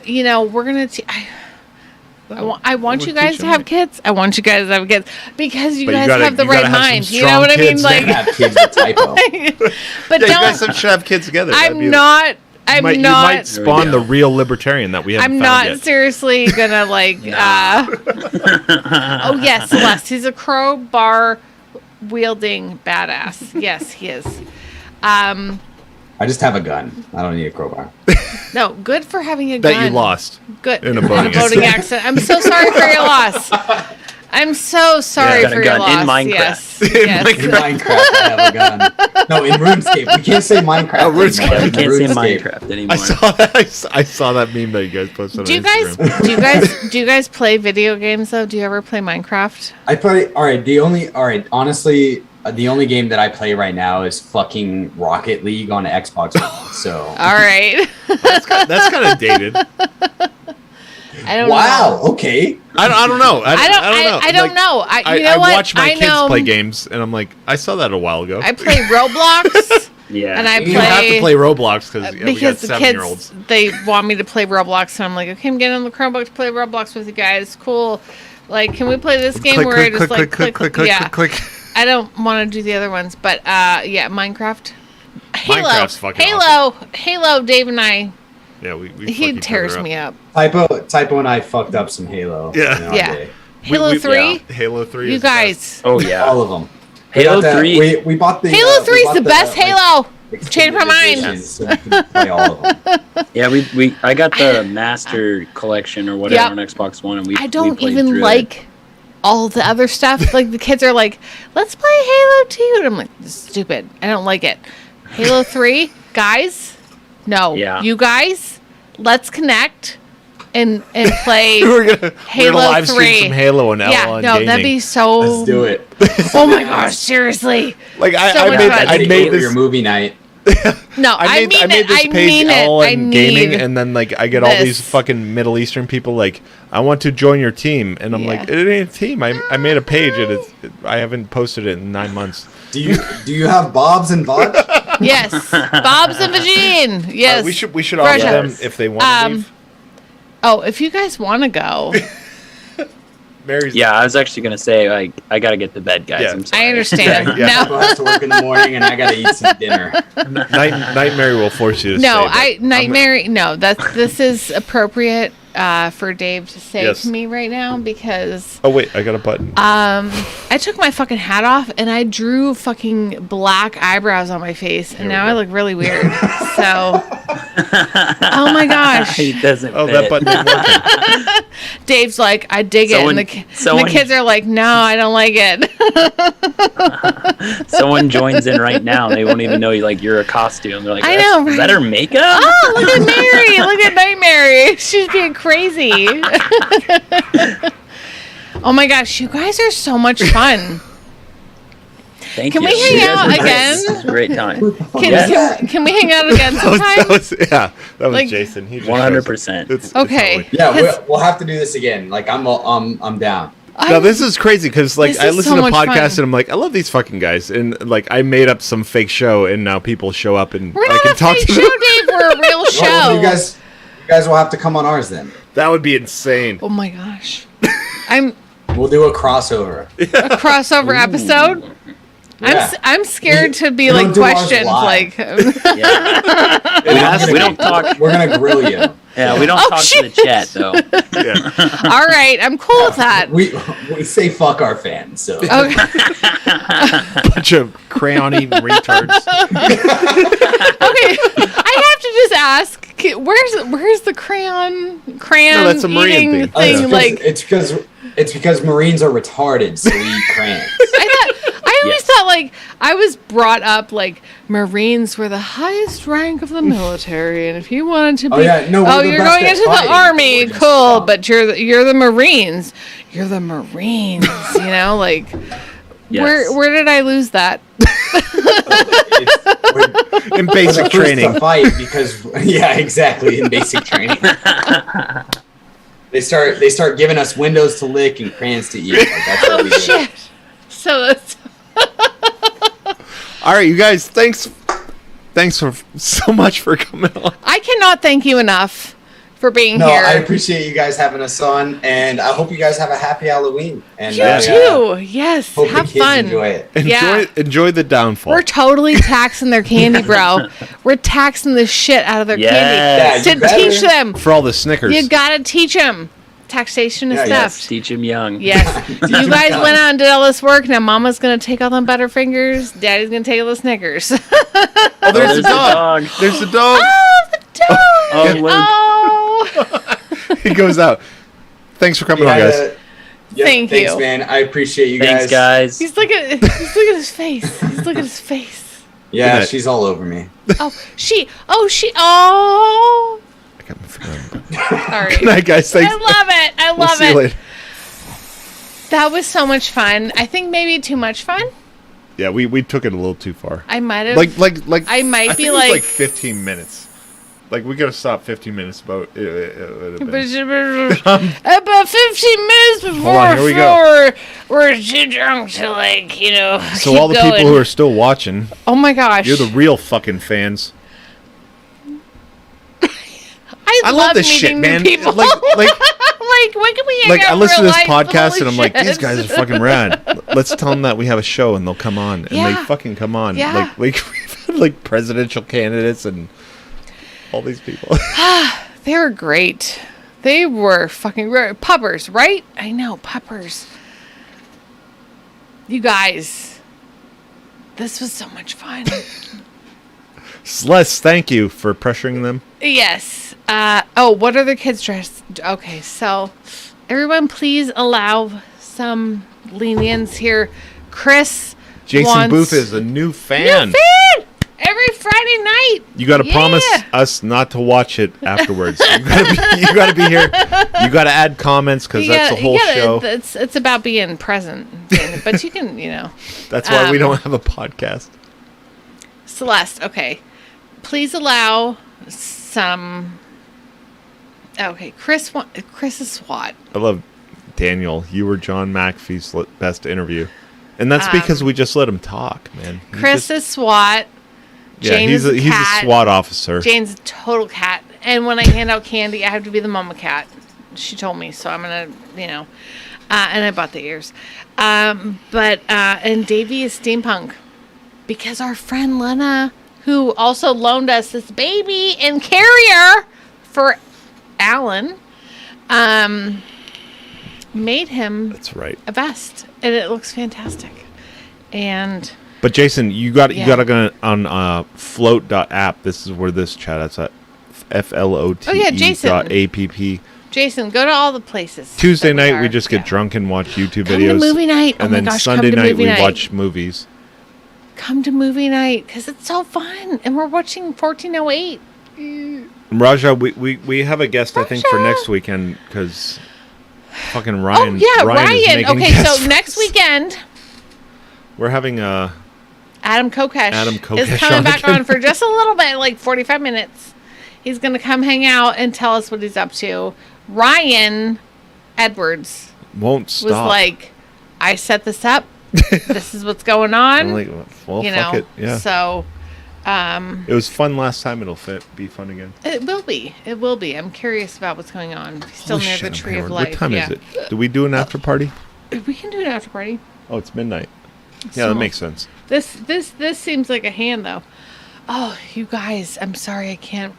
I want you guys to have kids. I want you guys to have kids because you But you guys gotta- have the you gotta right have some mind. You know strong what I mean? kids. Like, Have kids with typo. but Yeah, you guys don't. should have kids together. That'd be- I'm not. You might not. spawn the real libertarian that we haven't I'm found not yet. seriously gonna like. Oh yes, Celeste. He's a crowbar wielding badass. Yes, he is. I just have a gun. I don't need a crowbar. No, good for having a gun. That you lost. Good in a boating accident. I'm so sorry for your loss. I'm so sorry Got a for your gun loss. in Minecraft. Yes. In Minecraft, I have a gun. No, in RuneScape. We can't say Minecraft. Oh, RuneScape. anymore. We In can't say RuneScape. Minecraft anymore. I saw that. I saw that meme that you guys posted Do you on guys Instagram. do you guys play video games though? Do you ever play Minecraft? I play. Honestly, the only game that I play right now is fucking Rocket League on Xbox One. So All right. That's kind of dated. I don't know. wow. Okay. I don't know. I don't know. I don't Like, know. You know I what? watch my I kids know. play games, and I'm like, I saw that a while ago. I play Roblox, Yeah. and I you have to play Roblox because we got because the 7-year-olds. kids they want me to play Roblox, and I'm like, okay, I'm getting on the Chromebook to play Roblox with you guys. Cool. Like, can we play this game where I just like click? Yeah. click. I don't want to do the other ones, but yeah, Minecraft. Halo. Minecraft's fucking Halo. Dave and I. Yeah, we He fucking tears tore her me up. Typo and I fucked up some Halo. Yeah. in our Yeah. day. Halo 3. Halo 3. You is the guys. Oh yeah. All of them. Halo 3. We bought the Halo we 3 is bought the best Halo. Changed my mind. editions So we can play all of them. Yeah, I got the Master Collection or whatever Yep. on Xbox One, and we I we don't played even through like all the other stuff. Like, the kids are like, let's play Halo 2. And I'm like, this is stupid. I don't like it. Halo 3, guys? No. Yeah. You guys, let's connect and play we're gonna Halo live 3. stream some Halo and Yeah, LLN no, gaming. that'd be so. Let's do it. Oh my gosh, seriously. Like so I much made fun. I Take made over this. your movie night. No, I made this page LLN gaming, and then like I get all these this. fucking Middle Eastern people like, I want to join your team, and I'm like, Yeah. it ain't a team. I made a page, and I haven't posted it in 9 months. Do you have Bob's and Bodge? Yes, Bob's and Vagine. Yes, We should offer Russia. them if they want to leave. Oh, if you guys want to go, Mary's Yeah, I was actually gonna say like I gotta get to bed, guys. Yeah. I'm sorry. I understand. Yeah. Typo has to work in the morning, and I gotta eat some dinner. Night Mary will force you to No, stay, but I'm Nightmare. No, this is appropriate. for Dave to say Yes. to me right now because Oh wait, I got a button. I took my fucking hat off and I drew fucking black eyebrows on my face, and now I look really weird. So, oh my gosh, He doesn't Oh, fit. that button didn't work. Dave's like, I dig Someone- it, and the someone- kids are like, no, I don't like it. Someone joins in right now. They won't even know you're a costume. They're like, I know, Is that right? her makeup? Oh, look at Mary! Look at Night Mary. She's being crazy. Oh my gosh, you guys are so much fun. Thank Can you. we hang You guys out were great. again? This was a great time. Can we hang out again sometime? That was Like- Jason. He just 100%. shows up. It's Okay. always- Yeah, Because- we'll have to do this again. Like I'm down. Now this is crazy because like This I is listen so to much podcasts fun. and I'm like, I love these fucking guys, and like I made up some fake show, and now people show up and We're I not can a talk fake to show, them. Dave. We're a real show. Well, you guys will have to come on ours then. That would be insane. Oh my gosh. I'm We'll do a crossover. a crossover episode. Yeah. I'm scared to be We like don't do ours questioned live. like We don't talk. We're gonna grill you. Yeah, we don't Oh, talk shit. to the chat though. Yeah. all right, I'm cool with that. We say fuck our fans. So Okay. Bunch of crayon-eating retards. Okay, I have to just ask, where's the crayon No, that's a Marine eating thing. thing? Like it's because Marines are retarded, so we eat crayons. I always Yes. thought like I was brought up like Marines were the highest rank of the military, and if you wanted to be, Oh, yeah, no, we're the you're best going at into fighting. the army, We're just cool, dumb. but you're the Marines, you're the Marines, you know, like. Yes. Where did I lose that? In We're basic the first training. to fight because yeah, exactly in basic training. They start giving us windows to lick and crayons to eat. Like, that's what we do. Shit. So that's All right, you guys. Thanks for so much for coming on. I cannot thank you enough for being No, here. I appreciate you guys having us on, and I hope you guys have a happy Halloween. And you too. Yes. hope Have the kids fun. enjoy it. Yeah. Enjoy the downfall. We're totally taxing their candy, bro. We're taxing the shit out of their Yes. candy. Yeah, To you better. teach them. for all the Snickers. You gotta teach them. Taxation is Yeah, yes. theft. Teach him young. Yes. You guys went out and did all this work. Now Mama's gonna take all them Butterfingers. Daddy's gonna take all the Snickers. Oh, there's the the dog. dog. There's the dog. Oh, the dog. Oh, Luke. Oh. He goes out. Thanks for coming on, guys. Thank thanks, you. man. I appreciate you Thanks, guys. He's looking at his face. He's looking at his face. Yeah, Good night. she's all over me. Oh. I got my finger on the button. Sorry. Good night, guys. Thanks. I love it. I We'll love see you it. later. That was so much fun. I think maybe too much fun. Yeah, we took it a little too far. I might have. Like I might think be it was like- like 15 minutes. Like we gotta stop 15 minutes about it. About 15 minutes before on, here we go. we're too drunk to So keep all the going. people who are still watching, Oh my gosh. you're the real fucking fans. I love love this shit, meeting new man. people. Like, when can we hang like out I in listen to real this life? podcast Holy and I'm like, shit. these guys are fucking rad. Let's tell them that we have a show and they'll come on, and they Yeah. fucking come on. Yeah. Like we've had like presidential candidates and all these people. They were great. They were fucking great. Puppers, right? I know, puppers. You guys, this was so much fun. Celeste, thank you for pressuring them. Yes. What are the kids dressed? Okay, so everyone please allow some lenience here. Chris Jason wants Booth is a new fan. New fan! Every Friday night. You got to Yeah. promise us not to watch it afterwards. You got to be here. You got to add comments because that's the whole show. It's about being present, but you can, That's why we don't have a podcast. Celeste, okay. Please allow some. Okay, Chris is SWAT. I love Daniel. You were John McAfee's best interview, and that's because we just let him talk, man. Chris is SWAT. Yeah, Jane he's is a cat. SWAT officer. Jane's a total cat. And when I hand out candy, I have to be the mama cat. She told me, so I'm gonna, and I bought the ears. And Davey is steampunk because our friend Lena, who also loaned us this baby and carrier for Alan, made him That's right. a vest, and it looks fantastic. And But Jason, you got Yeah. to go on float.app. This is where this chat. That's at FLOTE. Oh, yeah, Jason. .app. Jason, go to all the places. Tuesday that night are. we just get Yeah. drunk and watch YouTube Come videos. to movie night. And oh my then gosh, Sunday come to night movie we night. watch movies. Come to movie night because it's so fun, and we're watching 1408. Raja, we have a guest I think for Raja. next weekend because fucking Ryan. Oh yeah, Ryan. Is making Okay, guests so for next us. weekend, we're having Adam Kokesh, Adam Kokesh is coming on back again. on for just a little bit, like 45 minutes. He's going to come hang out and tell us what he's up to. Ryan Edwards won't was stop. like, I set this up. This is what's going on. I'm like, well, you fuck know, it. Yeah. So It was fun last time. It'll be fun again. it will be. It will be. I'm curious about what's going on. He's still Holy near shit, the I'm tree of hammered. life. What time yeah. is it? Do we do an after party? We can do an after party. Oh, it's midnight. Yeah, So- that makes sense. This seems like a hand though. Oh, you guys, I'm sorry I can't.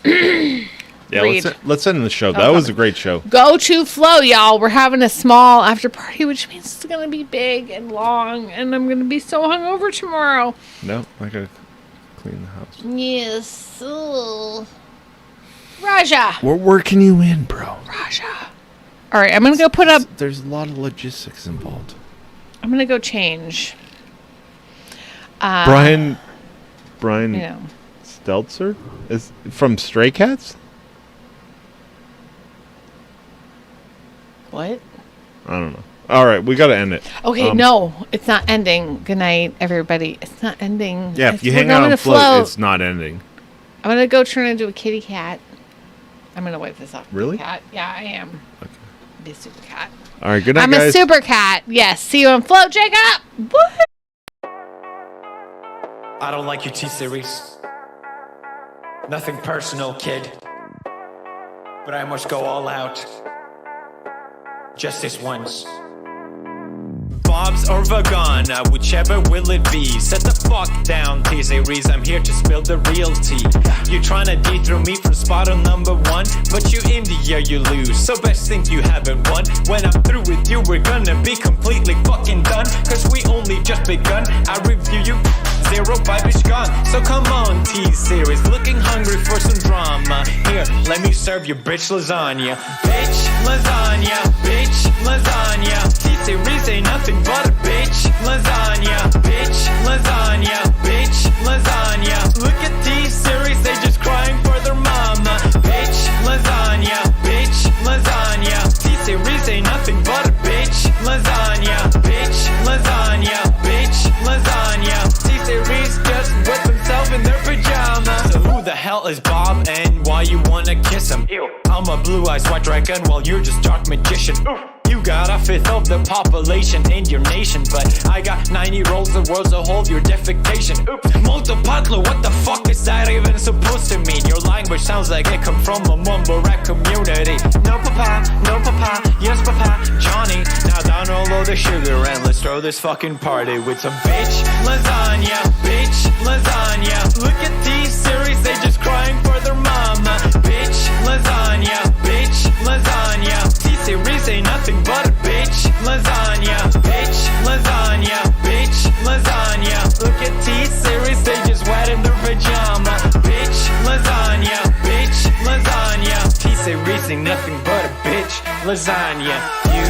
Yeah, Read. let's end the show. Oh, That was a come. great show. Go to Flow, y'all. We're having a small after party, which means it's gonna be big and long, and I'm gonna be so hungover tomorrow. No, I gotta clean the house. Yes. Ugh. Raja. We're working you in, bro. Raja. All right, I'm gonna go put up. There's a lot of logistics involved. I'm gonna go change. Brian You know. Stelzer is from Stray Cats. What? I don't know. All right, we gotta end it. Okay, no, it's not ending. Good night, everybody. It's not ending. Yeah, if you We're hang out going on to float, it's not ending. I'm gonna go turn into a kitty cat. I'm gonna wipe this off. Really? Cat. Yeah, I am. Okay. Be a super cat. All right, good night, I'm guys. a super cat. Yes. See you on Float, Jacob. What? I don't like your T-Series. Nothing personal, kid. But I must go all out. Just this once. Bob's or Vagana, whichever will it be. Set the fuck down, T-Series. I'm here to spill the real tea. You tryna dethrone me from spot on number one, but you in the year you lose. So best think you haven't won. When I'm through with you, we're gonna be completely fucking done. Cause we only just begun. I review you. 0 vibe is gone. So come on, T-Series. Looking hungry for some drama. Here, let me serve you bitch lasagna. Bitch lasagna. Bitch lasagna. T-Series ain't nothing but a bitch lasagna. Bitch lasagna. Bitch lasagna. Look at T-Series, they just crying for their mama. Bitch lasagna. Bitch lasagna. T-Series ain't nothing but a bitch lasagna. Bitch lasagna. Bitch lasagna. T-Series just whip himself in their pajamas. So who the hell is Bob and why you wanna kiss him? Ew. I'm a blue-eyed white dragon while you're just dark magician. Oof. You got a fifth of the population in your nation, but I got 9-year-olds, the world's a whole, your defecation. Oops, Multipatlo, what the fuck is that even supposed to mean? Your language sounds like it come from a mumble rap community. No papa, yes papa, Johnny. Now download the sugar and let's throw this fucking party with some bitch lasagna, bitch lasagna. Look at these series, they just crying for their mama. Bitch lasagna, bitch lasagna. T-Series ain't nothing but a bitch lasagna. Bitch lasagna, bitch lasagna. Look at T-Series, they just wet in their pajama. Bitch lasagna, bitch lasagna. T-Series ain't nothing but a bitch lasagna. You